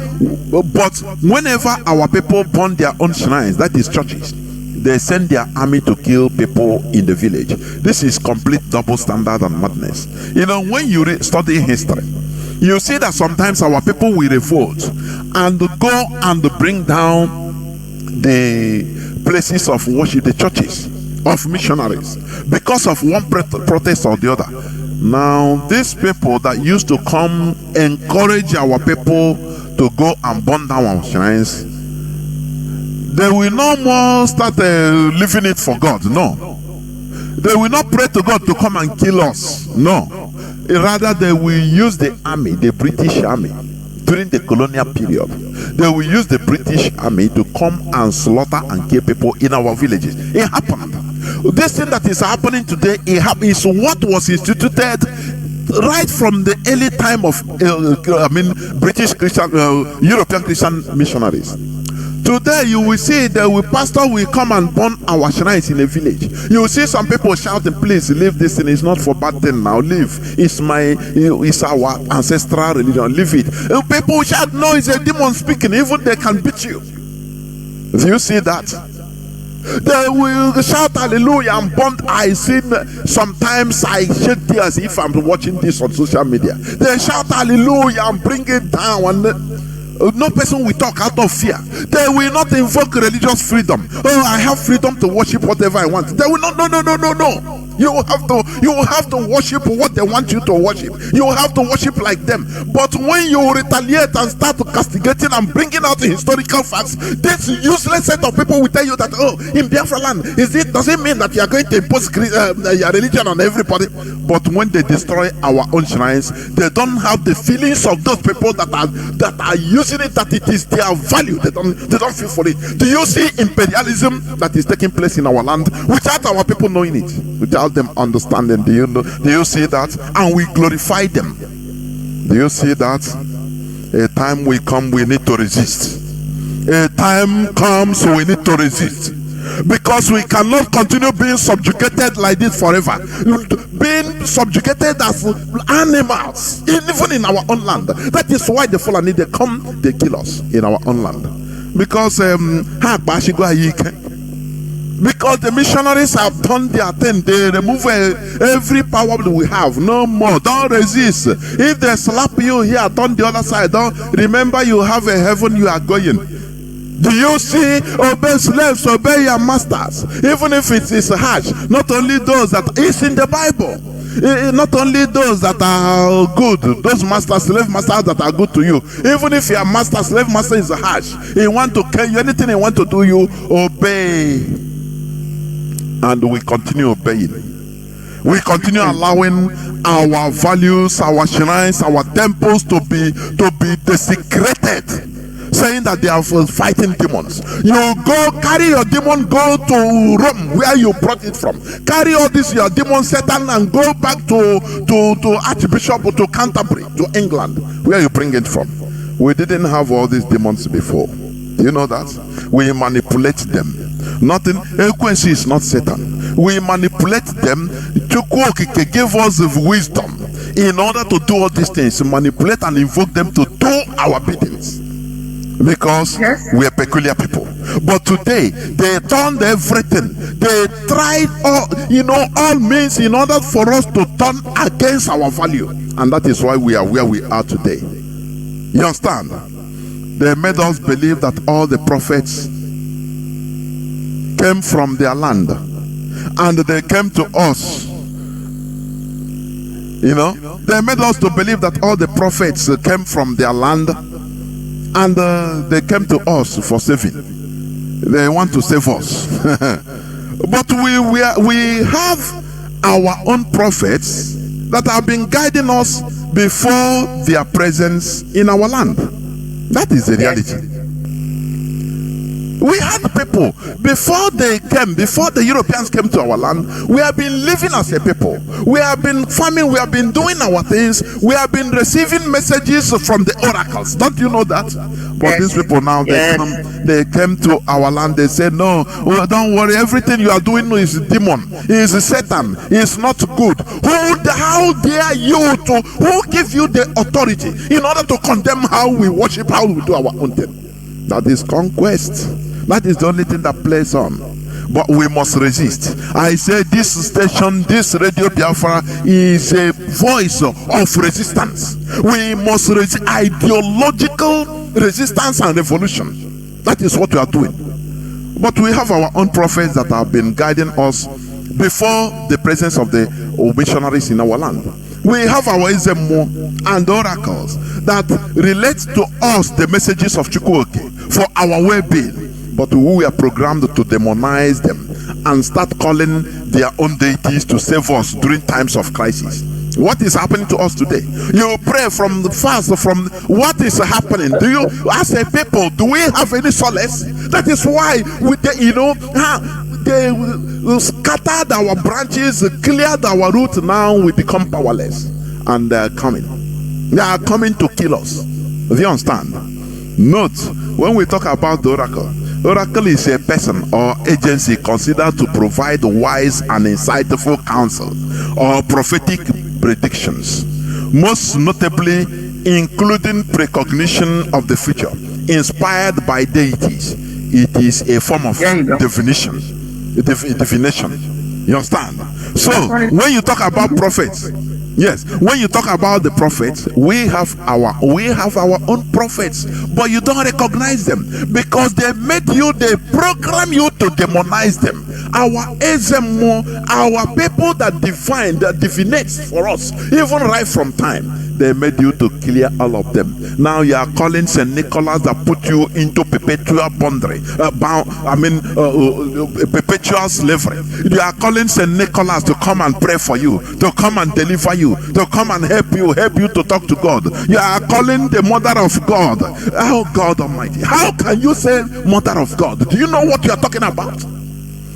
But whenever our people burn their own shrines, that is churches, they send their army to kill people in the village. This is complete double standard and madness. You know, when you study history, you see that sometimes our people will revolt and go and bring down the places of worship, the churches of missionaries, because of one protest or the other. Now, these people that used to come encourage our people to go and burn down our shrines, they will no more start living it for God. No. They will not pray to God to come and kill us. No. Rather, they will use the army, the British army, during the colonial period. They will use the British army to come and slaughter and kill people in our villages. It happened. This thing that is happening today, is what was instituted right from the early time of British Christian, European Christian missionaries. Today you will see the pastor will come and burn our shrines in a village. You will see some people shouting, please leave this thing, it's not for bad thing now, leave. It's our ancestral religion, leave it. People will shout, no, it's a demon speaking, even they can beat you. Do you see that? They will shout hallelujah and burn. I see sometimes I shed tears if I'm watching this on social media. They shout hallelujah and bring it down, and no person will talk out of fear. They will not invoke religious freedom. Oh, I have freedom to worship whatever I want. They will not. No. You will have to worship what they want you to worship. You will have to worship like them. But when you retaliate and start castigating and bringing out the historical facts, this useless set of people will tell you that, oh, in Biafra land, does it mean that you are going to impose your religion on everybody? But when they destroy our own shrines, they don't have the feelings of those people that are using it, that it is their value. They don't feel for it. Do you see imperialism that is taking place in our land without our people knowing it, without them understanding? Do you see that? And we glorify them. Do you see that? A time will come, we need to resist. A time comes, we need to resist, because we cannot continue being subjugated like this forever, being subjugated as animals, even in our own land. That is why the Fulani, they come, they kill us in our own land, because the missionaries have done their thing. They remove every power that we have. No more. Don't resist. If they slap you here, turn the other side. Don't remember, you have a heaven you are going. Do you see? Obey slaves, obey your masters, even if it is harsh. Not only those that is in the Bible, not only those that are good, those masters, slave masters that are good to you. Even if your master, slave master is harsh, he want to kill you, anything he want to do, you obey. And we continue obeying. We continue allowing our values, our shrines, our temples to be desecrated. saying that they are fighting demons. You go carry your demon, go to Rome where you brought it from. Carry all this your demon Satan and go back to Archbishop or to Canterbury, to England, where you bring it from. We didn't have all these demons before. Do you know that? We manipulate them. Nothing. Equency is not Satan. We manipulate them. Chukwokike gave us the wisdom in order to do all these things, manipulate and invoke them to do our biddings, because we are peculiar people. But today they turned everything. They tried all means in order for us to turn against our value, and that is why we are where we are today. You understand? They made us believe that all the prophets came from their land, and they came to us. They made us to believe that all the prophets came from their land, and they came to us for saving. They want to save us. But we have our own prophets that have been guiding us before their presence in our land. That is the reality. We had people before they came, before the Europeans came to our land. We have been living as a people. We have been farming. We have been doing our things. We have been receiving messages from the oracles. Don't you know that? But these people now, they came to our land. They said, no, don't worry. Everything you are doing is demon. Is Satan. It's not good. How dare you to? Who give you the authority in order to condemn how we worship, how we do our own thing? That is conquest. That is the only thing that plays on. But we must resist. I say this station, this Radio Biafra, is a voice of resistance. We must resist ideological resistance and revolution. That is what we are doing. But we have our own prophets that have been guiding us before the presence of the missionaries in our land. We have our Ezemo and oracles that relate to us the messages of Chukwuoke for our well-being. But we are programmed to demonize them and start calling their own deities to save us during times of crisis. What is happening to us today? You pray from the fast, from what is happening. Do you, as a people, do we have any solace? That is why they scattered our branches, cleared our roots. Now we become powerless, and they are coming. They are coming to kill us. Do you understand? Note, when we talk about the oracle is a person or agency considered to provide wise and insightful counsel or prophetic predictions, most notably including precognition of the future, inspired by deities. It is a form of divination. You understand? So when you talk about prophets, when you talk about the prophets, we have our own prophets, but you don't recognize them because they program you to demonize them. Our Ezemo, our people that divinates for us, even right from time, they made you to clear all of them. Now you are calling St. Nicholas that put you into perpetual bondage, perpetual slavery. You are calling St. Nicholas to come and pray for you, to come and deliver you, to come and help you to talk to God. You are calling the mother of God. Oh God Almighty, how can you say mother of God? Do you know what you are talking about?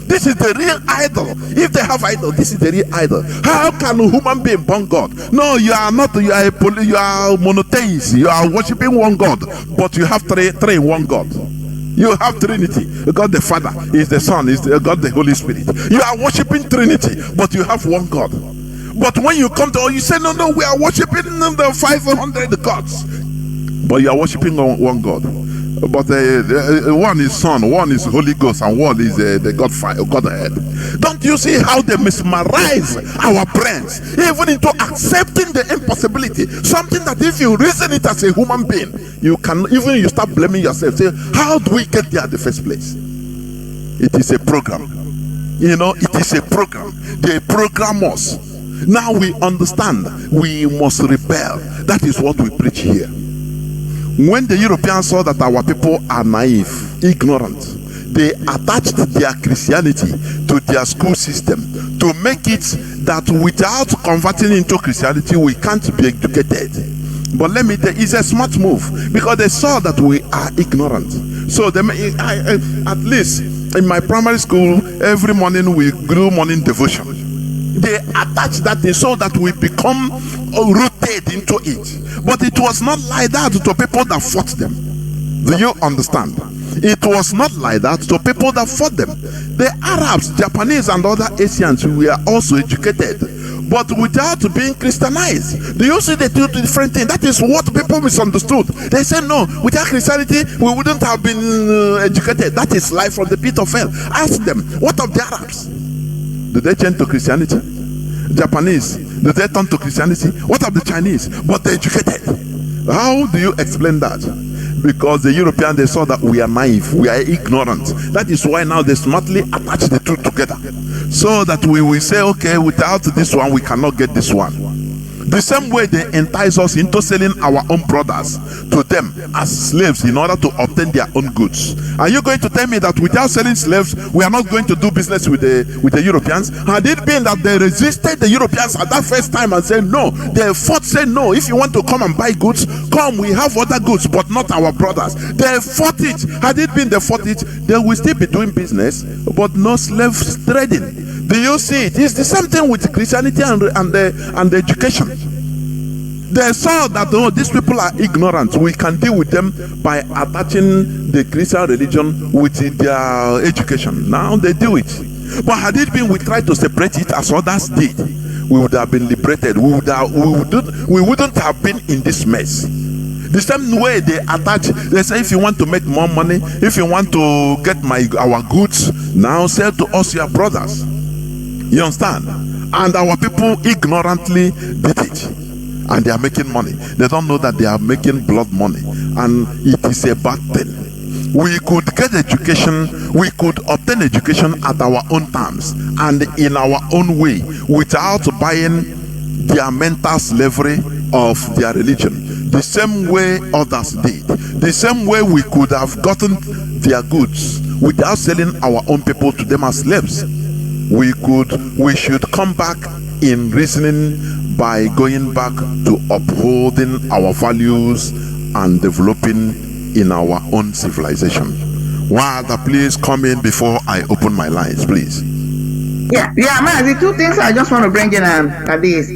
This is the real idol. If they have idol, this is the real idol. How can a human being born God? No, you are not. You are monotheist. You are worshiping one God, but you have three in one God. You have Trinity. God the Father is the Son, is God the Holy Spirit. You are worshiping Trinity, but you have one God. But when you come to, you say, no, we are worshiping the 500 gods, but you are worshiping one God. But one is Son, one is Holy Ghost, and one is the Godhead. Don't you see how they mesmerize our brains, even into accepting the impossibility? Something that if you reason it as a human being, you start blaming yourself. Say, how do we get there in the first place? It is a program. It is a program. They program us. Now we understand we must rebel. That is what we preach here. When the Europeans saw that our people are naive, ignorant, they attached their Christianity to their school system to make it that without converting into Christianity, we can't be educated. But let me tell you, it's a smart move because they saw that we are ignorant. So at least in my primary school, every morning we do morning devotion. They attach that thing so that we become rooted into it. But it was not like that to people that fought them. Do you understand? It was not like that to people that fought them. The Arabs, Japanese, and other Asians were also educated, but without being Christianized. Do you see the two different things? That is what people misunderstood. They said, no, without Christianity, we wouldn't have been educated. That is life from the pit of hell. Ask them, what of the Arabs? Did they change to Christianity? Japanese, did they turn to Christianity? What of the Chinese? But they educated. How do you explain that? Because the Europeans, they saw that we are naive, we are ignorant. That is why now they smartly attach the two together, so that we will say, okay, without this one, we cannot get this one. The same way they entice us into selling our own brothers to them as slaves in order to obtain their own goods. Are you going to tell me that without selling slaves, we are not going to do business with the Europeans? Had it been that they resisted the Europeans at that first time and said no, they fought, said no, if you want to come and buy goods, come, we have other goods, but not our brothers. They fought it. Had it been they fought it, they will still be doing business, but no slave trading. Do you see it? It's the same thing with Christianity and the education. They saw that, oh, these people are ignorant. We can deal with them by attaching the Christian religion with their education. Now they do it. But had it been we tried to separate it as others did, we would have been liberated. We wouldn't have been in this mess. The same way they attach, they say, if you want to make more money, if you want to get our goods, now sell to us your brothers. You understand? And our people ignorantly did it, and they are making money. They don't know that they are making blood money, and it is a bad thing. We could get education, we could obtain education at our own terms and in our own way, without buying their mental slavery of their religion, the same way others did. The same way we could have gotten their goods without selling our own people to them as slaves. We should come back in reasoning by going back to upholding our values and developing in our own civilization. Wanda, please come in before I open my lines, please. Yeah, Mazi, two things I just want to bring in at this.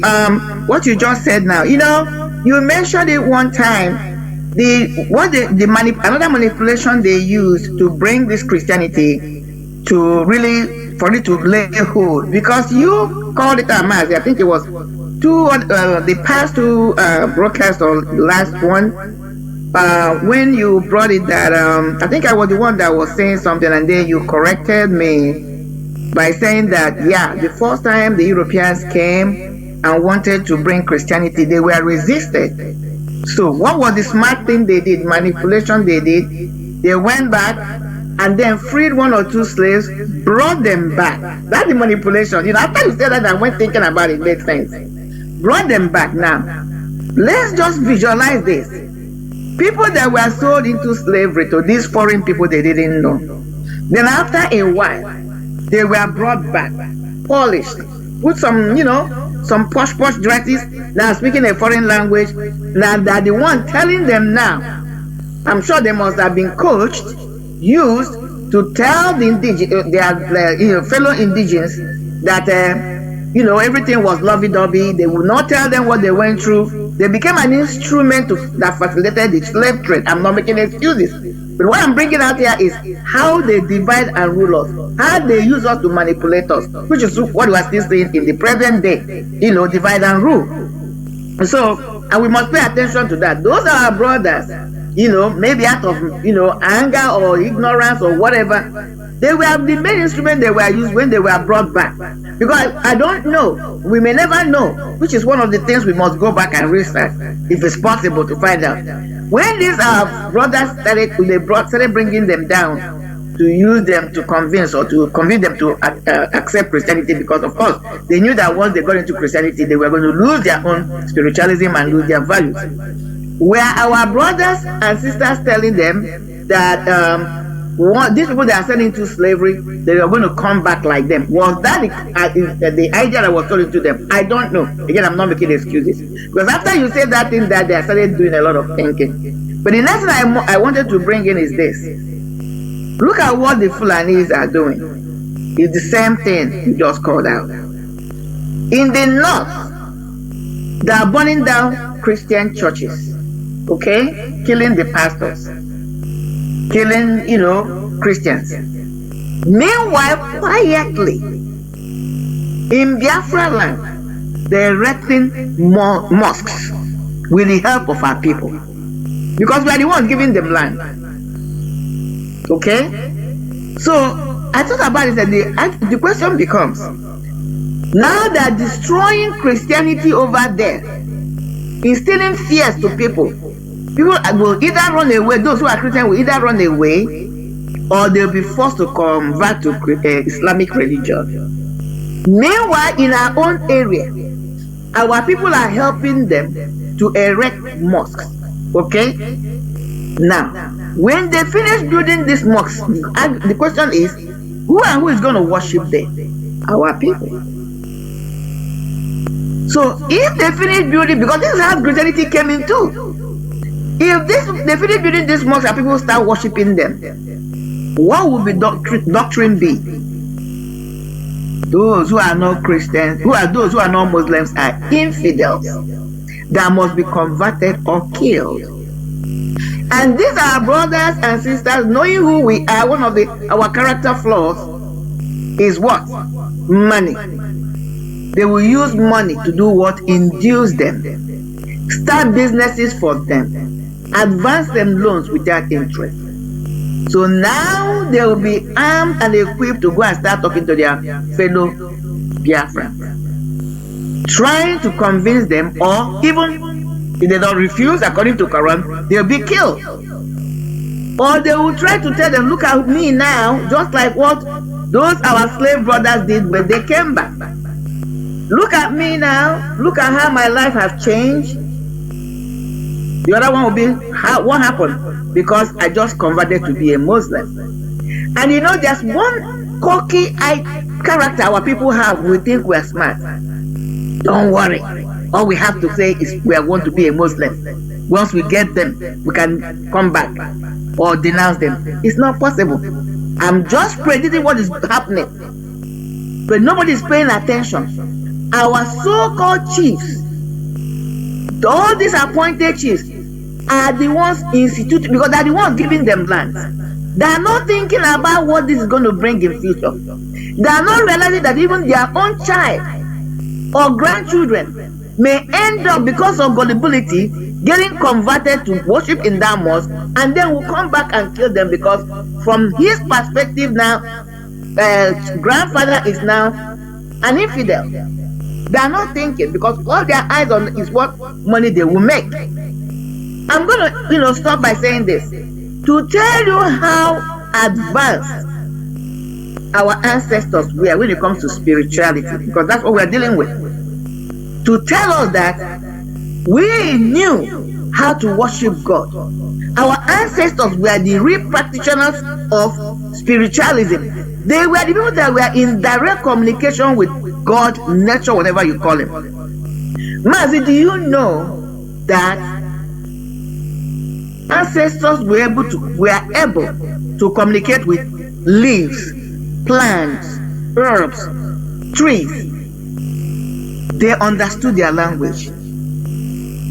What you just said now, you mentioned it one time. Another manipulation they used to bring this Christianity to really for it to lay hold, because you called it Mazi. I think it was the past two broadcasts or the last one, when you brought it that I think I was the one that was saying something, and then you corrected me by saying that the first time the Europeans came and wanted to bring Christianity, they were resisted. So what was the smart thing they did, manipulation they did? They went back and then freed one or two slaves, brought them back. That's the manipulation. After you said that, I went thinking about it, made sense. Brought them back. Now, let's just visualize this. People that were sold into slavery to these foreign people they didn't know. Then after a while, they were brought back, polished, with some, some posh dresses, now speaking a foreign language. Now they're the one telling them now. I'm sure they must have been coached, used to tell their fellow indigenous that everything was lovey-dovey. They would not tell them what they went through. They became an instrument that facilitated the slave trade. I'm not making excuses, but what I'm bringing out here is how they divide and rule us, how they use us to manipulate us, which is what we are still seeing in the present day. Divide and rule. So, and we must pay attention to that. Those are our brothers. Maybe out of, anger or ignorance or whatever, they were the main instrument they were used when they were brought back. Because I don't know, we may never know, which is one of the things we must go back and research, if it's possible to find out. When these brothers started bringing them down to use them to convince them to accept Christianity, because of course they knew that once they got into Christianity, they were going to lose their own spiritualism and lose their values. Were our brothers and sisters telling them that these people that are sent into slavery, they were going to come back like them. Was that the idea that was told to them? I don't know. Again, I'm not making excuses. Because after you said that thing that day, I started doing a lot of thinking. But the next thing I wanted to bring in is this. Look at what the Fulanis are doing. It's the same thing you just called out. In the north, they are burning down Christian churches. Okay? Killing the pastors. Killing, Christians. Meanwhile, quietly, in Biafra land, they're erecting more mosques with the help of our people. Because we are the ones giving them land. Okay? So, I thought about it and the question becomes, now they're destroying Christianity over there, instilling fears to people. People will either run away, those who are Christian will either run away, or they'll be forced to convert to Islamic religion. Meanwhile, in our own area, our people are helping them to erect mosques. Okay? Now, when they finish building these mosques, the question is, who is going to worship them? Our people. So, if they finish building, because this is how Christianity came in too. If they finish building these mosques and people start worshiping them, what would the doctrine be? Those who are not Christians, those who are not Muslims are infidels that must be converted or killed. And these are brothers and sisters, knowing who we are. One of our character flaws is what? Money. They will use money to do what? Induce them. Start businesses for them. Advance them loans without interest. So now they will be armed and equipped to go and start talking to their fellow Biafrans, trying to convince them, or even if they don't refuse, according to Quran, they'll be killed. Or they will try to tell them, look at me now, just like what those our slave brothers did when they came back. Look at me now, look at how my life has changed. The other one will be, what happened? Because I just converted to be a Muslim. And there's one cocky character our people have. We think we're smart. Don't worry. All we have to say is we are going to be a Muslim. Once we get them, we can come back or denounce them. It's not possible. I'm just predicting what is happening. But nobody is paying attention. Our so-called chiefs, all these appointed chiefs, are the ones instituted, because they're the ones giving them land. They are not thinking about what this is going to bring in future. They are not realizing that even their own child or grandchildren may end up, because of gullibility, getting converted to worship in that mosque, and then will come back and kill them, because from his perspective now, grandfather is now an infidel. They are not thinking, because all their eyes on is what money they will make. I'm going to, stop by saying this to tell you how advanced our ancestors were when it comes to spirituality, because that's what we're dealing with. To tell us that we knew how to worship God. Our ancestors were the real practitioners of spiritualism. They were the people that were in direct communication with God, nature, whatever you call him. Mazi, do you know that ancestors were able to communicate with leaves, plants, herbs, trees? They understood their language.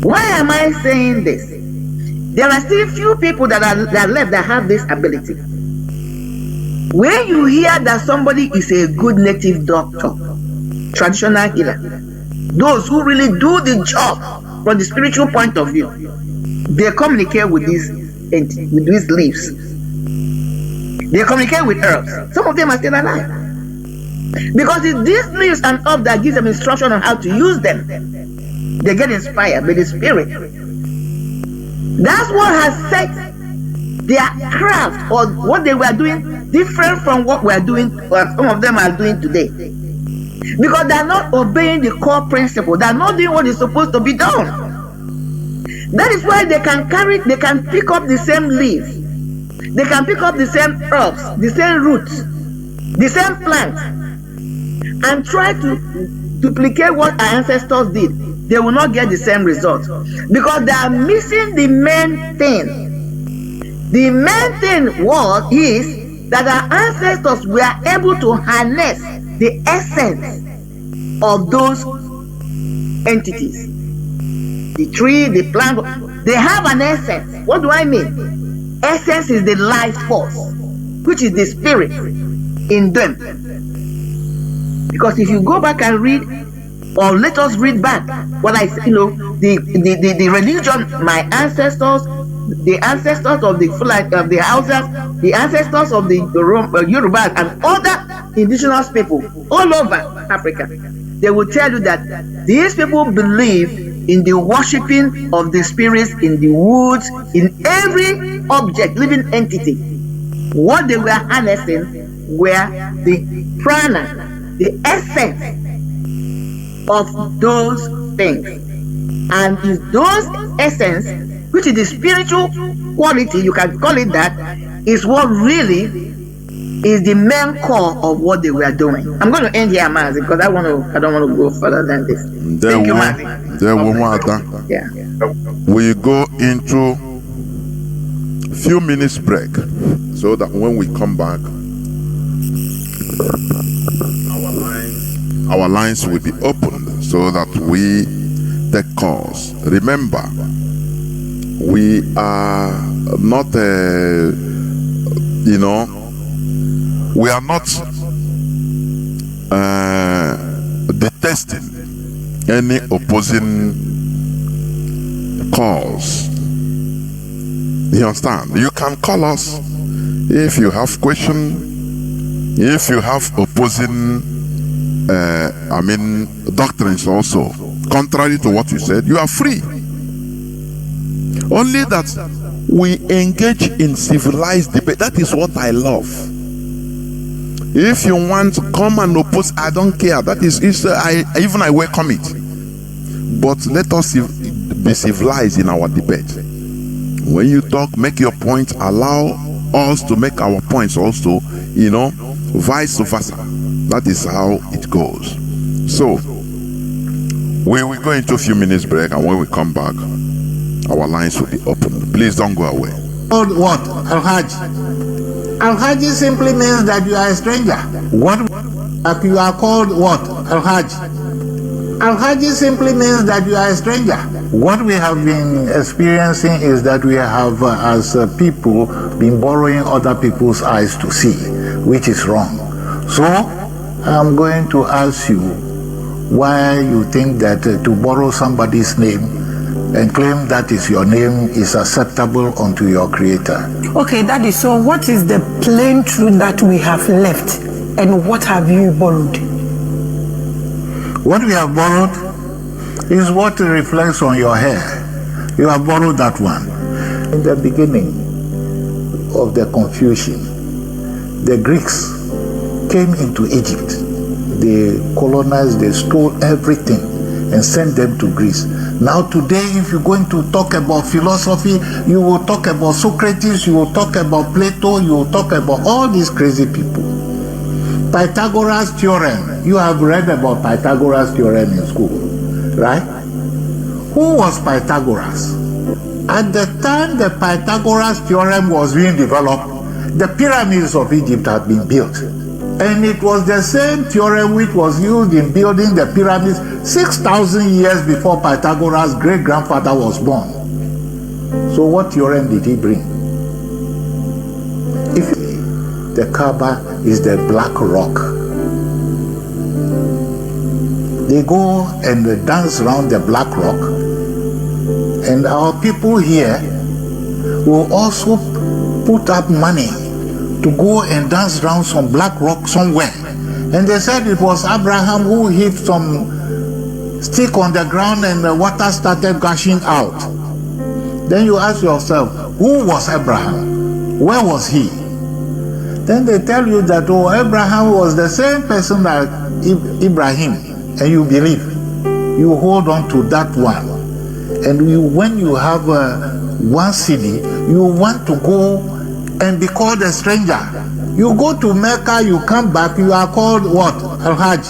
Why am I saying this? There are still few people that are left that have this ability. When you hear that somebody is a good native doctor, traditional healer, those who really do the job from the spiritual point of view, they communicate with these leaves. They communicate with herbs. Some of them are still alive. Because it's these leaves and herbs that gives them instruction on how to use them. They get inspired by the spirit. That's what has set their craft, or what they were doing, different from what we are doing, or some of them are doing today. Because they are not obeying the core principle. They are not doing what is supposed to be done. That is why they can pick up the same leaves. They can pick up the same herbs, the same roots, the same plant, and try to duplicate what our ancestors did, they will not get the same result, because they are missing the main thing. The main thing is that our ancestors were able to harness the essence of those entities. The tree, the plant, they have an essence. What do I mean? Essence is the life force, which is the spirit in them. Because if you go back and read, or let us read back what I said, the religion, my ancestors, the ancestors of the Fulani, of the Hausas, the ancestors of the Yorubas and other indigenous people all over Africa, they will tell you that these people believe in the worshipping of the spirits in the woods, in every object, living entity. What they were harnessing were the prana, the essence of those things. And it's those essence, which is the spiritual quality, you can call it that, is what really is the main core of what they were doing. I'm going to end here, Mazi, because I don't want to go further than this. Thank you, Mazi. Yeah. We go into few minutes break, so that when we come back, our lines will be opened so that we take calls. Remember, we are not we are not detesting any opposing cause. You understand? You can call us if you have question, if you have opposing doctrines also contrary to what you said. You are free. Only that we engage in civilized debate. That is what I love. If you want to come and oppose, I don't care. That is, I welcome it. But let us be civilized in our debate. When you talk, make your point. Allow us to make our points also. Vice versa. That is how it goes. So we will go into a few minutes break, and when we come back, our lines will be open. Please don't go away. Called what? Al-Hajj. Al-Hajj simply means that you are a stranger. What? You are called what? Al-Hajj. Al-Hajj simply means that you are a stranger. What we have been experiencing is that we have, as people, been borrowing other people's eyes to see, which is wrong. So, I'm going to ask you why you think that to borrow somebody's name and claim that is your name is acceptable unto your creator. Okay, Daddy, so what is the plain truth that we have left, and what have you borrowed? What we have borrowed is what reflects on your hair. You have borrowed that one. In the beginning of the confusion, the Greeks came into Egypt. They colonized, they stole everything and sent them to Greece. Now today, if you're going to talk about philosophy, you will talk about Socrates, you will talk about Plato, you will talk about all these crazy people. Pythagoras theorem, you have read about Pythagoras theorem in school, right? Who was Pythagoras? At the time the Pythagoras theorem was being developed, the pyramids of Egypt had been built. And it was the same theorem which was used in building the pyramids 6,000 years before Pythagoras' great-grandfather was born. So what theorem did he bring? If the Kaaba is the black rock, they go and they dance around the black rock, and our people here will also put up money to go and dance around some black rock somewhere. And they said it was Abraham who hit some stick on the ground and the water started gushing out. Then you ask yourself, who was Abraham? Where was he? Then they tell you that, oh, Abraham was the same person as Ibrahim, and you believe. You hold on to that one. And when you have one city, you want to go and be called a stranger. You go to Mecca, you come back, you are called what? Al-Hajj.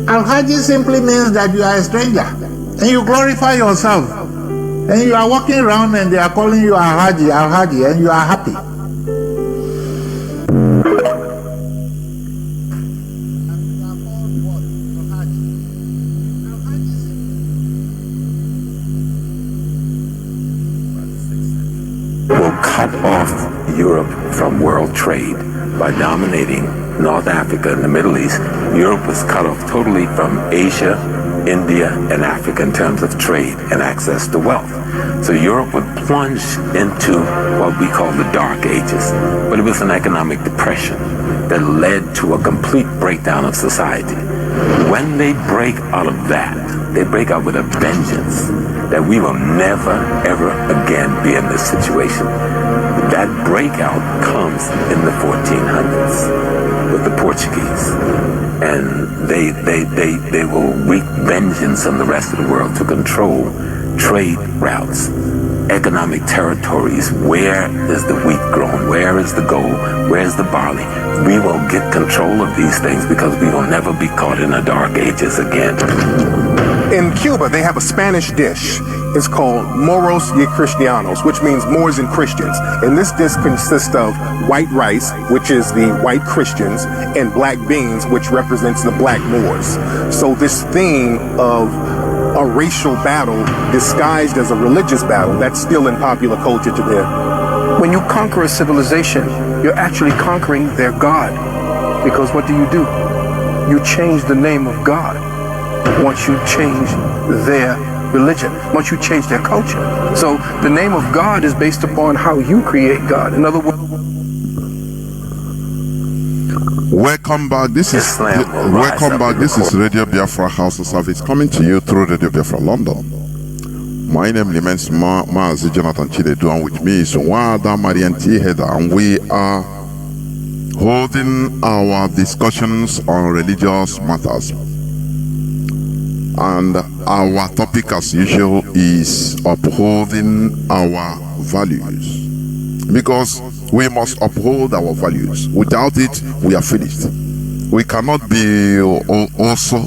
Al-Hajj simply means that you are a stranger. And you glorify yourself. And you are walking around and they are calling you Al-Hajj, Al-Hajj, and you are happy. Will cut off Europe from world trade by dominating North Africa and the Middle East. Europe was cut off totally from Asia, India, and Africa in terms of trade and access to wealth. So Europe would plunge into what we call the Dark Ages. But it was an economic depression that led to a complete breakdown of society. When they break out of that, they break out with a vengeance that we will never, ever again be in this situation. That breakout comes in the 1400s with the Portuguese. And they will wreak vengeance on the rest of the world to control trade routes, economic territories. Where is the wheat grown? Where is the gold? Where is the barley? We will get control of these things because we will never be caught in the Dark Ages again. In Cuba, they have a Spanish dish. It's called Moros y Cristianos, which means Moors and Christians. And this dish consists of white rice, which is the white Christians, and black beans, which represents the black Moors. So this theme of a racial battle disguised as a religious battle, that's still in popular culture today. When you conquer a civilization, you're actually conquering their God. Because what do? You change the name of God once you change their religion, once you change their culture. So the name of God is based upon how you create God. In other words, welcome back. This is Radio Biafra House of Service coming to you through Radio Biafra London. My name remains Mazi Chinedu, and with me is Wada Marian T. Heather, and we are holding our discussions on religious matters. And our topic, as usual, is upholding our values. Because we must uphold our values. Without it, we are finished. We cannot be also.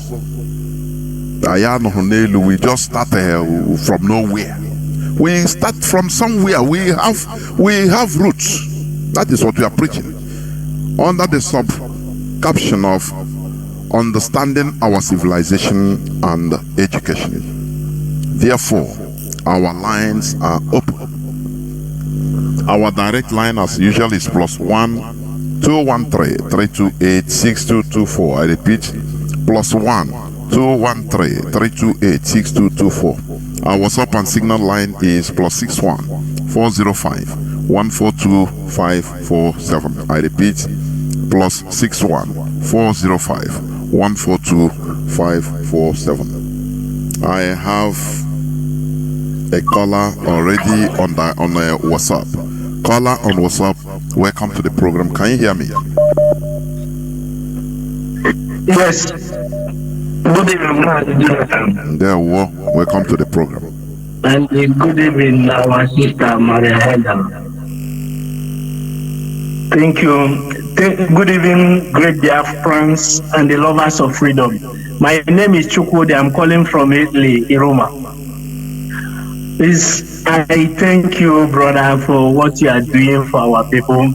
We just start from nowhere. We start from somewhere. We have roots. That is what we are preaching. Under the sub caption of understanding our civilization and education. Therefore, our lines are open. Our direct line, as usual, is +1 213 328 6224. I repeat, +1 213 328 6224. Our WhatsApp and Signal line is +61 405 142 547. I repeat, +61 405 142 547. I have a caller already on WhatsApp. Caller on WhatsApp, welcome to the program. Can you hear me? Yes. Good evening, Jonathan. There, welcome to the program. And good evening, our sister Maria Heather. Thank you. Good evening, great Biafrans and the lovers of freedom. My name is Chukwudi. I'm calling from Italy, Roma. I thank you, brother, for what you are doing for our people.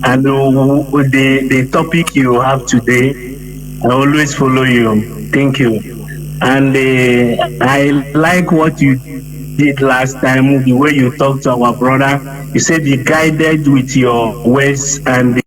And the topic you have today, I always follow you. Thank you. And I like what you did last time, the way you talked to our brother. You said be guided with your words and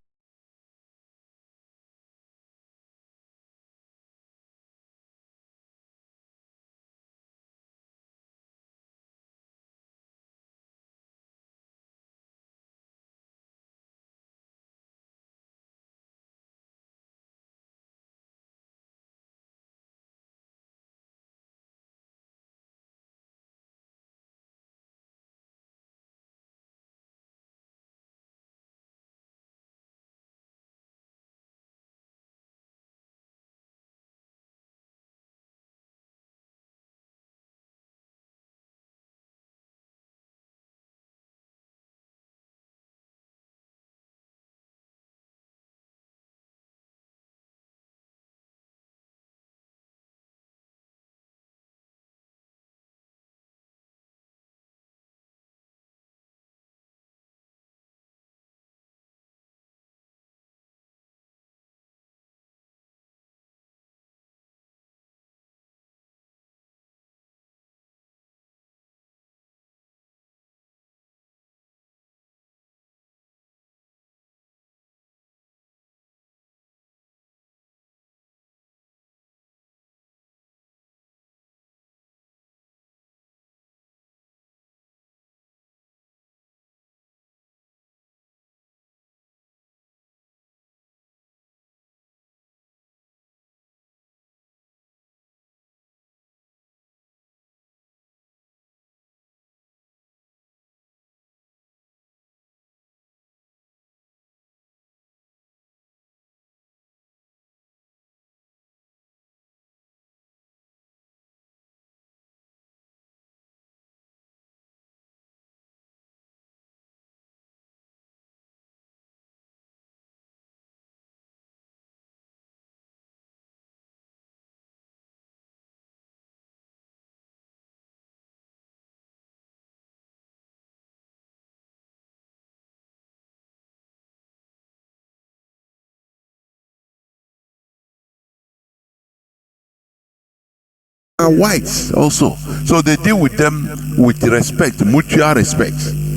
are whites also. So they deal with them with respect, mutual respect.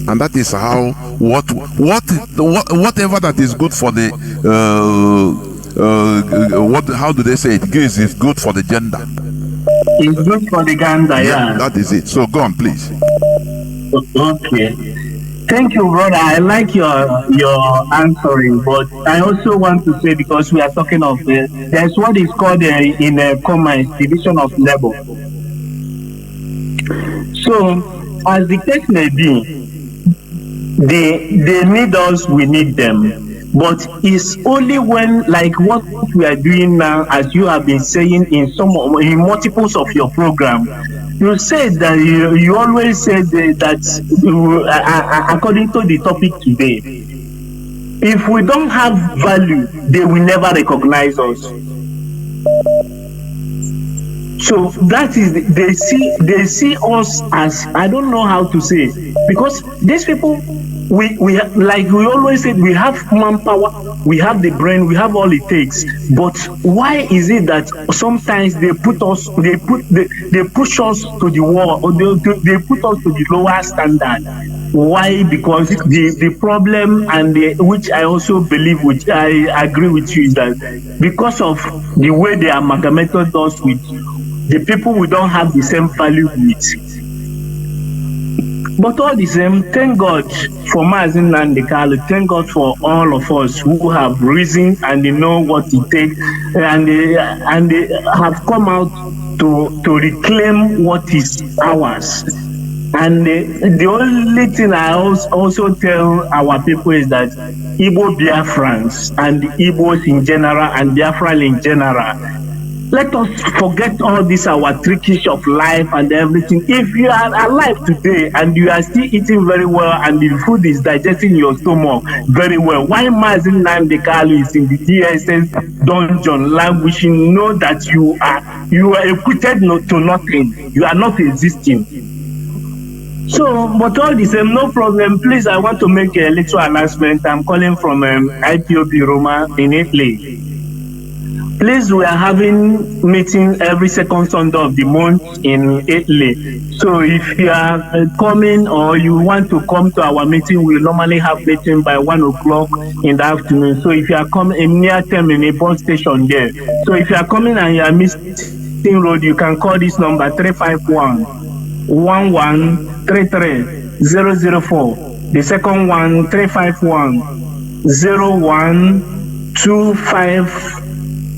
And that is how whatever that is good for the how do they say it? Is good for the gender. It's good for the gander, yeah. That is it. So go on, please. Okay. Thank you, brother. I like your answering, but I also want to say, because we are talking of there's what is called in commerce division of labor. So, as the case may be, they need us, we need them. But it's only when, like what we are doing now, as you have been saying in multiples of your program, you said that you always said that according to the topic today, if we don't have value, they will never recognize us. So that is, they see us as, I don't know how to say it, because these people, we like we always said, we have manpower, we have the brain, we have all it takes. But why is it that sometimes they push us to the wall, or they put us to the lower standard? Why? Because the problem, and which I also believe, which I agree with you, is that because of the way they amalgamated us with the people we don't have the same value with. But all the same, thank God for Mazi Nnamdi Kanu. Thank God for all of us who have risen and they know what it takes, and they have come out to reclaim what is ours. And the only thing I also tell our people is that Igbo Biafrans and Igbos in general and Biafra in general, let us forget all this, our trickish of life and everything. If you are alive today and you are still eating very well and the food is digesting your stomach very well, why Mazi Nnamdi Kanu is in the DSS dungeon languishing? Know that you are equated to nothing. You are not existing. So, but all the same, no problem. Please, I want to make a little announcement. I'm calling from IPOB Roma in Italy. Please, we are having meeting every second Sunday of the month in Italy. So if you are coming or you want to come to our meeting, we normally have meeting by 1 o'clock in the afternoon. So if you are coming near them in a bus station there. So if you are coming and you are missing road, you can call this number 351-1133-004. The second one, 351-0125.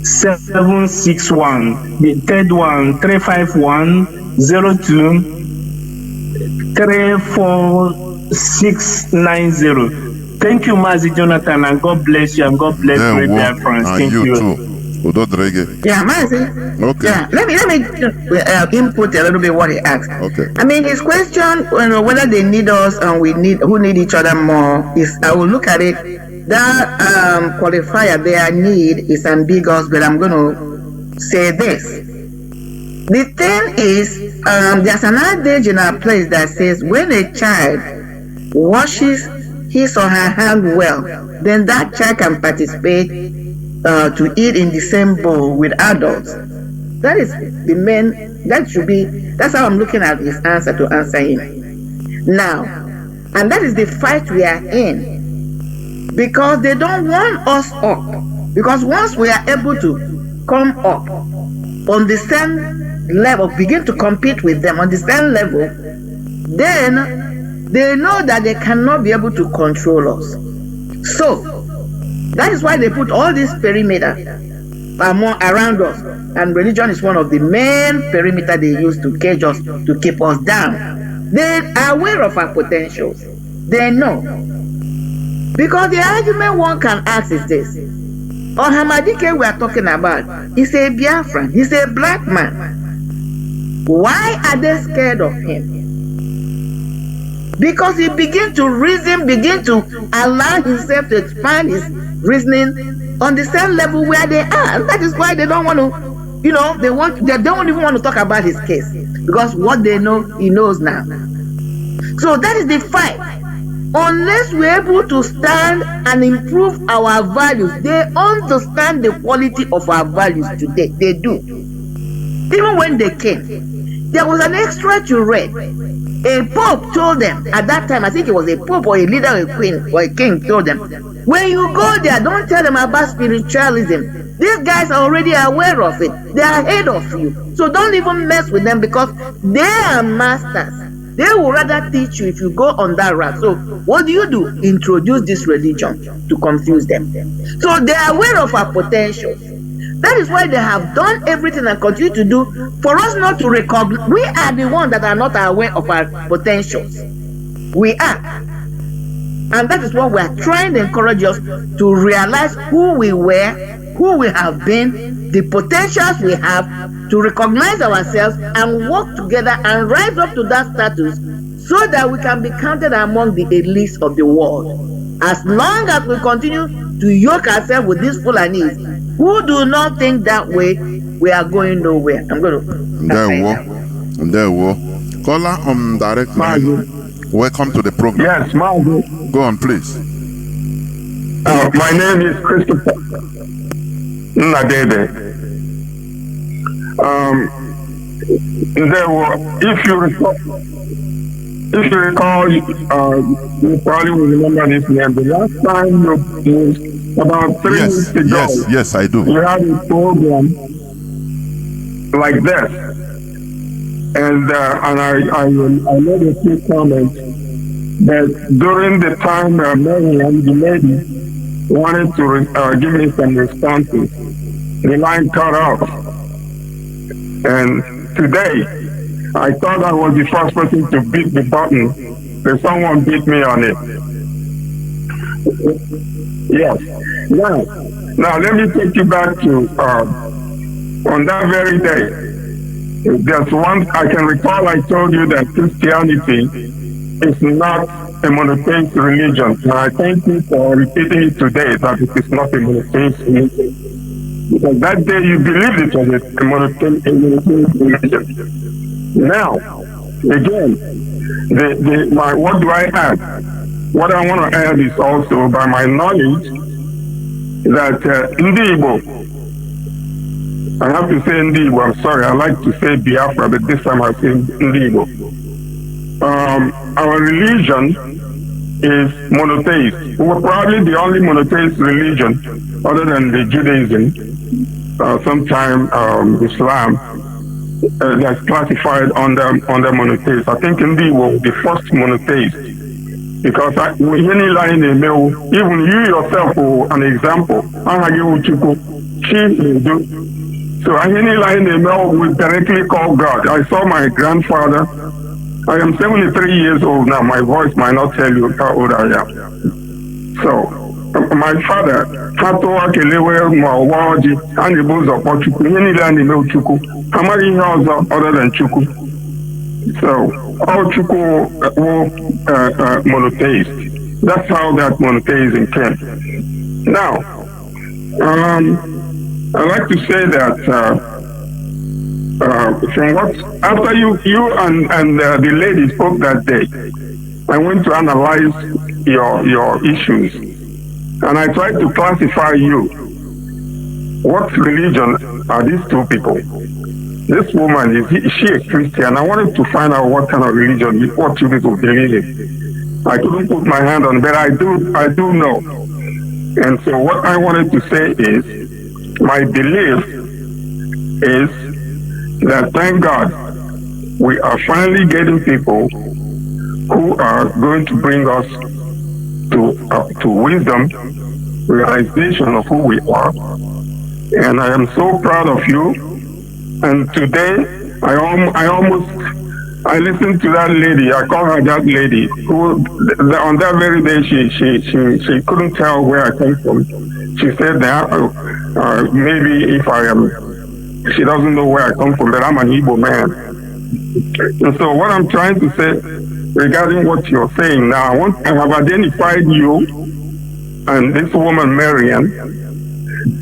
761. The third one, 351-02-34690. Thank you, Mazi Jonathan, and God bless you, and God bless you, Biafrans. Thank you. Yeah, Mazi. Okay. Yeah, let me input a little bit what he asked. Okay. I mean, his question, whether they need us and who need each other more, is, I will look at it. That qualifier, their need, is ambiguous, but I'm going to say this. The thing is, there's an adage in our place that says, when a child washes his or her hand well, then that child can participate to eat in the same bowl with adults. That is the main, that's how I'm looking at his answer to answer him. Now, and that is the fight we are in. Because they don't want us up. Because once we are able to come up on the same level, begin to compete with them on the same level, then they know that they cannot be able to control us. So, that is why they put all this perimeter around us. And religion is one of the main perimeter they use to cage us, to keep us down. They are aware of our potentials. They know. Because the argument one can ask is this. Hamadike we are talking about, he's a Biafran, he's a black man. Why are they scared of him? Because he begin to reason, begin to allow himself to expand his reasoning on the same level where they are. And that is why they don't want to, they don't even want to talk about his case. Because what they know, he knows now. So that is the fight. Unless we're able to stand and improve our values, they understand the quality of our values today. They do. Even when they came, there was an extra you read. A pope told them at that time, I think it was a pope or a leader or a queen or a king told them, when you go there, don't tell them about spiritualism. These guys are already aware of it. They are ahead of you. So don't even mess with them because they are masters. They will rather teach you if you go on that route. So what do? Introduce this religion to confuse them. So they are aware of our potential. That is why they have done everything and continue to do for us not to recognize. We are the ones that are not aware of our potentials. We are. And that is what we are trying to encourage us to realize who we were, who we have been, the potentials we have, to recognize ourselves and work together and rise up to that status so that we can be counted among the elites of the world. As long as we continue to yoke ourselves with these Fulanis who do not think that way, we are going nowhere. I'm going to. There we Caller direct line. Welcome to the program. Yes, Mazi. Go on, please. My name is Christopher Nadede. If you recall, you probably will remember this name. The last time you about 3 weeks ago. Yes, I do. You had a program like this, and I made a few comments that during the time Marian, the lady, wanted to give me some responses, the line cut off. And today, I thought I was the first person to beat the button, but someone beat me on it. Yes. Now let me take you back to on that very day. There's one I can recall. I told you that Christianity is not a monotheist religion, and I thank you for repeating it today that it is not a monotheist religion. Because that day you believed it was a monotheist religion. Now, again, what do I add? What I want to add is also, by my knowledge, that Ndi Igbo, I have to say Ndi Igbo, I'm sorry, I like to say Biafra, but this time I say Ndi Igbo. Our religion is monotheist. We're probably the only monotheist religion, other than the Judaism, sometime Islam, that's classified under monotheist. I think Ndi Igbo, the first monotheist. Because even you yourself, for an example, so Chinedu will directly call God. I saw my grandfather. I am 73 years old now. My voice might not tell you how old I am. So my father, other than Chukwu. So all Chukwu monotheist. That's how that monotheism came. Now, I like to say that from what after you and the lady spoke that day, I went to analyze your issues, and I tried to classify you. What religion are these two people? This woman, is she a Christian? I wanted to find out what kind of religion, what you people believe in. I couldn't put my hand on it, but I do know. And so what I wanted to say is, my belief is that, thank God, we are finally getting people who are going to bring us to wisdom, realization of who we are. And I am so proud of you. And today, I listened to that lady. I call her that lady who, on that very day, she couldn't tell where I came from. She said that maybe if I am, she doesn't know where I come from, but I'm an Igbo man. And so what I'm trying to say regarding what you're saying now, I have identified you and this woman, Marian,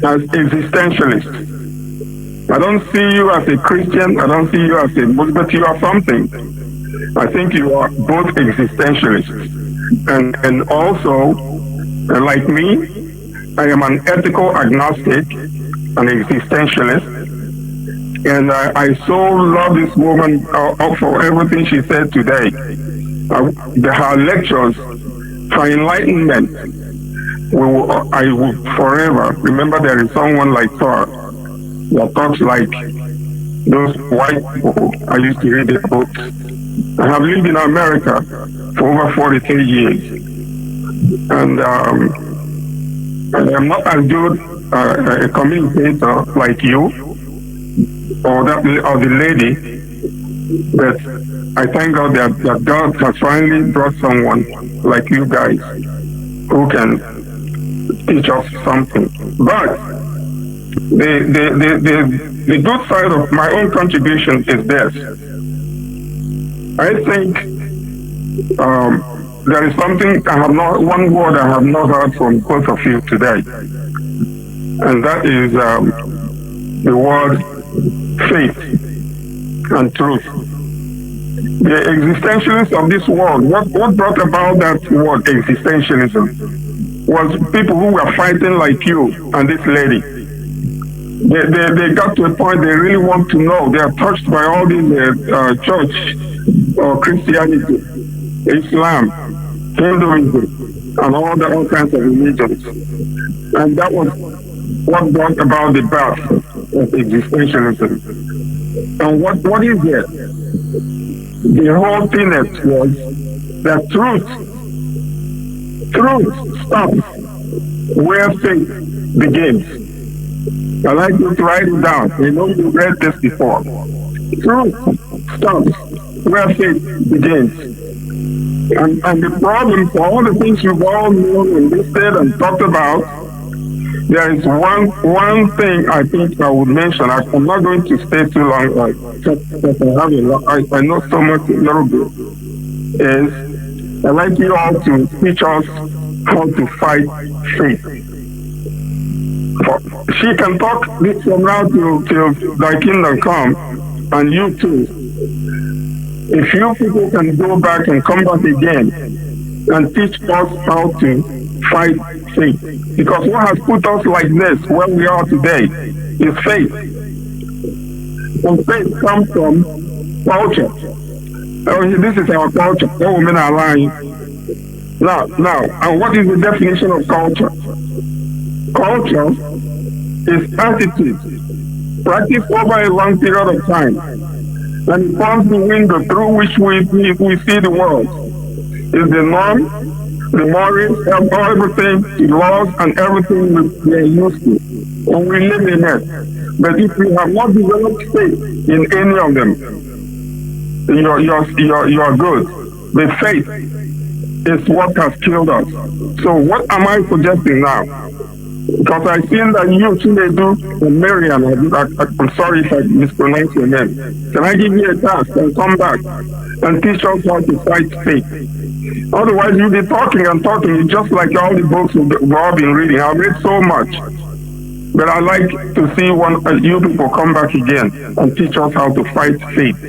as existentialists. I don't see you as a Christian, I don't see you as a Muslim, but you are something. I think you are both existentialists. And also, like me, I am an ethical agnostic, an existentialist, And I so love this woman for everything she said today. Her lectures for enlightenment. I will forever remember there is someone like her that talks like those white people I used to read their books. I have lived in America for over 43 years. And I am not as good a communicator like you or the lady, but I thank God that God has finally brought someone like you guys who can teach us something. But the good side of my own contribution is this. I think there is something one word I have not heard from both of you today, and that is the word faith and truth. The existentialists of this world, what brought about that word existentialism was people who were fighting like you and this lady. They got to a point they really want to know. They are touched by all these church or Christianity, Islam, Hinduism, and all kinds of religions. And that was what brought about the birth of existentialism. And what is it? The whole tenet was that truth stops where faith begins. I like you to write it down. I know you read this before. Truth stops where faith begins. And the problem for all the things you've all known and listed and talked about, there is one thing I think I would mention. I'm not going to stay too long because I know so much a little bit. Is I'd like you all to teach us how to fight faith. She can talk this from now till thy kingdom come, and you too. If you people can go back and come back again and teach us how to fight faith. Because what has put us like this, where we are today, is faith. And faith comes from culture. This is our culture. All women are lying. Now, and what is the definition of culture? Culture is attitude, practiced over a long period of time, and it forms the window through which we see the world. It's the norm, the morals, everything, the laws, and everything we are used to, and we live in it. But if we have not developed faith in any of them, you are good. The faith is what has killed us. So what am I suggesting now? Because I've seen that you, Chinedu, and Marian, I'm sorry if I mispronounce your name. Can I give you a task and come back and teach us how to fight faith? Otherwise, you'll be talking and talking. It's just like all the books we've all been reading. I've read so much. But I like to see you people come back again and teach us how to fight faith.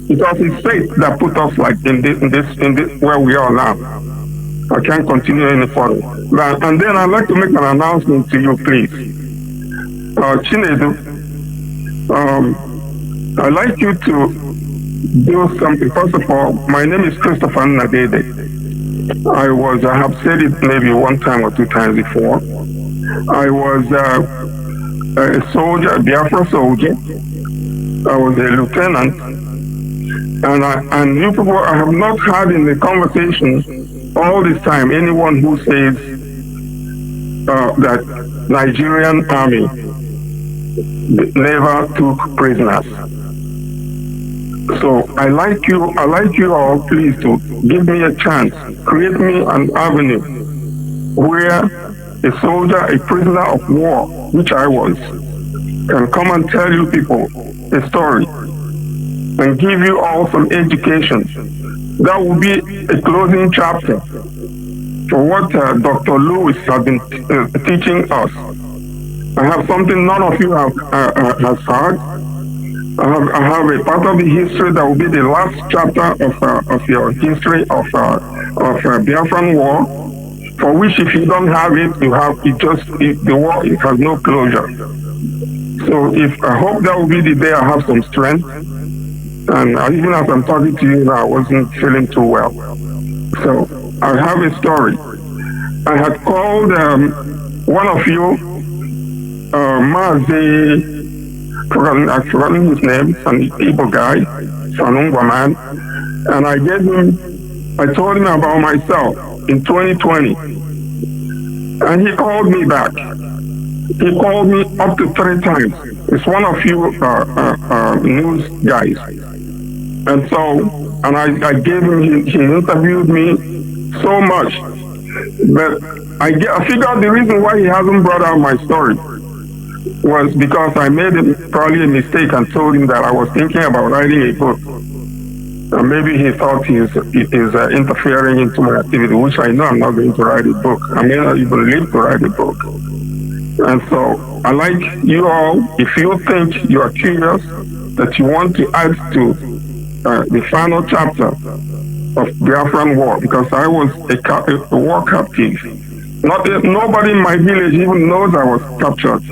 Because it's faith that put us like in this where we are now. I can't continue any further. And then I'd like to make an announcement to you, please. Chinedu, I'd like you to do something. First of all, my name is Christopher Nadede. I have said it maybe one time or two times before. I was a soldier, a Biafra soldier. I was a lieutenant. And you people, I have not had in the conversation all this time anyone who says that Nigerian army never took prisoners. So I like you all, please, to give me a chance, create me an avenue where a soldier, a prisoner of war, which I was, can come and tell you people a story and give you all some education. That will be a closing chapter for what Dr. Lewis has been teaching us. I have something none of you has heard. I have a part of the history that will be the last chapter of your history of Biafran War, for which if you don't have it, the war has no closure. So I hope that will be the day I have some strength. And even as I'm talking to you now, I wasn't feeling too well. So I have a story. I had called one of you, Mazi, I've forgotten his name, an Igbo guy, Sanungwa man, and I told him about myself in 2020, and he called me back. He called me up to 3 times. It's one of you news guys. And so, I gave him, he interviewed me so much. But I figured the reason why he hasn't brought out my story was because I made probably a mistake and told him that I was thinking about writing a book. And maybe he thought he's interfering into my activity, which I know I'm not going to write a book. I may not even live to write a book. And so I like you all, if you think you are curious, that you want to add to the final chapter of Biafran war, because I was a war captive. Nobody in my village even knows I was captured.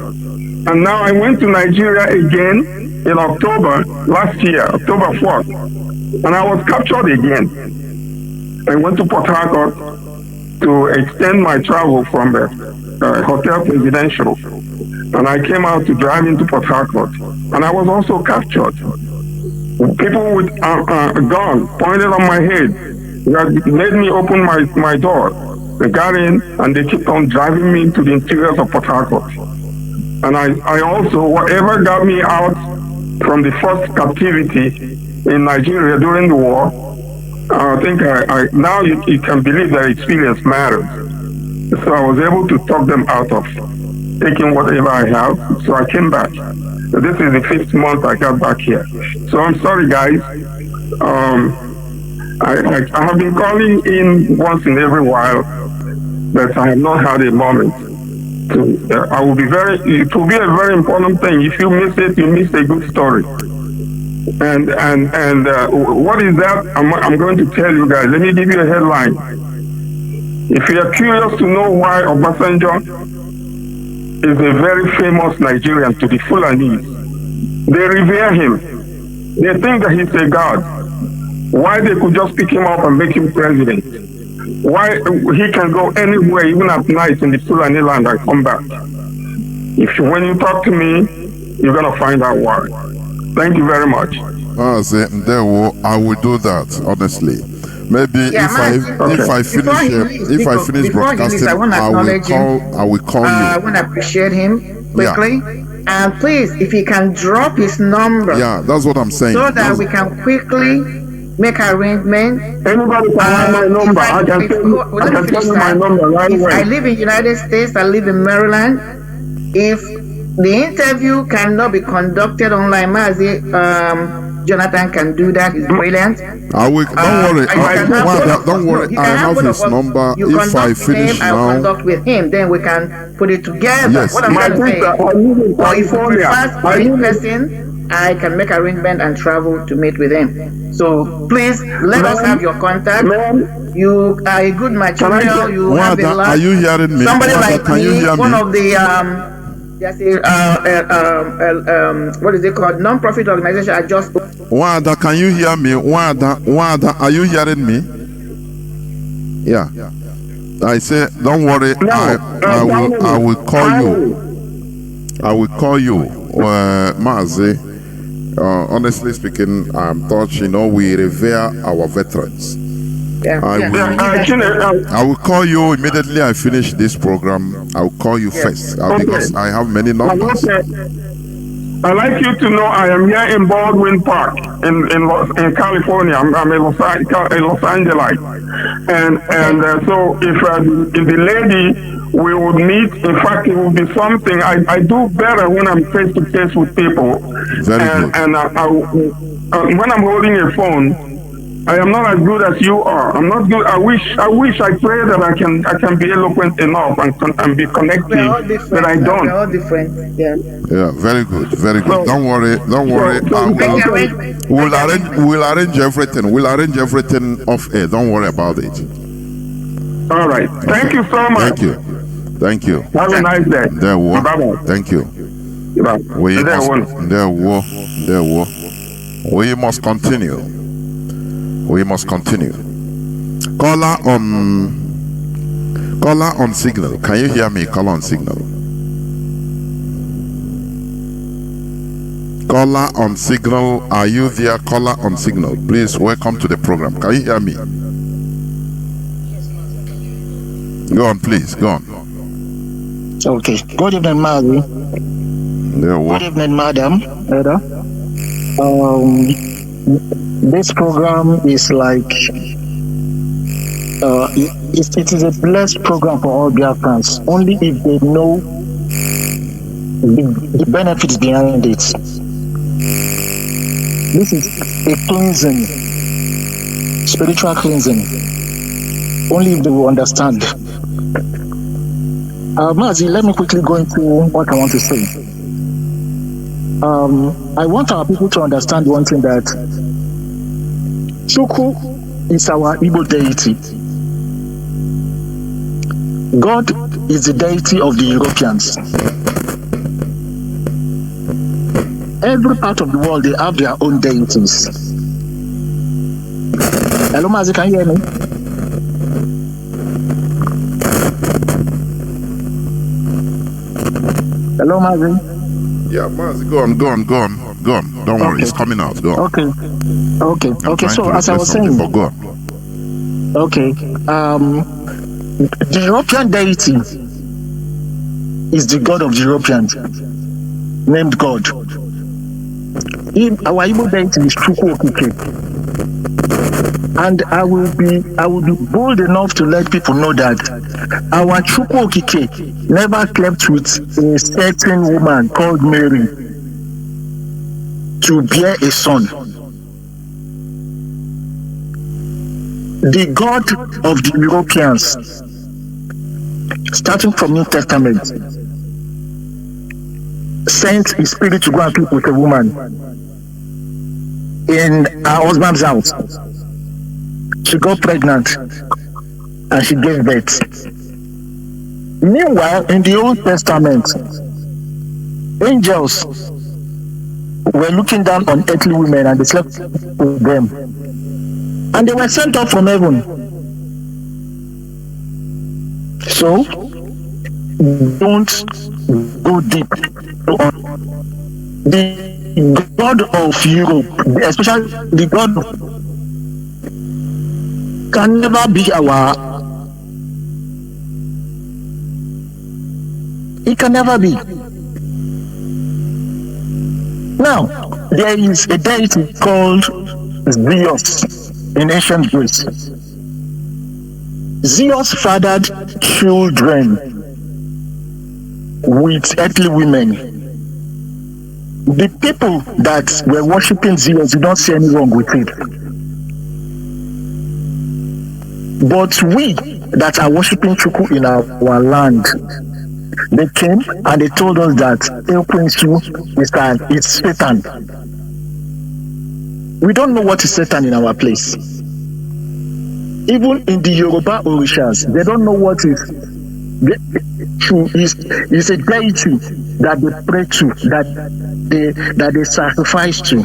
And now I went to Nigeria again in October last year, October 4th, and I was captured again. I went to Port Harcourt to extend my travel from the Hotel Presidential, and I came out to drive into Port Harcourt, and I was also captured. People with a gun pointed on my head that made me open my door. They got in and they kept on driving me into the interiors of Port Harcourt. And I also, whatever got me out from the first captivity in Nigeria during the war, I think now you can believe that experience matters. So I was able to talk them out of taking whatever I have. So I came back. So this is the 5th month I got back here. So I'm sorry, guys. I have been calling in once in every while, but I have not had a moment. So it will be a very important thing. If you miss it, you miss a good story. And what is that? I'm going to tell you guys. Let me give you a headline. If you are curious to know why Obasanjo is a very famous Nigerian to the Fulanese, they revere him. They think that he's a god. Why they could just pick him up and make him president? Why he can go anywhere, even at night in the Fulani land, and come back? When you talk to me, you're gonna find out why. Thank you very much. I will do that, honestly. Maybe if I finish broadcasting, I will call you. I want to appreciate him quickly. And please, if he can drop his number. Yeah, that's what I'm saying. So that we can quickly make arrangements. Anybody can have my number. I can tell you my number right away. I live in the United States. I live in Maryland. If the interview cannot be conducted online, Mazi, Jonathan can do that. He's brilliant. I will. Don't worry. Don't worry. I have his number. If I finish now, I'll conduct with him. Then we can put it together. Yes. What I'm saying. Or if you prefer in person, I can make arrangement and travel to meet with him. So please let us have your contact. You are a good material. You have a lot. Are you hearing me? Somebody like can you me, hear one me? of the what is it called? Non-profit organization. I just. Wanda, can you hear me? Wanda, are you hearing me? Yeah. I say, don't worry. I will call you. I will call you, Mazi. Honestly speaking, I'm touched. We revere our veterans. I will call you immediately I finish this program. I will call you first because I have many numbers. I'd like you to know I am here in Baldwin Park in California. I'm a Los Angelite, and so if the lady we would meet, in fact, it would be something. I do better when I'm face to face with people, and when I'm holding a phone, I am not as good as you are. I'm not good. I pray that I can be eloquent enough and be connected, but I don't. We're all different. Yeah. Yeah, very good, very good. Don't worry. We'll arrange everything. We'll arrange everything off air. Don't worry about it. All right. Thank you so much. Thank you. Have a nice day. Bye-bye. Thank you. We must continue. We must continue. Caller on signal. Can you hear me? Caller on signal. Caller on signal. Are you there? Caller on signal. Please welcome to the program. Can you hear me? Go on, please. Go on. Okay. Good evening, Mazi. Good evening, Madam. This program is like it is a blessed program for all Biafrans. Only if they know the benefits behind it. This is a cleansing, spiritual cleansing. Only if they will understand. Mazi, let me quickly go into what I want to say. I want our people to understand one thing, that Chukwu is our Igbo deity. God is the deity of the Europeans. Every part of the world, they have their own deities. Hello, Mazi, can you hear me? Hello, Mazi. Yeah, Mazi, go on. Don't worry, it's coming out. Go on. Okay. So as I was saying, go on. Okay, the European deity is the God of the Europeans, named God. Our Igbo deity is Chukwu Okike, and I will be bold enough to let people know that our Chukwu Okike never slept with a certain woman called Mary to bear a son. The God of the Europeans, starting from New Testament, sent his spirit to go and sleep with a woman in her husband's house. She got pregnant and she gave birth. Meanwhile, in the Old Testament, angels were looking down on earthly women and they slept with them. And they were sent up from heaven. So, don't go deep on the God of Europe, especially the God can never be it can never be. Now, there is a deity called Zeus in ancient Greece. Zeus fathered children with earthly women. The people that were worshipping Zeus did not see any wrong with it. But we that are worshipping Chukwu in our land, they came and they told us that it's Satan. We don't know what is Satan in our place. Even in the Yoruba Orishas, they don't know what is a deity that they pray to, that they sacrifice to.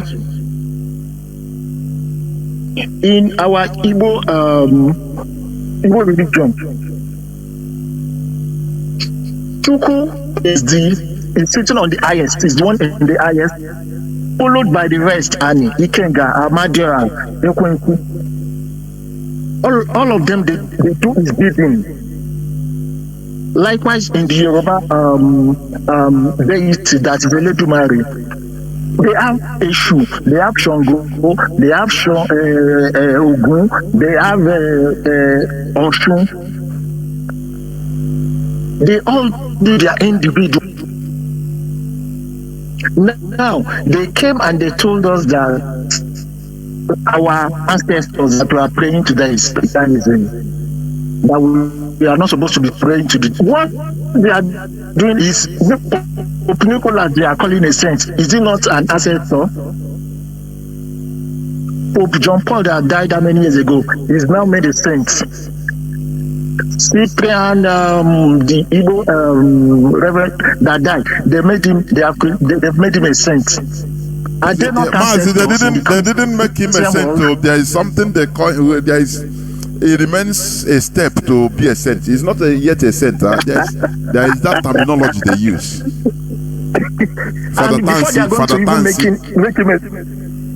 In our Igbo religion, Chukwu is sitting on the highest, is the one in the highest, followed by the rest, Ani, Ikenga, Amadera, Ekwenku. All of them, they do his bidding. Likewise, in the Yoruba deity that is Eledumare, they have Eshu, they have Shango, they have Ogun, they have Oshun. They all do their individual. Now, they came and they told us that our ancestors that we are praying to them is Satanism. That we are not supposed to be praying to the. What they are doing is, Pope Nicholas, they are calling a saint. Is he not an ancestor? Pope John Paul that died how many years ago is now made a saint. Cyprian, the Igbo reverend that died, they've made him a saint. Are they not Mazi, they didn't make him a saint. So there is something they call, it remains a step to be a saint. He's not yet a saint. There is that terminology they use.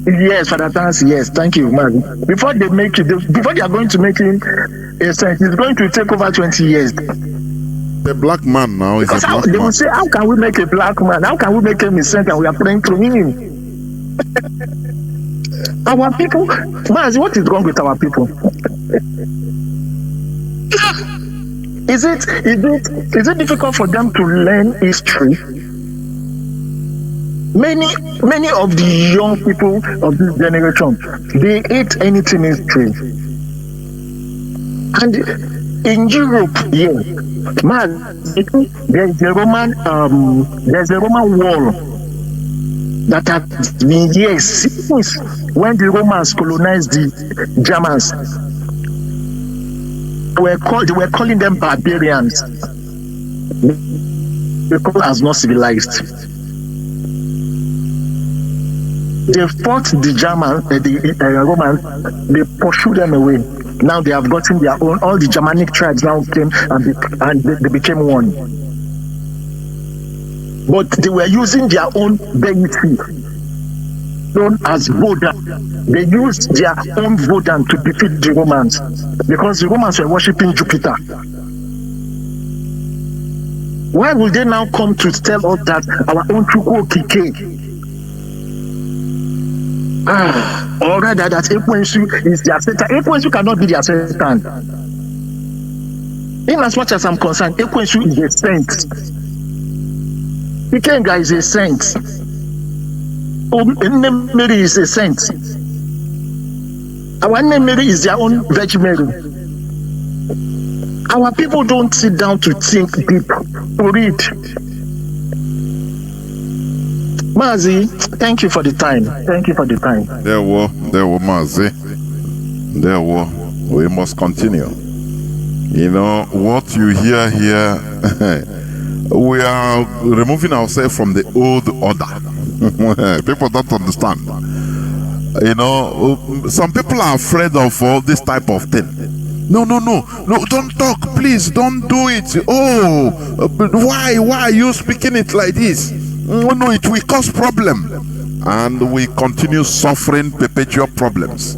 Yes, Father Tansi, yes, thank you, man. Before they are going to make him a saint, it's going to take over 20 years. The black man now is because a black they man. will say, how can we make a black man? How can we make him a saint and we are praying to him? Our people, Mazi, what is wrong with our people? Is it difficult for them to learn history? Many of the young people of this generation, they hate anything history. And in Europe, yes, man, there's a Roman wall that has been here since when the Romans colonized the Germans. They were calling them barbarians because as not civilized. They fought the Germans, the Romans. They pursued them away. Now they have gotten their own. All the Germanic tribes now came and they became one. But they were using their own deity, known as Vodan. They used their own Vodan to defeat the Romans because the Romans were worshipping Jupiter. Why will they now come to tell us that our own Chukwu Okike, or rather that Ekwensu is their Satan? Ekwensu cannot be their Satan. In as much as I'm concerned, Ekwensu is a saint. Ikenga is a saint. Mary is a saint. Our name Mary is their own Virgin Mary. Our people don't sit down to think deep, to read. Mazi, thank you for the time. Thank you for the time. There were Mazi. There were. We must continue. You know what you hear here. We are removing ourselves from the old order. People don't understand. You know, some people are afraid of all this type of thing. No, don't talk, please, don't do it. Oh, why are you speaking it like this? No, it will cause problem. And we continue suffering perpetual problems.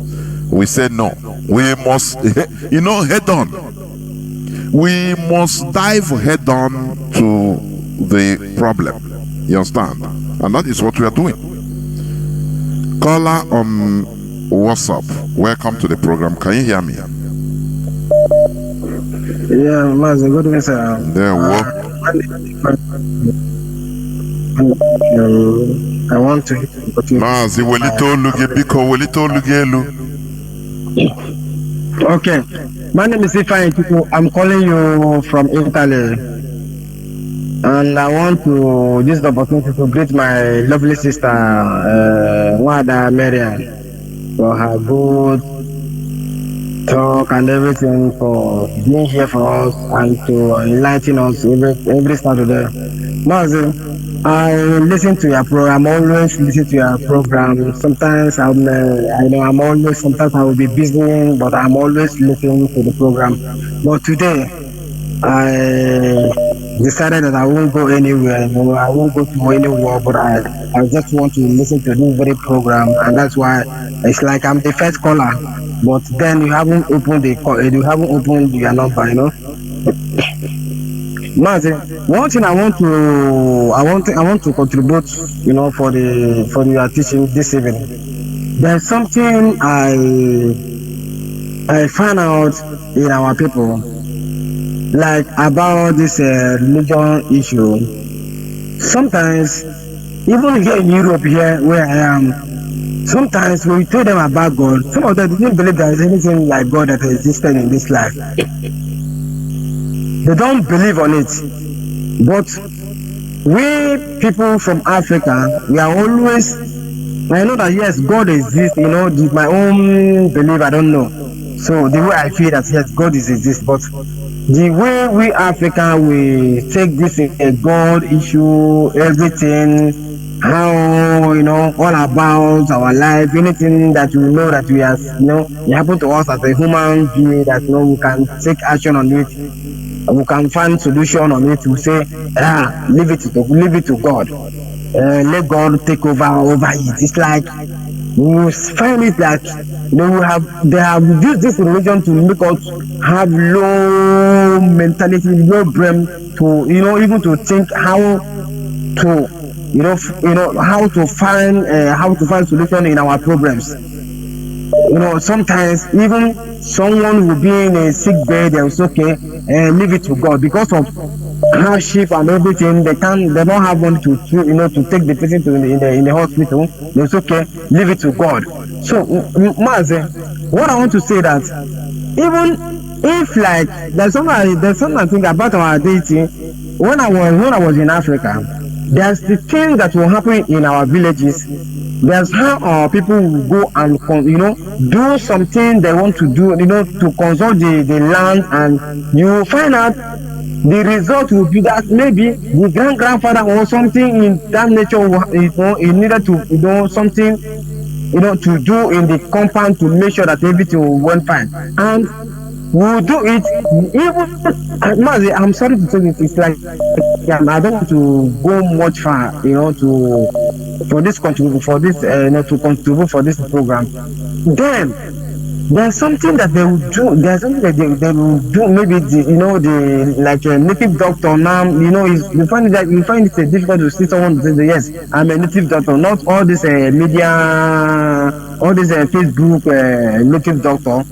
We say no, we must, head on. We must dive head on to the problem. You understand? And that is what we are doing. Caller on WhatsApp, welcome to the program. Can you hear me? Yeah, Mazi, good evening, sir. There, what? I want to. Mazi, welito lugelu. Okay, my name is Ifeanyi Chukwu. I'm calling you from Italy, and I want to use the opportunity to greet my lovely sister, Wada Marian, for her good talk and everything, for being here for us and to enlighten us every Saturday. Mazi, I listen to your program. I'm always listen to your program. Sometimes sometimes I will be busy, but I'm always listening to the program. But today, I decided that I won't go anywhere. I won't go to anywhere, but I just want to listen to this very program, and that's why it's like I'm the first caller. But then you haven't opened the call. You haven't opened your number, Mazi, one thing I want to contribute, for your teaching this evening. There's something I found out in our people, like about this religion issue. Sometimes, even here in Europe, here where I am, sometimes when we tell them about God, some of them didn't believe there is anything like God that existed in this life. They don't believe on it. But we people from Africa, we are always, I know that yes, God exists, my own belief, I don't know. So the way I feel that yes, God exists, but the way we African we take this God issue, everything, how all about our life, anything that we know that we have, it happened to us as a human being that we can take action on it, we can find solution on it. We say, leave it to God. Let God take over it. It's like we find it that they have used this religion to make us have low mentality, low brain to even to think how to how to find solution in our problems. Sometimes even someone will be in a sick bed and say, okay, leave it to God because of hardship and everything. They don't have money to take the person to in the hospital. They say, okay, leave it to God. So Mazi, what I want to say that even if like there's something I think about our deity. When I was in Africa, there's the thing that will happen in our villages. There's how our people will go and do something they want to do, to consult the land, and you will find out the result will be that maybe the grandfather or something in that nature he needed to something to do in the compound to make sure that everything went fine, and we'll do it. Even Mazi, I'm sorry to say this, it's like I don't want to go much far, to contribute for this program. Then there's something that they will do. There's something that they will do. Maybe the like a native doctor now. You find it difficult to see someone say yes, I'm a native doctor. Not all this media, all this Facebook native doctor.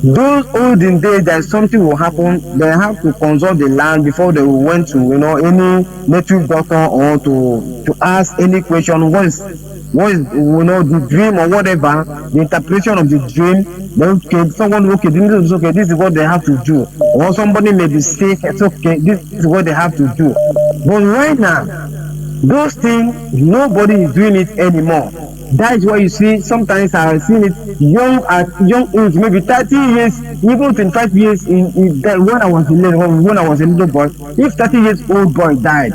Those olden days, there's something will happen. They have to consult the land before they went to any native doctor or to ask any question. What is the dream or whatever, the interpretation of the dream. Then someone this is what they have to do. Or somebody may be sick. It's okay. This is what they have to do. But right now, those things nobody is doing it anymore. That is why you see sometimes I've seen it young age, maybe 30 years, even 25 years when I was a little boy. If 30 years old boy died,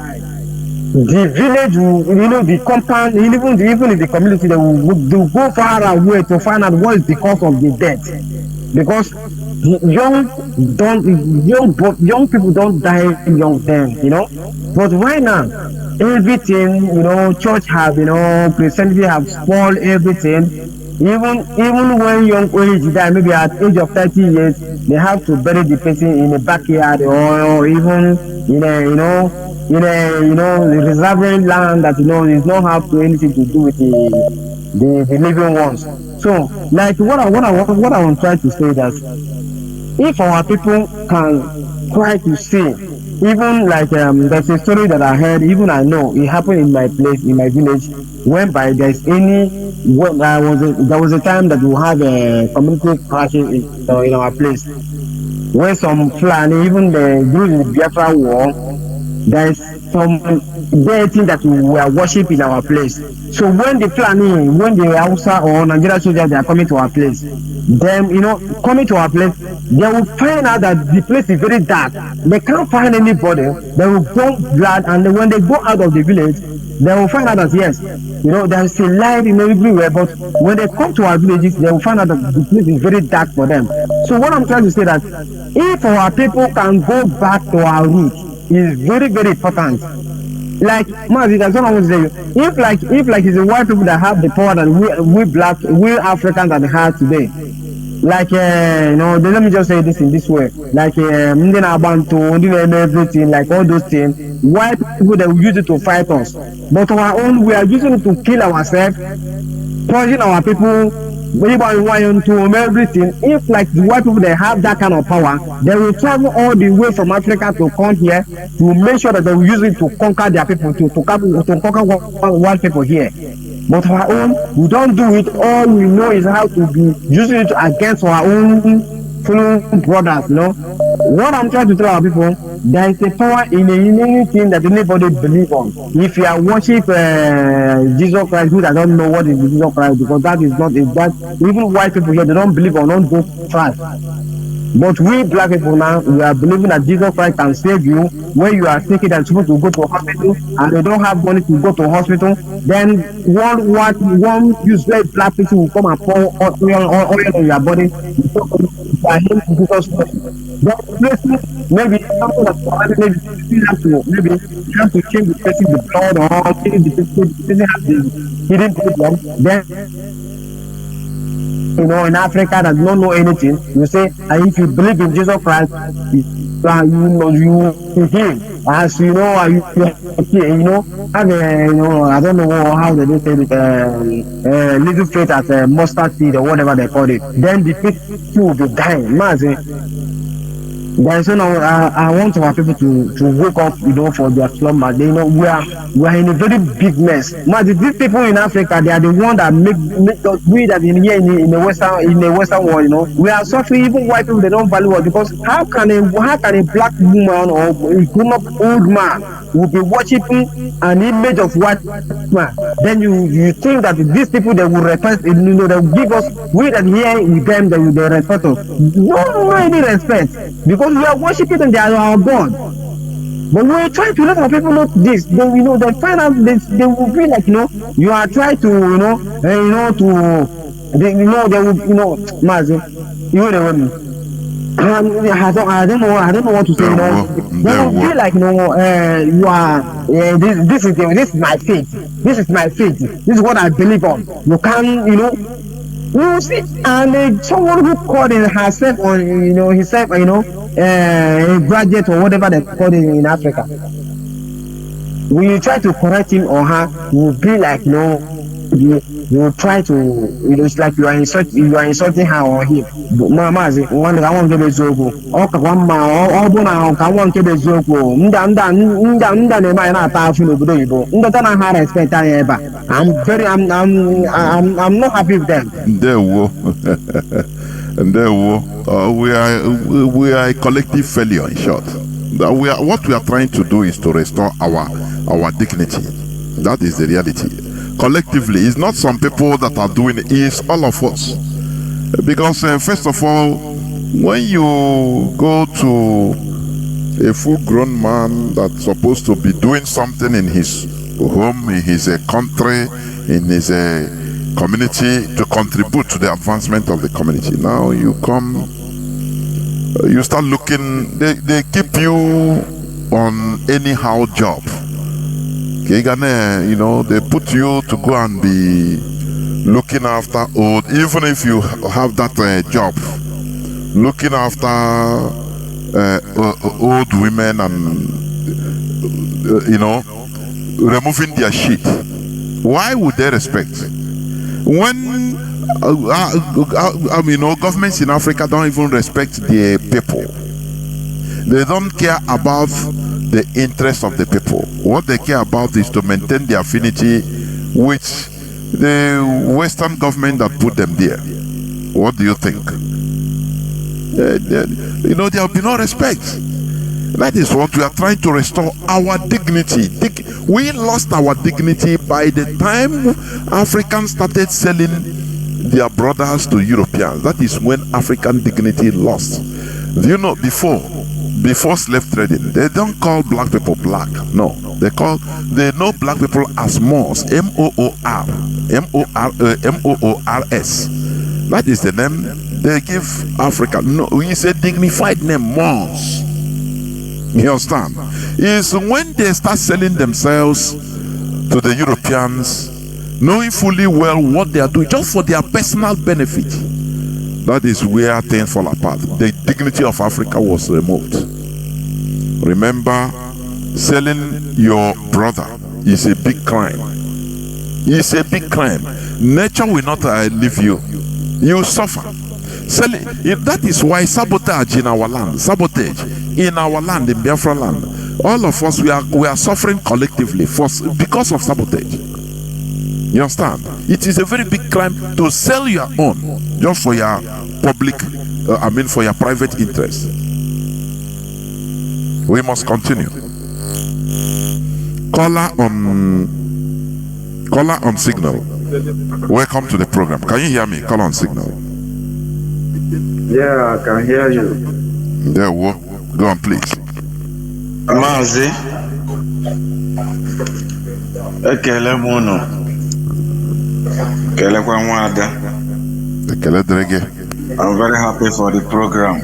the village will, the compound, even in the community, they will go far away to find out what is the cause of the death. Because young people don't die young then, But right now, everything, church have, Christianity have spoiled everything. Even when young age die, maybe at age of 30 years, they have to bury the person in a backyard or even in a reserving land that is not have anything to do with the living ones. So, like what I want to try to say that if our people can try to see, even like there's a story that I heard, even I know it happened in my place, in my village, whereby there was a time that we have a community crashing in our place, when some Fulani, even during the Biafra war, there is some deity that we were worshiping in our place. So when the Hausa or Nigerian soldiers they are coming to our place, them coming to our place, they will find out that the place is very dark. They can't find anybody. They will go blood, and when they go out of the village, they will find out that yes, there is a light everywhere. But when they come to our villages, they will find out that the place is very dark for them. So what I'm trying to say that if our people can go back to our roots, is very, very important. Like Mazi, that's what I want to say. If it's the white people that have the power that we Africans that have today. Like let me just say this in this way. Like everything, like all those things. White people they will use it to fight us. But our own, we are using it to kill ourselves, poison our people. Everything. If like the white people they have that kind of power, they will travel all the way from Africa to come here to make sure that they will use it to conquer their people, to conquer white people here. But our own, we don't do it. All we know is how to be using it against our own fellow brothers. What I'm trying to tell our people, there is a power in anything that anybody believe on. If you are worship Jesus Christ, who I don't know what is Jesus Christ, because that is not that even white people here they don't believe on those Christ. But we black people now, we are believing that Jesus Christ can save you when you are sick and supposed to go to a hospital and they don't have money to go to a hospital. Then one useless black people will come and pour oil on your body. Jesus Christ. Maybe something that's maybe you have to change the person the blood or change the person has the hidden problem. Then in Africa that don't know anything, you say, and if you believe in Jesus Christ, you him. As you know, have I don't know how they say it, little faith as a mustard seed or whatever they call it. Then the faith will be dying. Mazi. There's I want our people to wake up, for their slumber. We are in a very big mess. These people in Africa, they are the ones that make us we that in here in the Western world, we are suffering. Even white people, they don't value us because how can a black woman or a grown-up old man will be worshiping an image of white man? Then you think that these people they will respect, they will give us we that here with them they will respect us. No any respect. Because we are worshiping them, they are our God. But we are trying to let our people know this. They find out they will be like, you are trying to, they will, Mazi, you know what I mean? I don't know what to say. They will feel like, you are. This is my faith. This is my faith. This is what I believe on. You can't, you see, and someone who called herself or himself, a graduate or whatever they call it in Africa. When you try to correct him or her, you will be like, you try to, it's like you are insulting her or him. Mazi, one I want to be zogo. Okay, one man, all bona, I want to be zogo. Nda ne mai na ta fu no budo yibo. Nda ta na ha respect eba. I'm not happy with them. We are a collective failure, in short. What we are trying to do is to restore our dignity. That is the reality. Collectively, it's not some people that are doing it, it's all of us. Because first of all, when you go to a full-grown man that's supposed to be doing something in his home, in his country, in his community to contribute to the advancement of the community. Now you come, you start looking, they keep you on anyhow job. They put you to go and be looking after old, even if you have that job, looking after old women and, removing their shit. Why would they respect? When governments in Africa don't even respect their people. They don't care about the interests of the people. What they care about is to maintain the affinity with the Western government that put them there. What do you think? There will be no respect. That is what we are trying to restore, our dignity. We lost our dignity by the time Africans started selling their brothers to Europeans. That is when African dignity lost. Do you know, before slave trading, they don't call black people black. No, they know black people as Moors. Moors. That is the name they give Africa. No, it's a dignified name, Moors. You understand? It's when they start selling themselves to the Europeans, knowing fully well what they are doing, just for their personal benefit. That is where things fall apart. The dignity of Africa was removed. Remember, selling your brother is a big crime. It's a big crime. Nature will not leave you. You suffer. That is why sabotage in our land, in Biafra land, all of us, we are suffering collectively because of sabotage. You understand? It is a very big crime to sell your own just for your public, for your private interest. We must continue. Caller on signal. Welcome to the program. Can you hear me? Call on signal. Yeah, I can hear you. There, go on, please. Mazi, ekele m unu. Kelekwa nwada. Ekele dịrị. I'm very happy for the program.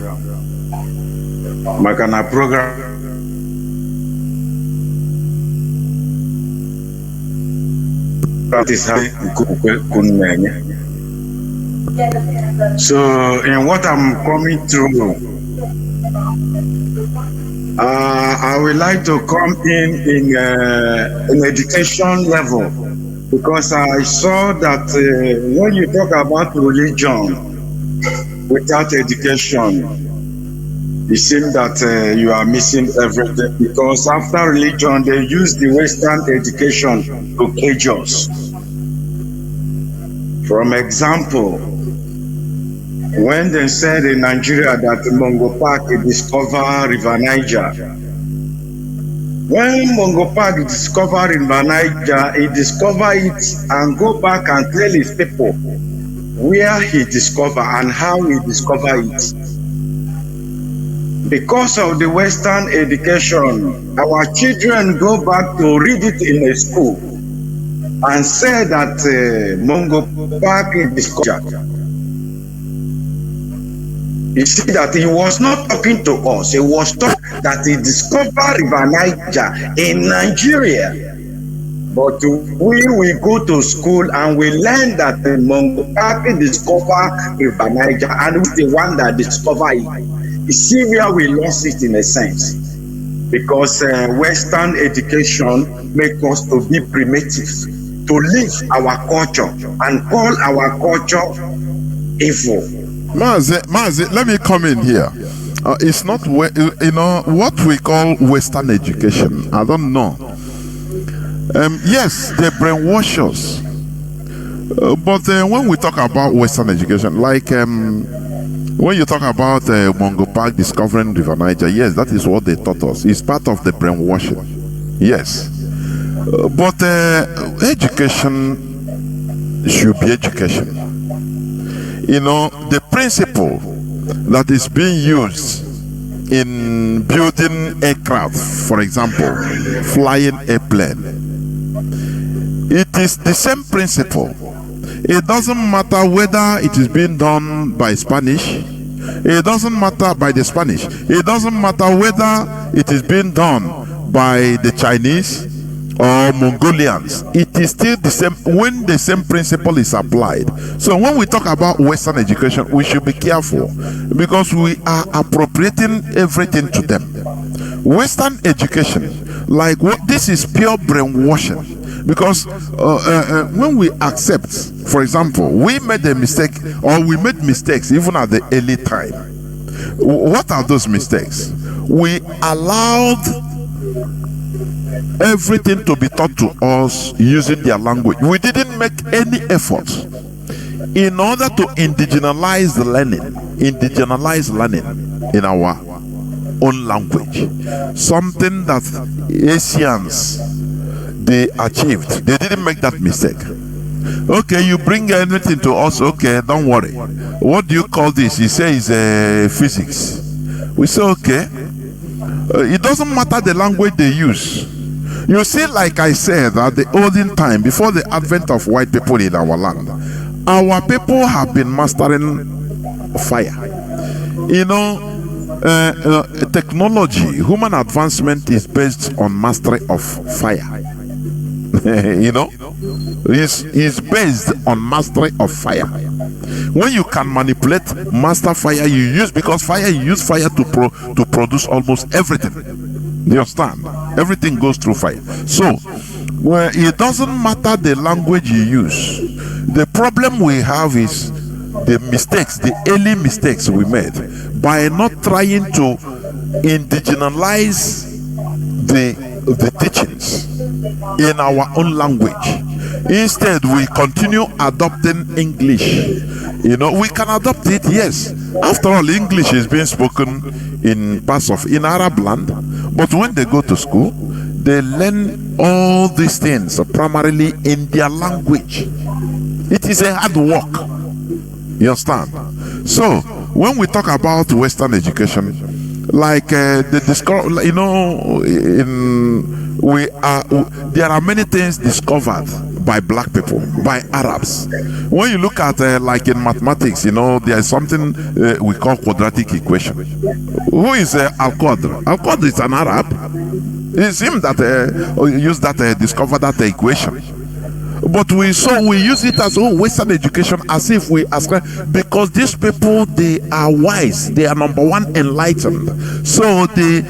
Maka na program that is how kunenye. So in what I'm coming through, I would like to come in education level, because I saw that when you talk about religion without education, it seems that you are missing everything, because after religion they use the Western education to cage us. From example, when they said in Nigeria that Mongo Park discovered River Niger, when Mongo Park discovered River Niger, he discovered it and go back and tell his people where he discovered and how he discovered it. Because of the Western education, our children go back to read it in a school and say that Mongo Park discovered. You see that he was not talking to us. He was talking that he discovered River Niger in Nigeria. But we go to school and we learn that the Mongo Park discovered River Niger, and who's the one that discovered it. You see where we lost it in a sense. Because Western education makes us to be primitive, to live our culture and call our culture evil. Mazi, let me come in here. It's not, what we call Western education. I don't know. Yes, they brainwash us. But when we talk about Western education, like when you talk about Mongo Park discovering River Niger, yes, that is what they taught us. It's part of the brainwashing. Yes. But education should be education. The principle that is being used in building aircraft, for example, flying airplane, it is the same principle. It doesn't matter whether it is being done by Spanish, it doesn't matter by the Spanish, it doesn't matter whether it is being done by the Chinese or Mongolians. It is still the same when the same principle is applied. So when we talk about Western education, we should be careful, because we are appropriating everything to them. Western education, like this is pure brainwashing. Because when we accept, for example, we made a mistake, or we made mistakes even at the early time. What are those mistakes? We allowed everything to be taught to us using their language. We didn't make any effort in order to indigenize learning in our own language. Something that Asians, they achieved. They didn't make that mistake. Okay, you bring anything to us, okay, don't worry. What do you call this? He says physics. We say, okay. It doesn't matter the language they use. You see, like I said, at the olden time, before the advent of white people in our land, our people have been mastering fire. Technology, human advancement is based on mastery of fire. Is based on mastery of fire. When you can manipulate, master fire, you use, because you use fire to produce almost everything. Do you understand? Everything goes through fire. So it doesn't matter the language you use. The problem we have is the mistakes, the early mistakes we made by not trying to indigenize the teachings in our own language. Instead, we continue adopting English. We can adopt it, yes. After all, English is being spoken in parts of Arab land, but when they go to school, they learn all these things primarily in their language. It is a hard work. You understand? So when we talk about Western education, like the discover, you know, there are many things discovered by black people, by Arabs. When you look at like in mathematics, you know, there is something we call quadratic equation. Who is Al-Qadr? Al-Qadr is an Arab. It's him that used that discovered that equation. But we use it as Western education, as if we ascribe, because these people, they are wise, they are number one enlightened, so they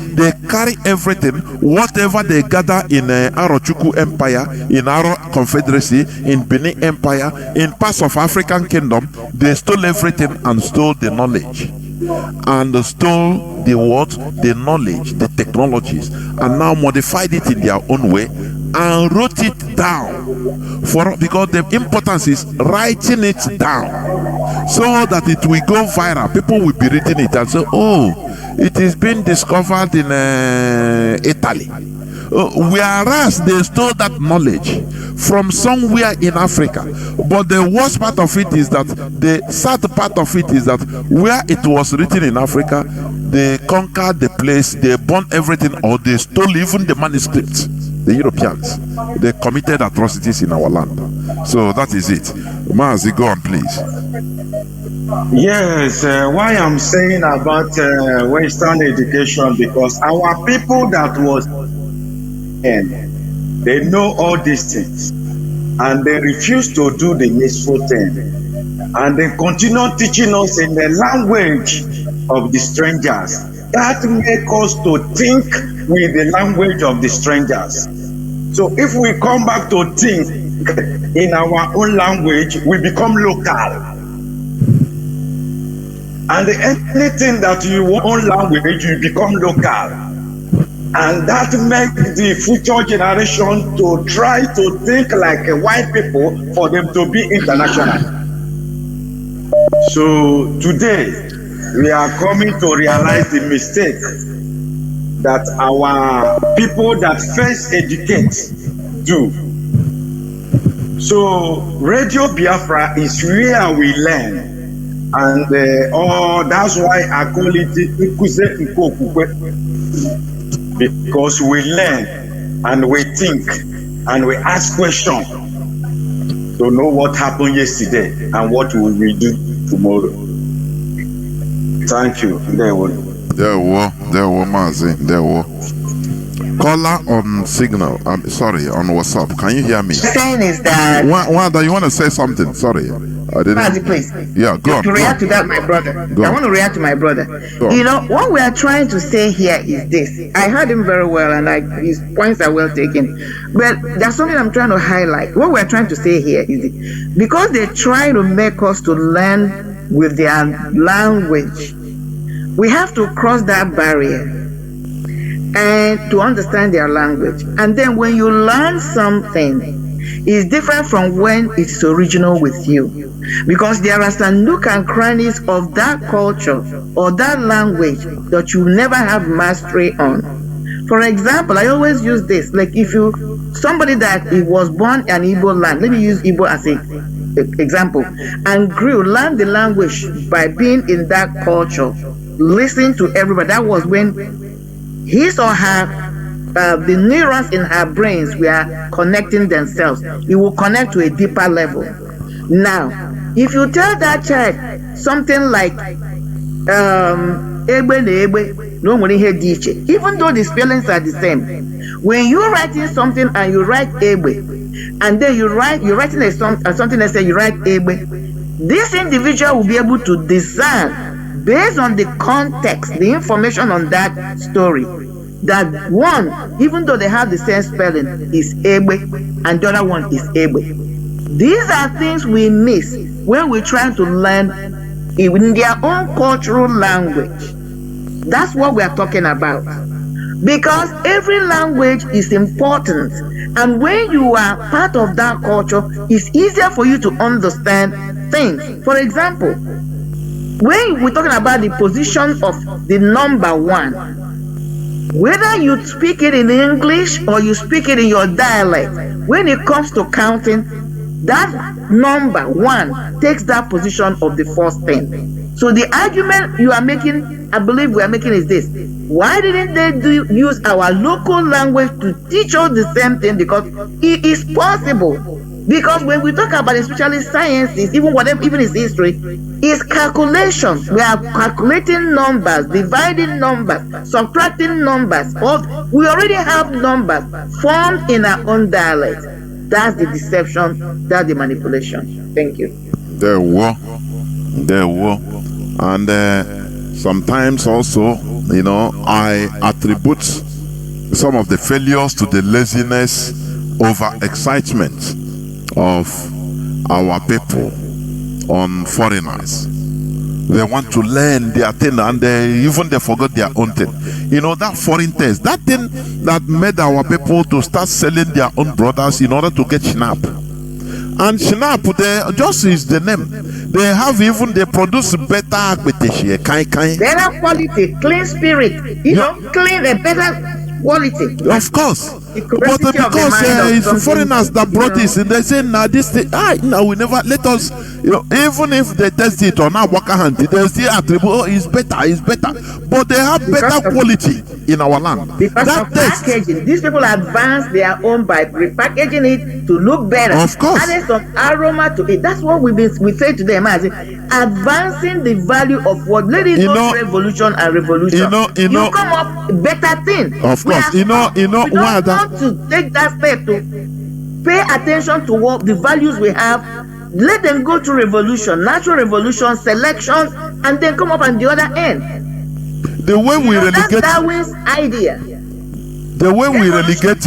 carry everything, whatever they gather in Arochukwu Empire, in Aro Confederacy, in Benin Empire, in parts of African Kingdom, they stole everything and stole the knowledge, and stole the what, the knowledge, the technologies, and now modified it in their own way and wrote it down because the importance is writing it down so that it will go viral. People will be reading it and say, oh, it is being discovered in Italy. Whereas they stole that knowledge from somewhere in Africa. But the worst part of it is that, the sad part of it is that where it was written in Africa, they conquered the place, they burned everything, or they stole even the manuscripts. The Europeans, they committed atrocities in our land. So that is it. Mazi, go on, please. Yes, why I'm saying about Western education, because our people that was in, they know all these things, and they refuse to do the needful thing, and they continue teaching us in the language of the strangers. That make us to think with the language of the strangers. So if we come back to think in our own language, we become local. And anything that you want own language, you become local. And that makes the future generation to try to think like white people for them to be international. So today, we are coming to realize the mistake that our people that first educate do. So Radio Biafra is where we learn, and that's why I call it Ikuze Nkokukwe, because we learn and we think and we ask questions to know what happened yesterday and what will we do tomorrow. Thank you. There were Mazi, there were. Caller on signal, sorry, on WhatsApp. Can you hear me? Saying is that. Wanda, you want to say something? Sorry. I didn't. Mazi, please. Yeah, go on. To react to that, my brother. I want to react to my brother. You know, what we are trying to say here is this. I heard him very well, and his points are well taken. But there's something I'm trying to highlight. What we're trying to say here is this. Because they try to make us to learn with their language, we have to cross that barrier and to understand their language. And then when you learn something, it's different from when it's original with you, because there are some nook and crannies of that culture or that language that you never have mastery on. For example, I always use this, like if somebody that was born in Igbo land, let me use Igbo as an example, and learned the language by being in that culture, listening to everybody. That was when his or her, the neurons in her brains were connecting themselves. It will connect to a deeper level. Now, if you tell that child something like, even though the spellings are the same, when you're writing something and you write Ebe, and then you're writing something that says you write Ebe, this individual will be able to discern, based on the context, the information on that story, that one, even though they have the same spelling, is Ebe, and the other one is Ebe. These are things we miss when we're trying to learn in their own cultural language. That's what we are talking about. Because every language is important, and when you are part of that culture, it's easier for you to understand things. For example, when we're talking about the position of the number 1, whether you speak it in English or you speak it in your dialect, when it comes to counting, that number 1 takes that position of the first thing. So the argument you are making, I believe we are making, is this: why didn't they use our local language to teach us the same thing? Because it is possible. Because when we talk about especially sciences, even whatever, even its history, is calculations. We are calculating numbers, dividing numbers, subtracting numbers. We already have numbers formed in our own dialect. That's the deception. That's the manipulation. Thank you. There were. And sometimes also, I attribute some of the failures to the laziness, over excitement of our people on foreigners. They want to learn their thing, and they forgot their own thing. That foreign test, that thing that made our people to start selling their own brothers in order to get Schnapp. And Schnapp, just is the name. They produce better better quality, clean spirit, clean a better quality. Of course. But because it's foreigners that brought this, and they say, this thing, we never let us, even if they test it on our worker hand, they still attribute, it's better. But they have better quality in our land. Because of packaging. These people advance their own by repackaging it to look better. Of course. Adding some aroma to it. That's what we say to them, Mazi. Advancing the value of what? Let it go revolution and revolution. You come up better thing. Of course. We don't want to take that step to pay attention to what the values we have. Let them go to revolution, natural revolution, selections, and then come up on the other end. The way we relegate, that's Darwin's idea. The way we relegate,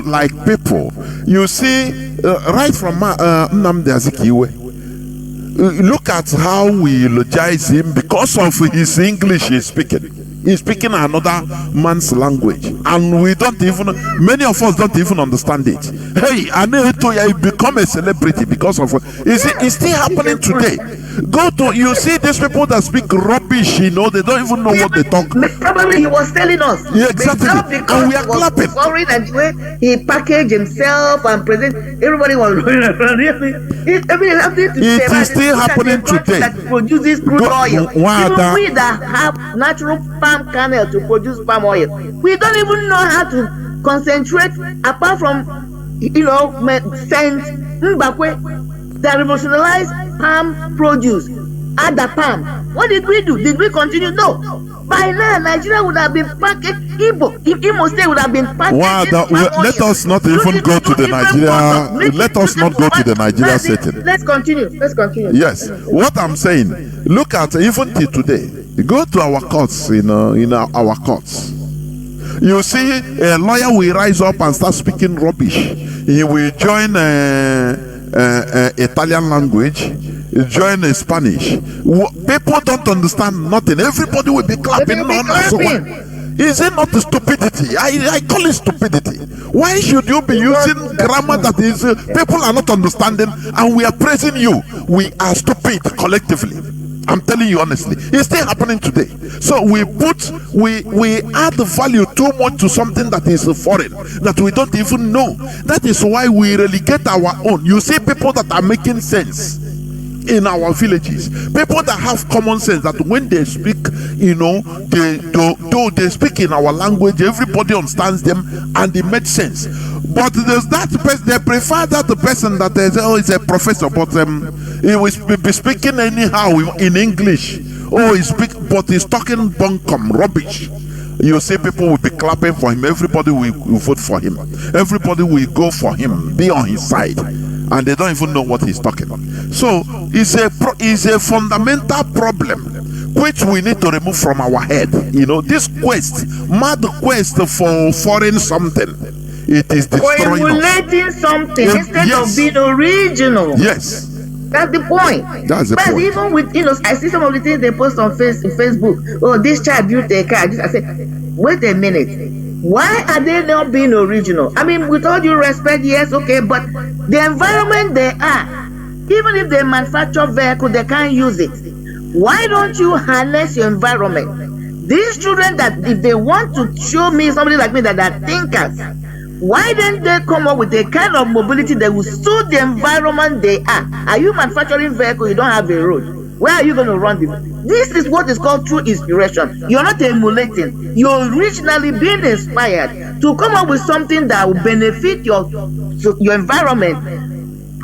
like people, you see, right from Nnamdi Azikiwe, look at how we eulogize him because of his English he's speaking. He's speaking another man's language, and many of us don't even understand it. Hey, you become a celebrity because of it's still happening today. You see these people that speak rubbish, they don't even know what they talk. Probably he was telling us. Yeah, exactly. And we are clapping. Sorry, and the way he packaged himself and present, everybody was running around. It is still happening today. That produces crude oil. Even we that have natural palm kernel to produce palm oil, we don't even know how to concentrate apart from Saint Mbakwe that revolutionized palm produce. Add the palm. What did we do? Did we continue? No. By now, Nigeria would have been packaged. Imo State would have been packaged. Let us not even go to the Nigeria. Let us not go to the Nigeria setting. Let's continue. Yes. What I'm saying, look at even till today. Go to our courts, our courts. You see, a lawyer will rise up and start speaking rubbish. He will join Italian language, join Spanish. People don't understand nothing. Everybody will be clapping. Is it not stupidity? I call it stupidity. Why should you be using grammar that is people are not understanding, and we are praising you? We are stupid collectively. I'm telling you honestly, it's still happening today. So we add the value too much to something that is foreign, that we don't even know. That is why we relegate our own. You see people that are making sense in our villages, people that have common sense, that when they speak, they speak in our language, everybody understands them and it makes sense. But there's that person, they prefer that the person that is is a professor, but he will be speaking anyhow in English. But he's talking bunkum rubbish. You see, people will be clapping for him. Everybody will vote for him. Everybody will go for him, be on his side, and they don't even know what he's talking about. So it's a fundamental problem which we need to remove from our head. This mad quest for foreign something, it is destroying emulating something instead of being original. Yes. That's the point. That's the point. Even with, I see some of the things they post on Facebook. Oh, this child built a car. I said, wait a minute. Why are they not being original? I mean, with all due respect, yes, okay, but the environment they are, even if they manufacture vehicle, they can't use it. Why don't you harness your environment? These children that, if they want to show me somebody like me that are thinkers, why don't they come up with a kind of mobility that will suit the environment they are? Are you manufacturing vehicle? You don't have a road. Where are you going to run the? This is what is called true inspiration. You're not emulating. You're originally being inspired to come up with something that will benefit your environment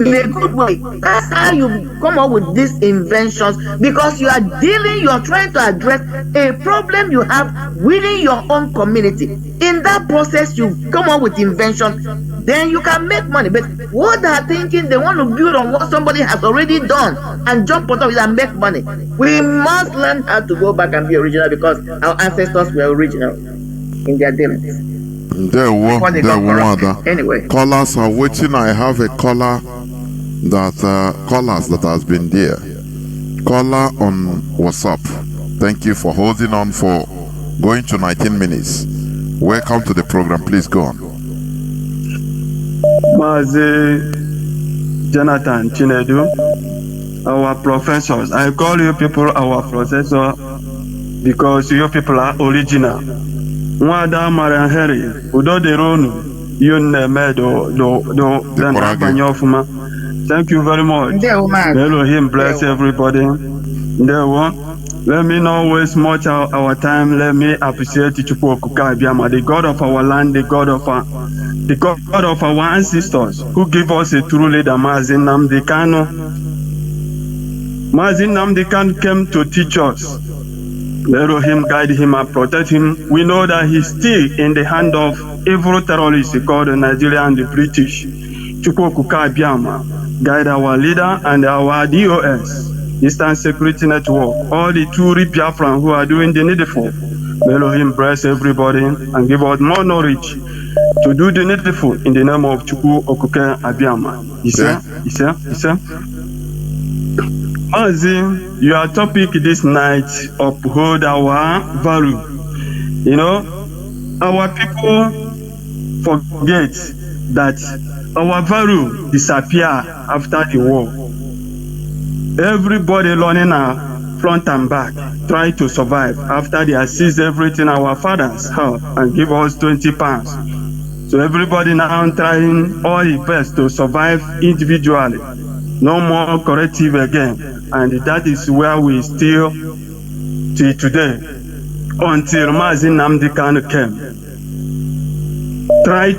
in a good way. That's how you come up with these inventions, because you're trying to address a problem you have within your own community. In that process, you come up with invention, then you can make money. But what they're thinking, they want to build on what somebody has already done and jump on top of it and make money. We must learn how to go back and be original, because our ancestors were original in their dealings. Anyway, callers are waiting. I have a caller callers that has been there. Caller on WhatsApp. Thank you for holding on for going to 19 minutes. Welcome to the program. Please go on. Mazi, Jonathan, Chinedu, our professors. I call you people our professor because you people are original. Mwada Marian Udo de Ronu, Thank you very much. Elohim bless everybody. Let me not waste much our time. Let me appreciate the God of our land, the God of our ancestors, who give us a true leader, Mazi Nnamdi Kanu. Mazi Nnamdi Kanu came to teach us. Let him guide him and protect him. We know that he's still in the hand of evil terrorists called Nigeria and the British. Chukwuka Biama, guide our leader and our DOS, Eastern Security Network, all the two Biafran who are doing the needful. May him bless everybody and give us more knowledge to do the needful in the name of Chukwu Okuke Abiama. Isa. Mazi, your topic this night, uphold our value. You know, our people forget that our value disappear after the war. Everybody learning front and back, try to survive after they seized everything our fathers have and give us 20 pounds. So everybody now trying all his best to survive individually. No more corrective again. And that is where we still till today, until Mazi Nnamdi Kanu came. Try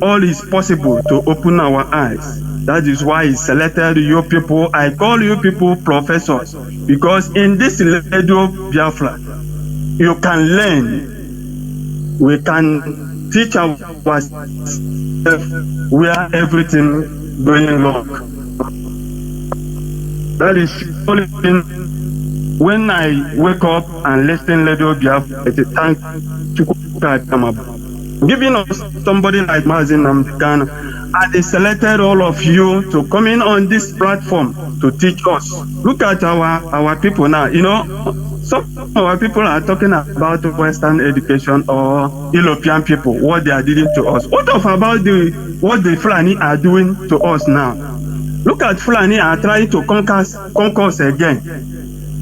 all is possible to open our eyes. That is why he selected you people. I call you people professors, because in this radio Biafra, you can learn. We can teach ourselves where everything going wrong. That is only when I wake up and listen to Biafra, it's a thank to giving us somebody like Mazi Nnamdi Kanu, and they selected all of you to come in on this platform to teach us. Look at our people now. You know, some of our people are talking about Western education or European people, what they are doing to us. What about what the Fulani are doing to us now? Look at Fulani are trying to conquer us again.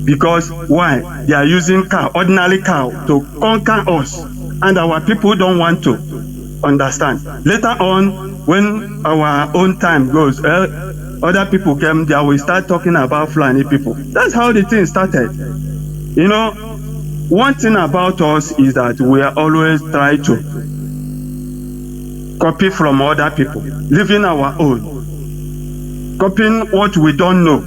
Because why? They are using ordinary cow to conquer us. And our people don't want to understand. Later on, when our own time goes, other people came, they will start talking about Fulani people. That's how the thing started. You know, one thing about us is that we are always trying to copy from other people, leaving our own, copying what we don't know.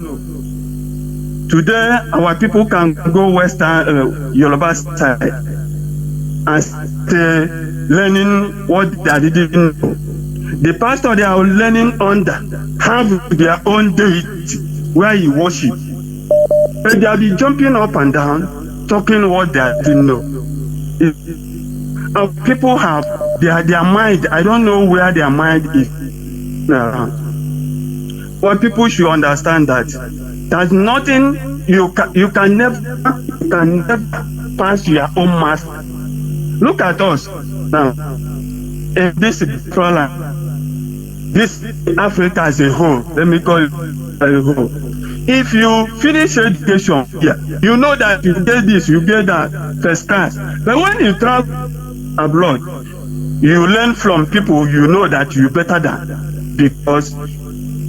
Today, our people can go Western Yoruba side and learning what they didn't know. The pastor they are learning under have their own deity where he worship. But they will be jumping up and down, talking what they didn't know. People have their mind. I don't know where their mind is around. But people should understand that there's nothing you can never pass your own master. Look at us now. In this Africa as a whole, let me call it a whole. If you finish education here, you know that you get this, you get that first class. But when you travel abroad, you learn from people you know that you better than, because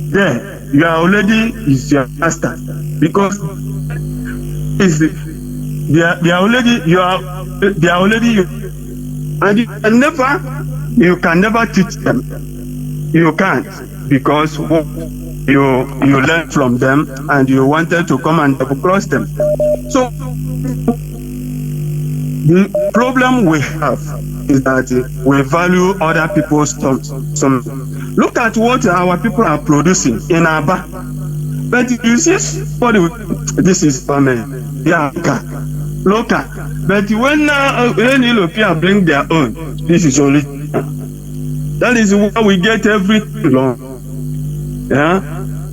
there you are already is your master, because they are already you, and you can never teach them. You can't, because you learn from them and you wanted to come and double cross them. So the problem we have is that we value other people's some. Look at what our people are producing in Aba. But you see, this is local. But when Europeans bring their own, this is only. That is why we get everything wrong. Yeah,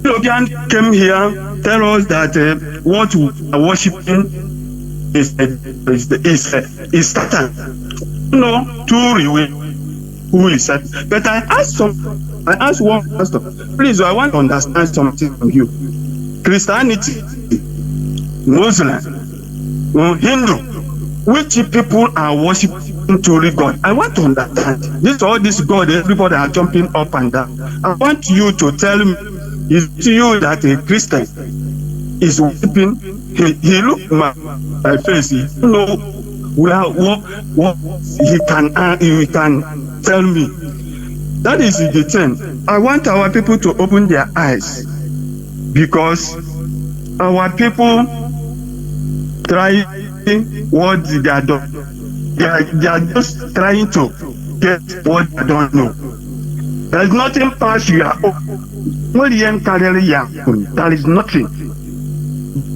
Europeans came here, tell us that what we are worshiping is Satan. No, truly, who is Satan? But I asked one pastor, please, I want to understand something from you. Christianity, Muslim, Hindu, which people are worshiping truly God? I want to understand. All this God, everybody are jumping up and down. I want you to tell me, is it you that a Christian is worshiping? He looked at my face. He know what he can tell me. That is the thing. I want our people to open their eyes, because our people try what they are doing. They are just trying to get what they don't know. There is nothing past your own. There is nothing.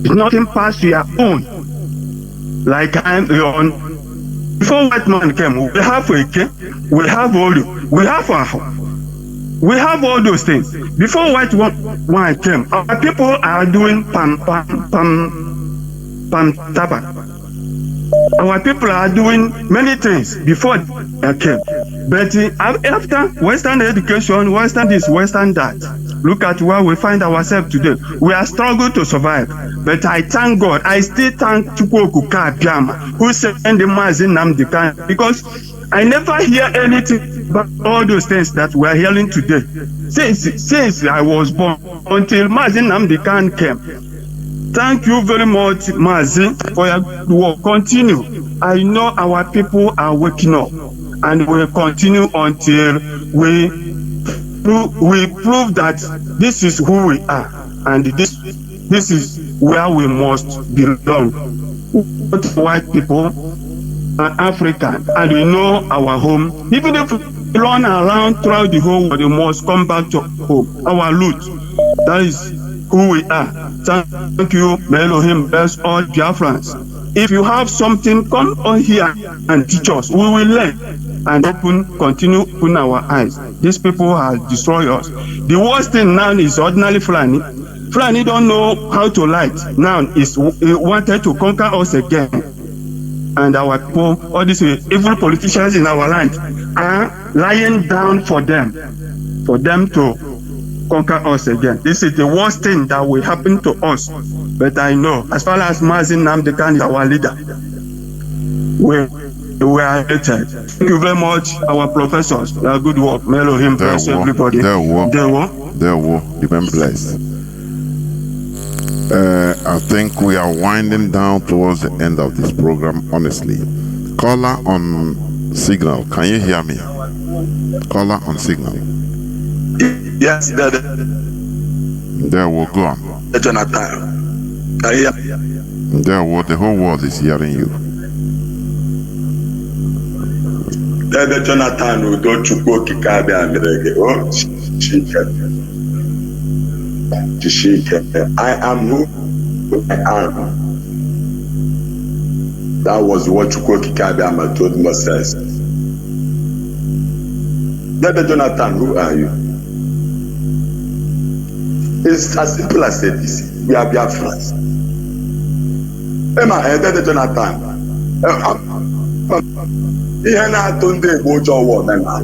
It's nothing past your own. Like I'm on. Before white man came, we have Eke, we have Olu, we have Aho. We have all those things. Before white one came, our people are doing pam taba. Our people are doing many things before they came. But after Western education, Western this, Western that, look at where we find ourselves today. We are struggling to survive. But I thank God. I still thank Chukwu Piama, who sent the Mazi Namdekan, because I never hear anything about all those things that we are hearing today. Since I was born, until Mazi Namdekan came. Thank you very much, Mazi, for your work. Continue. I know our people are waking up, and we will continue until we prove that this is who we are, and this is where we must belong. Both white people and African, and we know our home. Even if we run around throughout the whole world, we must come back to home, our root. That is who we are. Thank you, may Elohim bless all Biafrans. If you have something, come on here and teach us. We will learn and continue open our eyes. These people have destroyed us. The worst thing now is ordinary Fulani. Fulani don't know how to light. Now he wanted to conquer us again. And our people, all these evil politicians in our land, are lying down for them to conquer us again. This is the worst thing that will happen to us. But I know, as far as Mazi Namdekan is our leader, we are hated. Thank you very much, our professors. They are good work. May Elohim bless everybody. Remain blessed. I think we are winding down towards the end of this program, honestly. Caller on signal. Can you hear me? Caller on signal. Yes, Daddy. There will go on. Jonathan. Can you hear me? There will, the whole world is hearing you. Daddy Jonathan, who don't you go Kikabi America? Oh, I am who I am. That was what Chukwu Kikabi told Moses. Daddy Jonathan, who are you? It's as simple as ABC. We are Biafrans. Emma, Daddy Jonathan. Ihe na-atụ ndị Igbo ụjọ wụ omenala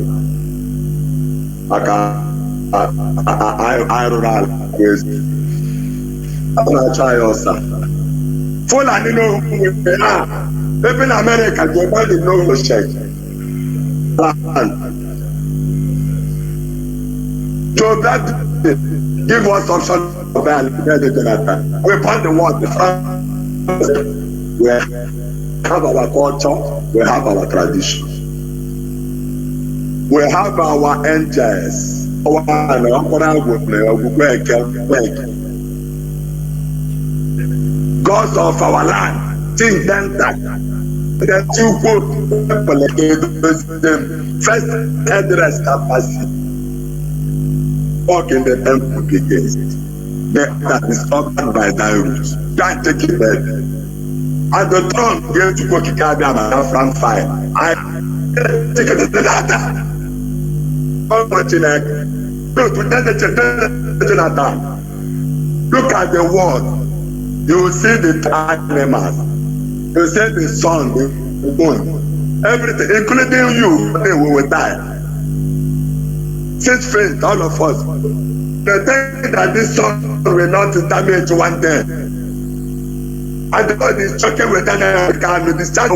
maka anyị rụrụ ala ezi a na-achọ anyị ọsa Fulani n'okwukwe na ebe na Amerịka dị mmadụ n'ụlọ shek Joe Biden Give us option of Jonathan. We found the word, the front. We have our culture, we have our tradition. We have our angels. Gods of our land, think them that the two quote them first headrest capacity walk in the temple against that is covered by thy roots. Can't take it back. And the throne gave to go to Kabia from fire. I take it to the data. Look at the world. You will see the animals. You will see the sun, the moon, everything, including you. We will die. Sit faith, all of us. The thing that this sun will not damage one day. And God is talking with America with this child.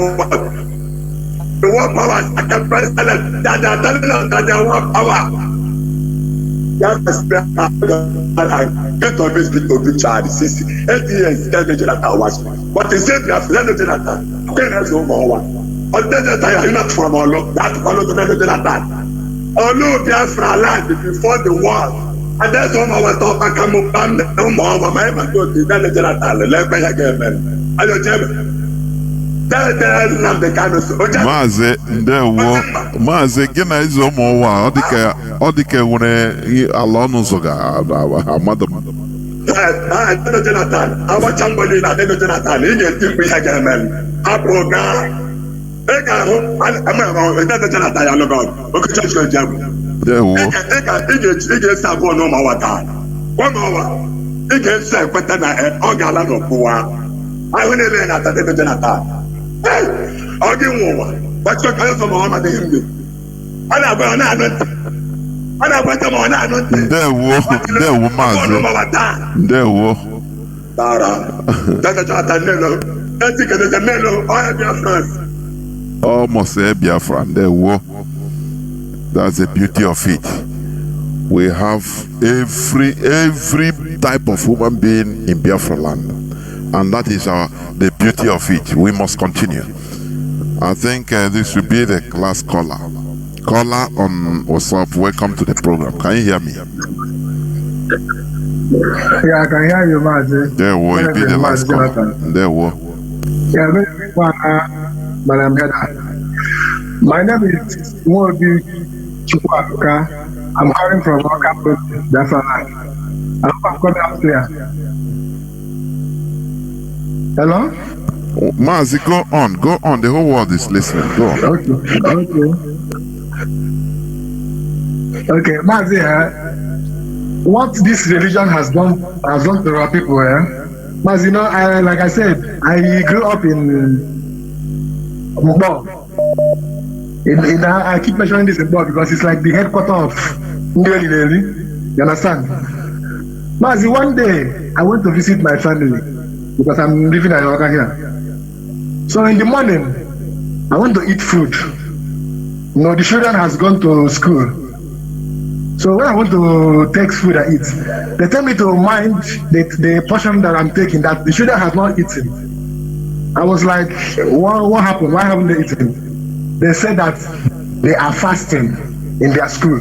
The war powers at the president that are telling us that they want power. That is get of this people to child 60, 80 years, tell the Jonathan was. But he said, you have learned the Jonathan. Okay, let's go more. But then the time not from all that follow the Jonathan. Although Biafra land before the war, and that's all our talk. I come up and no more. My man go to the Jonathan. Let me again, man. I don't tell Mazi gina izo mwa odike wune alonu zoga madam. Jonathan, I want somebody that Jonathan. He get to be again, man. Apoga. Ega ho, I'm Jonathan. I know God. Okay, church go jam. Ega sabo no mawata. 1 hour. Ega say kweta na ogala no kuwa. I want to learn that Jonathan. Ọdún wọn wà wọ́n ti kọ́ ẹ̀fọ́ mọ́ wọn máa dé hindi ọ̀nà àgbẹ̀ ọ̀nà àná tẹ̀ ọ̀nà àgbẹ̀ tẹ̀ mọ́ ọ̀nà àná tẹ̀. Ndewo Mazi ndewo. Tara jẹ́jẹ́jẹ́ ata nílò ẹtí kẹ̀kẹ́ nílò ọ̀yẹ́ Biafra. Almost Biafra ndewo. That's the beauty of it. We have every type of human being in Biafra land. And that is the beauty of it. We must continue. I think this will be the last caller. Caller on WhatsApp, welcome to the program. Can you hear me? Yeah, I can hear you, Mazi. There will be the last caller. There will. Yeah, Madam Heather. My name is Mobi Chukwaruka. I'm calling from Oka, Biafra land. I hope I'm coming up here. Hello? Mazi, go on. The whole world is listening. Go on. Okay, Mazi, what this religion has done to our people, Mazi, like I said, I grew up in Mbo. I keep mentioning this in Mbo because it's like the headquarters of Ndeli. You understand? Mazi, one day I went to visit my family because I'm living in Oka here. So in the morning, I want to eat food. The children has gone to school. So when I want to take food and eat, they tell me to mind the portion that I'm taking that the children have not eaten. I was like, what happened? Why haven't they eaten? They said that they are fasting in their school.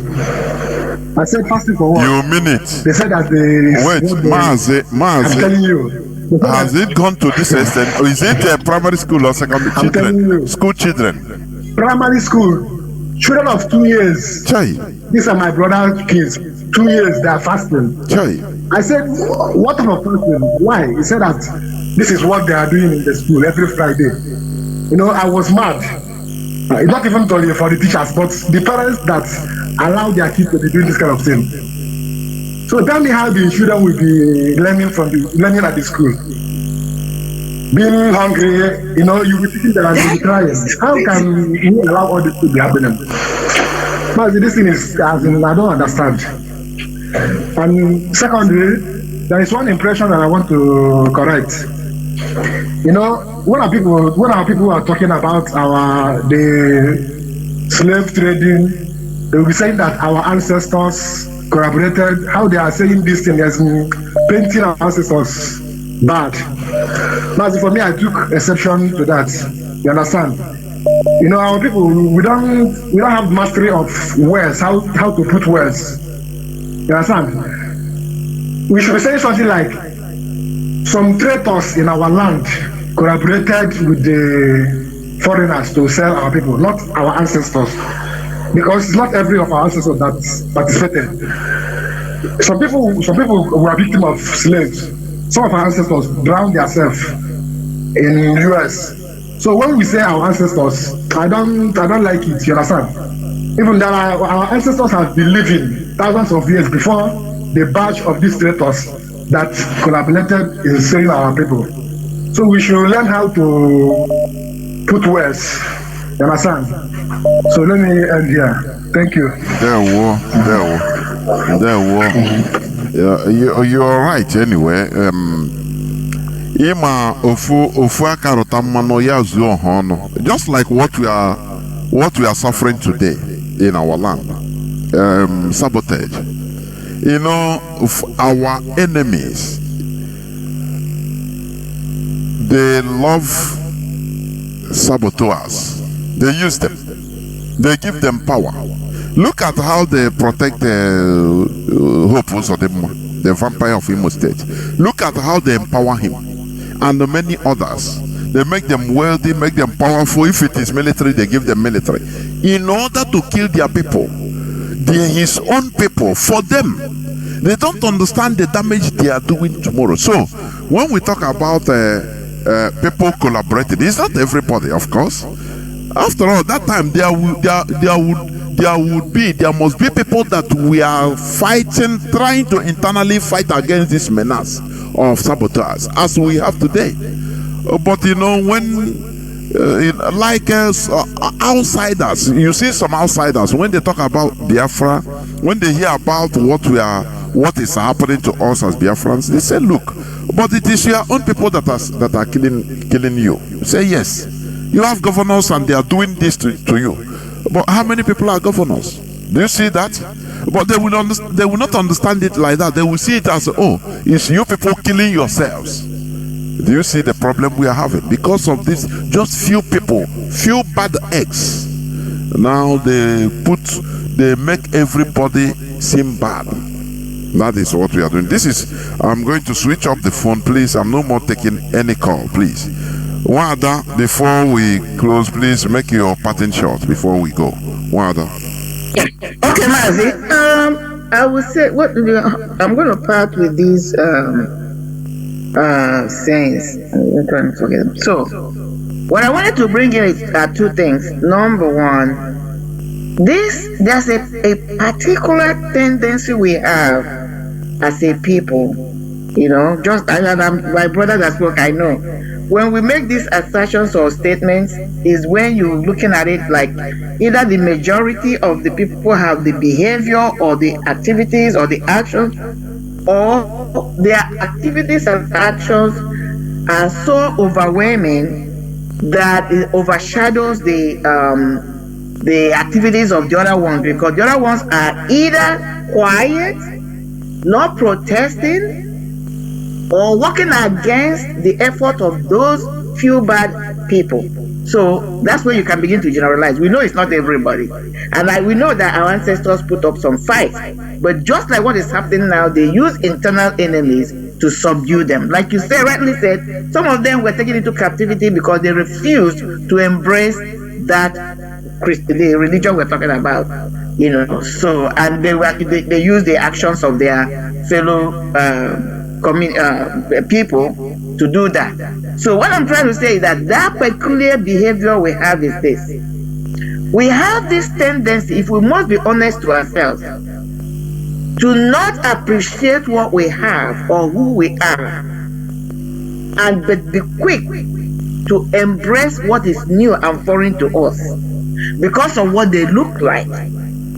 I said, fasting for what? You mean it? They said that they... Wait, Mazi. I'm telling you. Has it gone to this extent? Or is it primary school or secondary children? School children? Primary school. Children of 2 years. Chai. These are my brother's kids. 2 years, they are fasting. Chai. I said, what type of fasting? Why? He said that this is what they are doing in the school every Friday. I was mad. It's not even for the teachers, but the parents that allow their kids to be doing this kind of thing. So tell me how the children will be learning at the school. Being hungry, you will think that I'm crying. How can you allow all this to be happening? But this thing is, I don't understand. And secondly, there is one impression that I want to correct. When our people are talking about the slave trading, they will be saying that our ancestors collaborated, how they are saying this thing as painting our ancestors bad. Mazi, for me, I took exception to that. You understand? You know, our people, we don't have mastery of words, how to put words. You understand? We should be saying something like, some traitors in our land collaborated with the foreigners to sell our people, not our ancestors. Because it's not every of our ancestors that participated. Some people were victims of slaves. Some of our ancestors drowned themselves in US. So when we say our ancestors, I don't like it, you understand? Even that our ancestors have been living thousands of years before the batch of these traitors that collaborated in selling our people. So we should learn how to put words, you understand? So let me end here. Thank you. Yeah, you're right anyway. Just like what we are suffering today in our land. Sabotage. You know, our enemies, they love saboteurs. They use them. They give them power. Look at how they protect Hope Uzodimma, the vampire of Imo State. Look at how they empower him and the many others. They make them wealthy, make them powerful. If it is military, they give them military. In order to kill their people, his own people, for them. They don't understand the damage they are doing tomorrow. So, when we talk about people collaborating, it's not everybody, of course. After all, that time there must be people that we are fighting, trying to internally fight against this menace of saboteurs, as we have today. But you know, when outsiders, you see some outsiders, when they talk about Biafra, when they hear about what is happening to us as Biafrans, they say, look, but it is your own people that are killing you. Say, yes, you have governors and they are doing this to you. But how many people are governors? Do you see that? But they will not understand it like that. They will see it as, oh, it's you people killing yourselves. Do you see the problem we are having? Because of this, just few people, few bad eggs. Now they make everybody seem bad. That is what we are doing. I'm going to switch off the phone, please. I'm no more taking any call, please. Wada, before we close, please make your parting shot before we go. Wada. Okay, Mazi. I will say I'm going to part with these sayings. I'm trying to forget them. So, what I wanted to bring in are two things. Number one, there's a particular tendency we have as a people. You know, just my brother that spoke, I know. When we make these assertions or statements, is when you're looking at it like either the majority of the people have the behavior or the activities or the actions, or their activities and actions are so overwhelming that it overshadows the activities of the other ones, because the other ones are either quiet, not protesting, or working against the effort of those few bad people. So that's where you can begin to generalize. We know it's not everybody, and we know that our ancestors put up some fights, but just like what is happening now, they use internal enemies to subdue them. Like you rightly said, some of them were taken into captivity because they refused to embrace that the religion we're talking about, you know. So, and they use the actions of their fellow people to do that. So what I'm trying to say is that peculiar behavior we have is this. We have this tendency, if we must be honest to ourselves, to not appreciate what we have or who we are, and but be quick to embrace what is new and foreign to us because of what they look like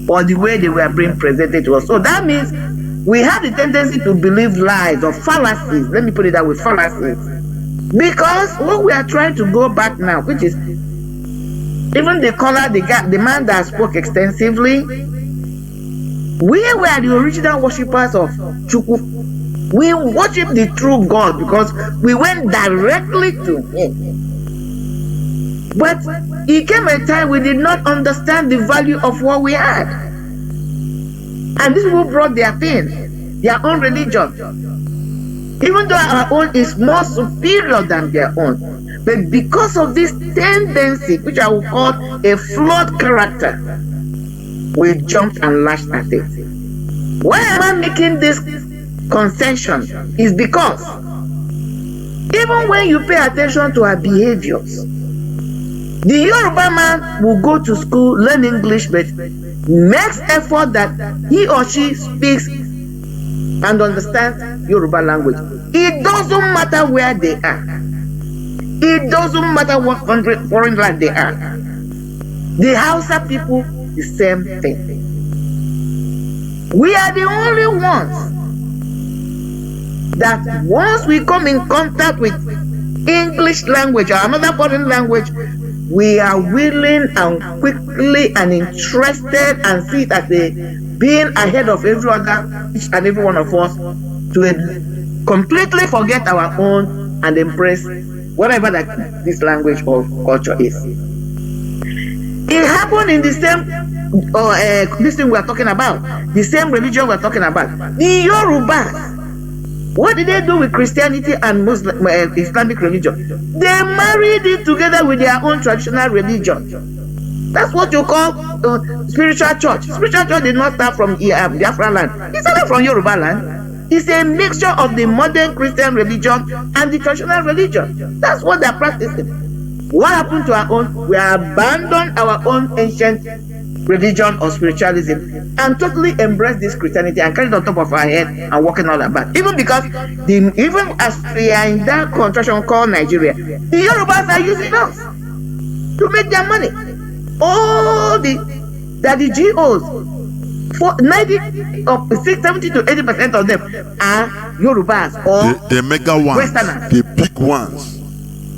or the way they were being presented to us. So that means we have the tendency to believe lies or fallacies. Let me put it that way, fallacies. Because what we are trying to go back now, which is even the man that spoke extensively, We were the original worshippers of Chukwu. We worship the true God because we went directly to him. But it came a time we did not understand the value of what we had. And these people brought their thing, their own religion. Even though our own is more superior than their own. But because of this tendency, which I will call a flawed character, we jumped and lashed at it. Why am I making this concession? Is because even when you pay attention to our behaviors, the Yoruba man will go to school, learn English, but makes effort that he or she speaks and understands Yoruba language. It doesn't matter where they are. It doesn't matter what country, foreign land they are. The Hausa people, the same thing. We are the only ones that once we come in contact with English language or another foreign language, we are willing and quickly and interested and see it as a being ahead of every other, each and every one of us, to completely forget our own and embrace whatever that this language or culture is. It happened in the same this thing we are talking about, the same religion we are talking about. The Yorubas, what did they do with Christianity and Muslim Islamic religion? They married it together with their own traditional religion. That's what you call spiritual church. Spiritual church did not start from Biafra land. It started from Yoruba land. It's a mixture of the modern Christian religion and the traditional religion. That's what they're practicing. What happened to our own? We abandoned our own ancient religion or spiritualism and totally embraced this Christianity and carried it on top of our head and walking all about. Even because, even as we are in that contraction called Nigeria, the Yorubas are using us to make their money. All the GOs, for 70 to 80% of them are Yorubas or the mega ones, Westerners. the big ones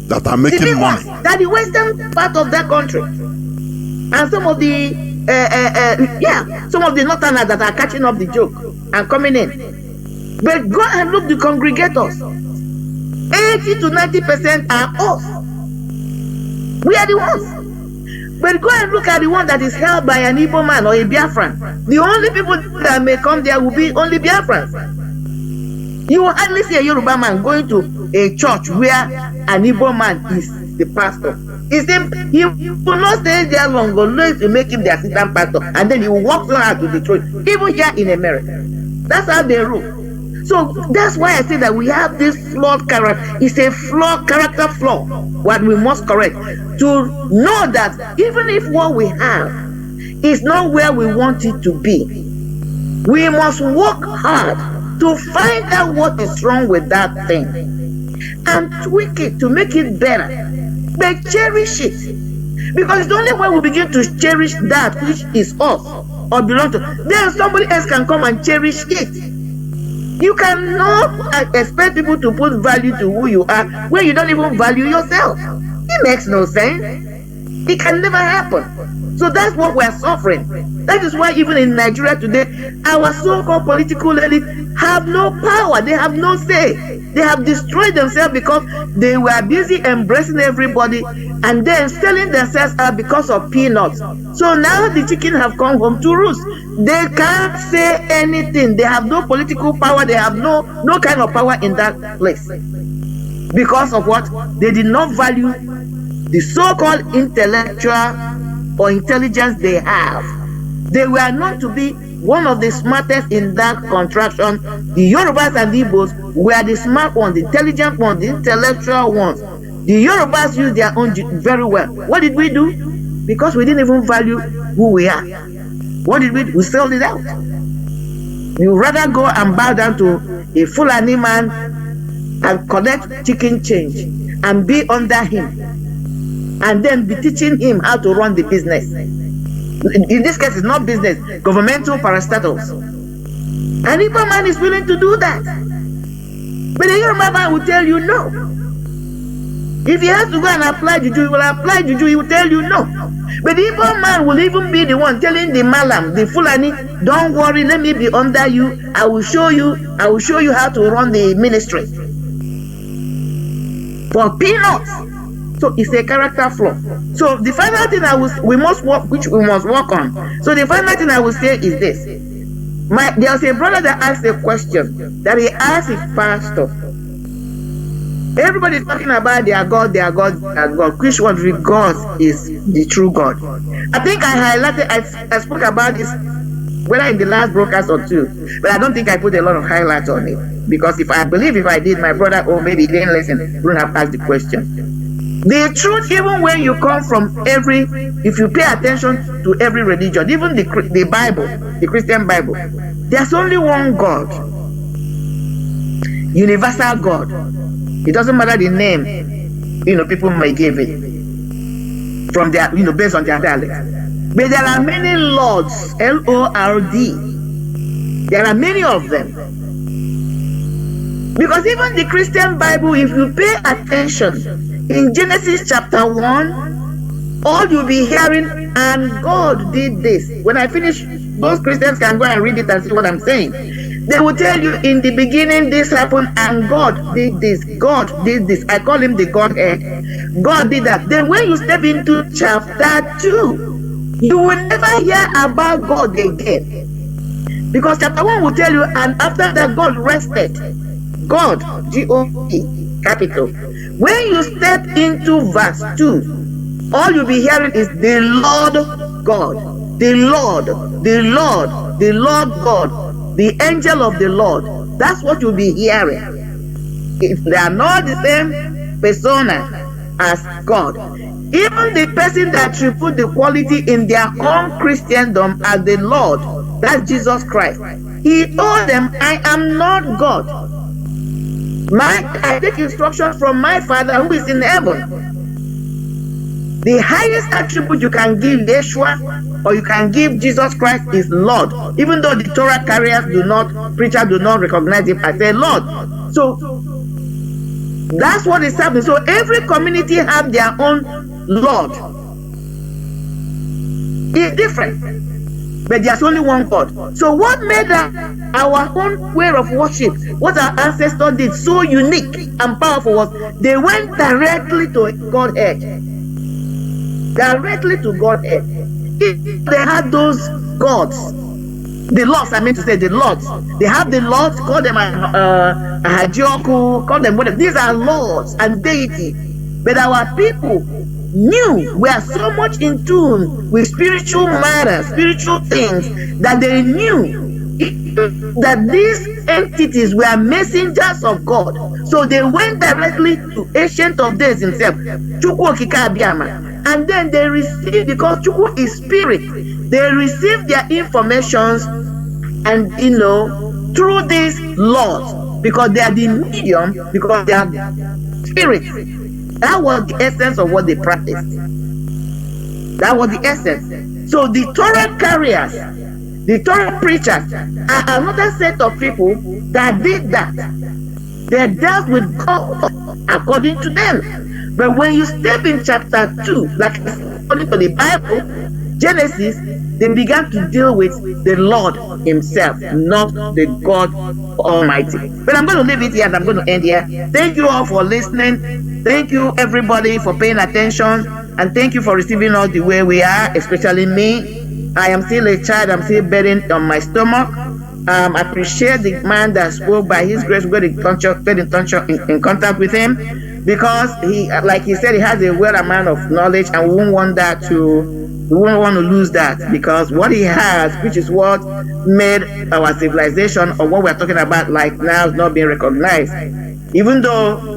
that are making money. That the western part of that country, and some of the some of the northerners that are catching up the joke and coming in. But go and look the congregators. 80 to 90% are us. We are the ones. But go and look at the one that is held by an Igbo man or a Biafran. The only people that may come there will be only Biafrans. You will hardly see a Yoruba man going to a church where an Igbo man is the pastor. He will not stay there long unless you make him the assistant pastor, and then he will walk out to the throne, even here in America. That's how they rule. So that's why I say that we have this flawed character. It's a flawed character flaw, what we must correct. To know that even if what we have is not where we want it to be, we must work hard to find out what is wrong with that thing and tweak it to make it better. But cherish it. Because it's only when we begin to cherish that which is us or belong to, then somebody else can come and cherish it. You cannot expect people to put value to who you are when you don't even value yourself. It makes no sense. It can never happen. So that's what we're suffering. That is why even in Nigeria today, our so-called political elite have no power. They have no say. They have destroyed themselves because they were busy embracing everybody and then selling themselves out because of peanuts. So now the chicken have come home to roost. They can't say anything. They have no political power. They have no kind of power in that place. Because of what? They did not value the so-called intellectual or intelligence they have. They were known to be one of the smartest in that contraction. The Yorubas and the Igbos were the smart ones, the intelligent ones, the intellectual ones. The Yorubas used their own very well. What did we do? Because we didn't even value who we are. What did we do? We sold it out. You rather go and bow down to a Fulani man and collect chicken change and be under him and then be teaching him how to run the business. In this case, it's not business, governmental parastatals. And Igbo man is willing to do that. But the Yoruba man will tell you no. If he has to go and apply juju, he will apply juju, he will tell you no. But the Igbo man will even be the one telling the Malam, the Fulani, don't worry, let me be under you. I will show you how to run the ministry. For peanuts. So it's a character flaw. So the final thing we must work on. So the final thing I will say is this. There's a brother that asked a question that he asked his pastor. Everybody's talking about their God. Which one of God is the true God? I think I spoke about this whether in the last broadcast or two, but I don't think I put a lot of highlights on it, because if I did, my brother, or maybe he didn't listen, wouldn't have asked the question. The truth, even when you come from if you pay attention to every religion, even the Bible, the Christian Bible, there's only one God, universal God. It doesn't matter the name, people may give it from their, based on their dialect. But there are many lords, Lord. There are many of them. Because even the Christian Bible, if you pay attention, in Genesis chapter 1, all you'll be hearing, and God did this. When I finish, those Christians can go and read it and see what I'm saying. They will tell you, in the beginning this happened and God did this. God did this. I call him the Godhead. God did that. Then when you step into chapter 2, you will never hear about God again. Because chapter 1 will tell you, and after that God rested. God, G-O-D, capital. When you step into verse 2, all you'll be hearing is the Lord God. The Lord, the Lord, the Lord God. The angel of the Lord. That's what you'll be hearing. If they are not the same persona as God. Even the person that should put the quality in their own Christendom as the Lord, that's Jesus Christ. He told them, I am not God. I take instructions from my Father who is in heaven. The highest attribute you can give Yeshua or you can give Jesus Christ is Lord, even though the Torah carriers preachers do not recognize him as a Lord. So that's what is happening. So every community have their own Lord. It's different, but there's only one God. So what made our own way of worship, what our ancestors did so unique and powerful, was they went directly to Godhead. Directly to Godhead. If they had those gods, the lords, I mean to say the lords, they have the lords, call them a Hajioku, call them whatever. These are lords and deity. But our people we are so much in tune with spiritual matters, spiritual things, that they knew that these entities were messengers of God. So they went directly to Ancient of Days himself, Chukwu Okike Abiama. And then they received, because Chukwu is spirit, they received their informations and through these laws, because they are the medium, because they are spirit. That was the essence of what they practiced. That was the essence. So the Torah carriers, the Torah preachers are another set of people that did that. They dealt with God according to them. But when you step in chapter 2, like according to the Bible, Genesis, they began to deal with the Lord himself, not the God Almighty. But I'm going to leave it here and I'm going to end here. Thank you all for listening. Thank you everybody for paying attention. And thank you for receiving us the way we are, especially me. I am still a child. I'm still bearing on my stomach. I appreciate the man that spoke. By his grace, we get in contact with him, because he, like he said, he has a wealth amount of knowledge, and we won't want to lose that, because what he has, which is what made our civilization or what we're talking about like now, is not being recognized. Even though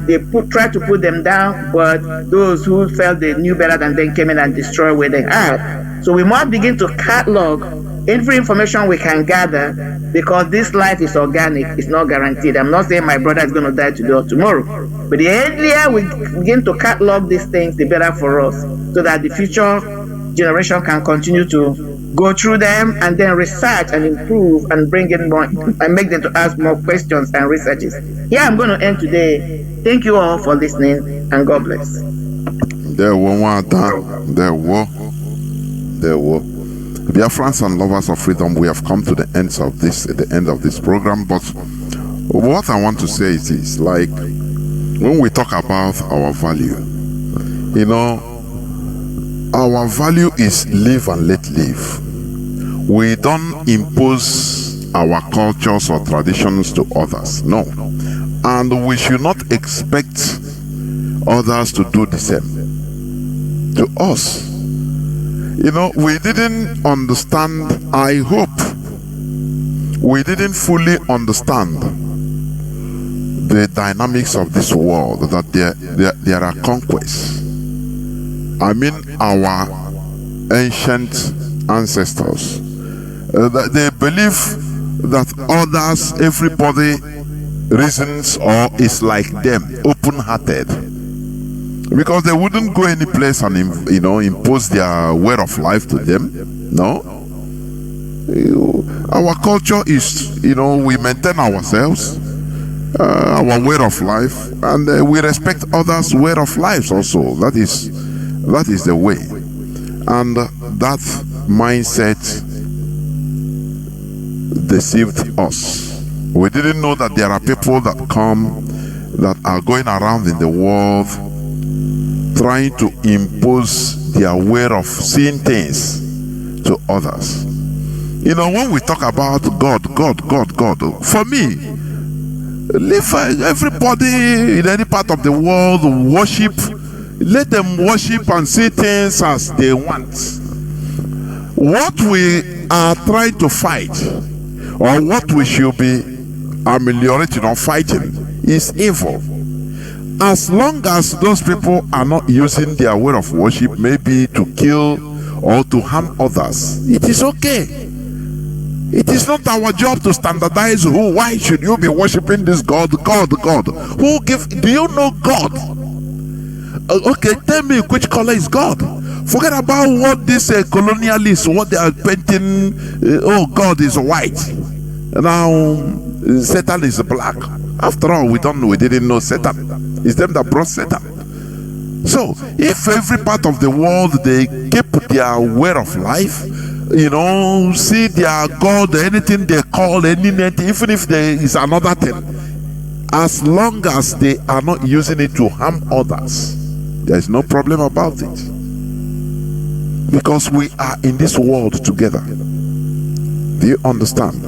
they tried to put them down, but those who felt they knew better than them came in and destroyed what they had. So we must begin to catalog every information we can gather, because this life is organic, it's not guaranteed. I'm not saying my brother is going to die today or tomorrow, but the earlier we begin to catalog these things, the better for us, so that the future generation can continue to go through them and then research and improve and bring in more and make them to ask more questions and researches. Here I'm going to end today. Thank you all for listening, and God bless. There were. Biafrans and lovers of freedom, we have come to the end of this program. But what I want to say is this: like, when we talk about our value, our value is live and let live. We don't impose our cultures or traditions to others, no, and we should not expect others to do the same to us. We didn't understand, I hope we didn't fully understand the dynamics of this world, that there are conquests. I mean, our ancient ancestors, that they believe that others, everybody reasons or is like them, open-hearted, because they wouldn't go any place and impose their way of life to them. No, our culture is we maintain ourselves, our way of life, and we respect others' way of life also. That is the way, and that mindset deceived us. We didn't know that there are people that are going around in the world trying to impose their way of seeing things to others. When we talk about God, for me, leave everybody in any part of the world worship. Let them worship and see things as they want. What we are trying to fight, or what we should be ameliorating or fighting, is evil. As long as those people are not using their way of worship maybe to kill or to harm others, it is okay. It is not our job to standardize why should you be worshiping this God. Do you know God? Okay, tell me which color is God. Forget about what these colonialists, what they are painting. God is white. Now Satan is black. After all, we didn't know Satan. It's them that brought Satan. So if every part of the world they keep their way of life, see their God, anything they call, even if there is another thing, as long as they are not using it to harm others, there is no problem about it, because we are in this world together. Do you understand?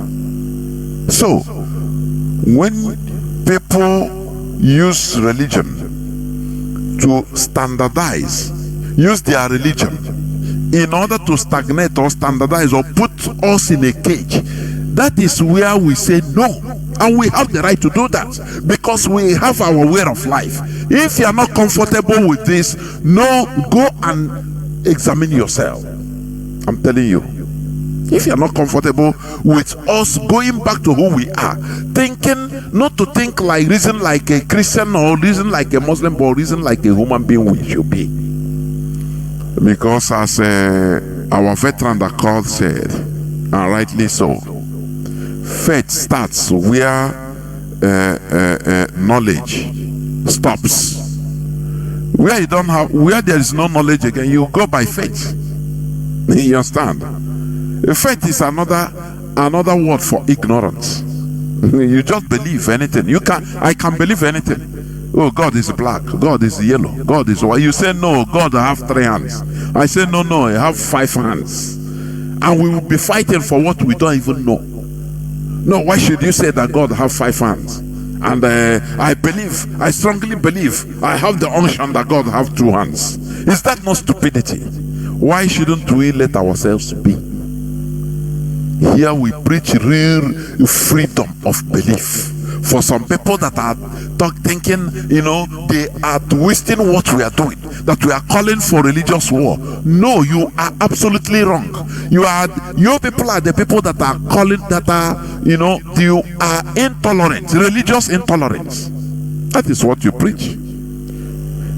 So when people use religion to standardize, use their religion in order to stagnate or standardize or put us in a cage, that is where we say no. And we have the right to do that, because we have our way of life. If you are not comfortable with this, no, go and examine yourself. I'm telling you. If you are not comfortable with us going back to who we are, not to think like, reason like a Christian, or reason like a Muslim, but reason like a human being we should be. Because as our veteran that called said, and rightly so, faith starts where knowledge stops. Where there is no knowledge again, you go by faith. You understand? Faith is another word for ignorance. You just believe anything. I can believe anything. Oh, God is black, God is yellow, God is white. You say no, God have 3 hands. I say no, I have 5 hands. And we will be fighting for what we don't even know. No, why should you say that God have 5 hands? And I strongly believe, I have the unction that God have 2 hands. Is that not stupidity? Why shouldn't we let ourselves be? Here we preach real freedom of belief. For some people that are thinking, they are twisting what we are doing, that we are calling for religious war. No, you are absolutely wrong. Your people are the people that are calling, you are intolerant, religious intolerance. That is what you preach.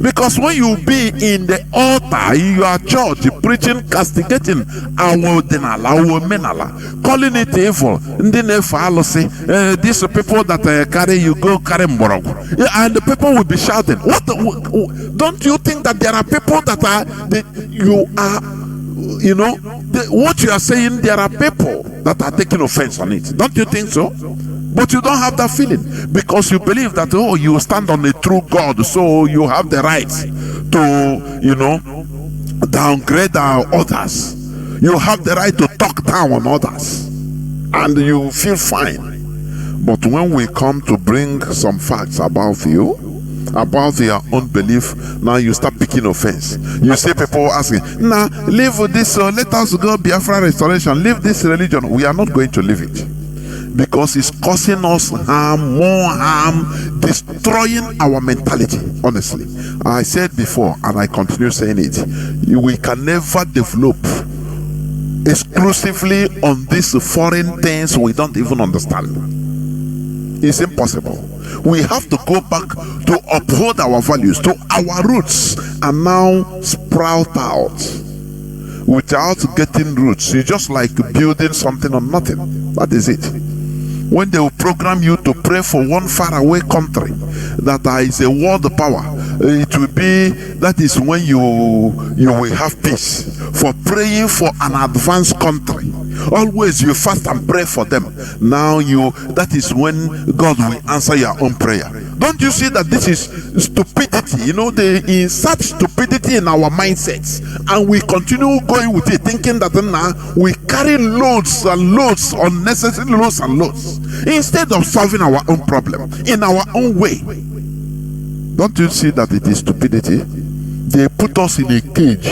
Because when you be in the altar in your church preaching, castigating our denala, our menala, calling it evil, these people that carry you go carry mborogu, and the people will be shouting. Don't you think that there are people that are what you are saying? There are people that are taking offense on it. Don't you think so? But you don't have that feeling because you believe that, oh, you stand on a true God, so you have the right to, downgrade others. You have the right to talk down on others, and you feel fine. But when we come to bring some facts about you, about your own belief, now you start picking offense. You see people asking, nah, leave this, let us go Biafra restoration, leave this religion. We are not going to leave it. Because it's causing us harm, more harm, destroying our mentality. Honestly, I said before and I continue saying it, we can never develop exclusively on these foreign things we don't even understand. It's impossible. We have to go back to uphold our values, to our roots, and now sprout out without getting roots. It's just like building something on nothing. That is it. When they will program you to pray for one faraway country that is a world power, it will be, that is when you will have peace. For praying for an advanced country, always you fast and pray for them. Now that is when God will answer your own prayer. Don't you see that this is stupidity? They insert stupidity in our mindsets, and we continue going with it, thinking that now we carry loads and loads, unnecessary loads and loads, instead of solving our own problem in our own way. Don't you see that it is stupidity? They put us in a cage,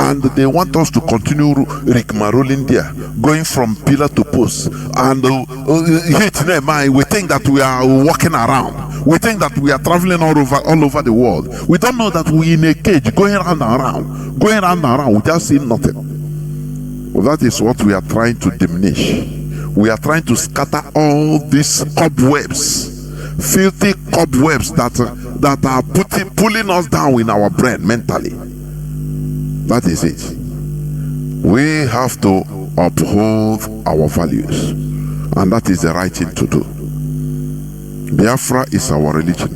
and they want us to continue rigmaroling there, going from pillar to post, and we think that we are walking around. We think that we are traveling all over the world. We don't know that we're in a cage, going round and around without seeing nothing. Well, that is what we are trying to diminish. We are trying to scatter all these cobwebs, filthy cobwebs that are pulling us down in our brain mentally. That is it. We have to uphold our values, and that is the right thing to do. Biafra is our religion.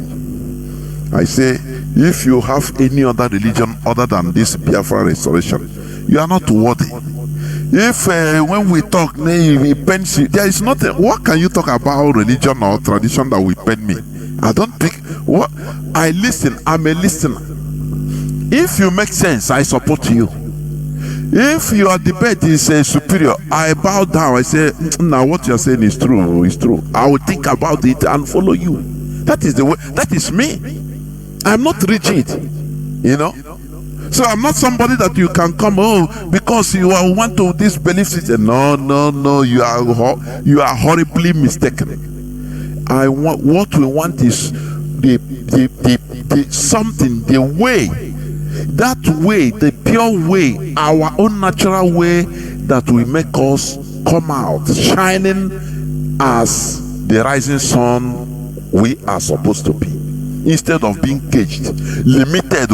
I say, if you have any other religion other than this Biafra restoration, you are not worthy. If when we talk, it pains you, there is nothing. What can you talk about religion or tradition that will pain me? I don't pick. What I listen. I'm a listener. If you make sense, I support you. If your debate is superior, I bow down. I say, now what you are saying is true. It's true. I will think about it and follow you. That is the way. That is me. I'm not rigid. So I'm not somebody that you can come, because you want to this belief system. No. You are horribly mistaken. What we want is the way, that way, the pure way, our own natural way, that will make us come out shining as the rising sun we are supposed to be, instead of being caged, limited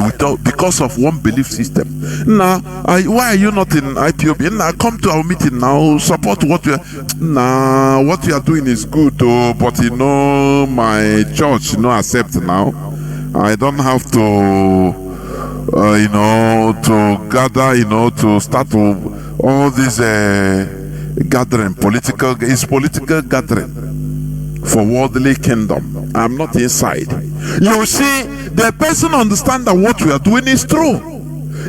because of one belief system. Now, why are you not in IPOB? Now, come to our meeting now, support what you are. What you are doing is good, but my church accept now. I don't have to to gather, to start all this gathering, political gathering for worldly kingdom. I'm not inside. You see, the person understand that what we are doing is true.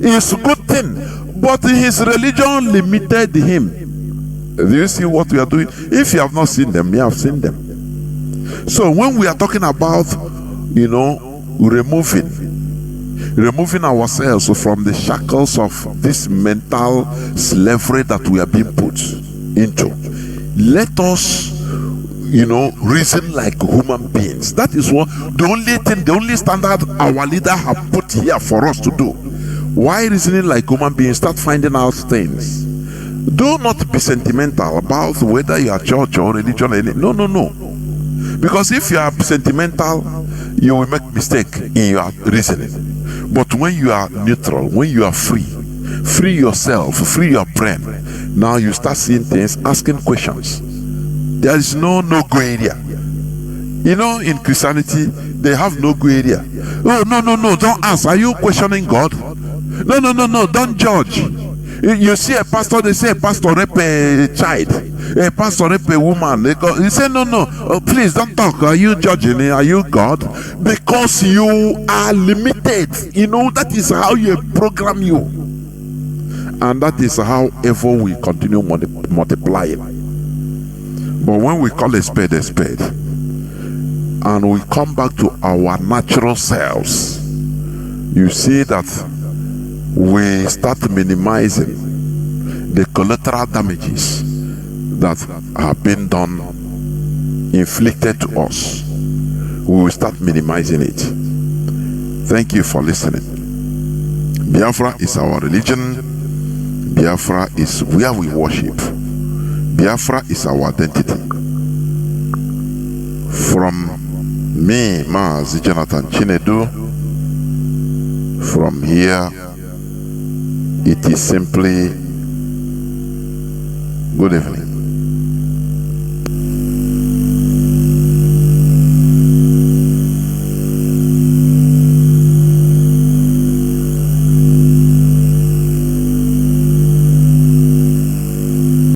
It's a good thing, but his religion limited him. Do you see what we are doing? If you have not seen them, you have seen them. So when we are talking about, removing ourselves from the shackles of this mental slavery that we are being put into, let us reason like human beings. That is what the only standard our leader have put here for us to do. Why reasoning like human beings? Start finding out things. Do not be sentimental about whether you are church or religion. No. Because if you are sentimental, you will make mistake in your reasoning. But when you are neutral, when you are free yourself, free your brain, now you start seeing things, asking questions. There is no go area. You know, in Christianity, they have no go area. Oh, no, don't ask. Are you questioning God? No, don't judge. You see a pastor, they say a pastor rape a child, a pastor rape a woman. You say, no, oh, please don't talk. Are you judging? Are you God? Because you are limited. You know, that is how you program you. And that is how evil will continue multiplying. But when we call a spade, and we come back to our natural selves, you see that we start minimizing the collateral damages that have been done, inflicted to us. We will start minimizing it. Thank you for listening. Biafra is our religion. Biafra is where we worship. Biafra is our identity. From me, Mazi Jonathan Chinedu, from here, it is simply good evening.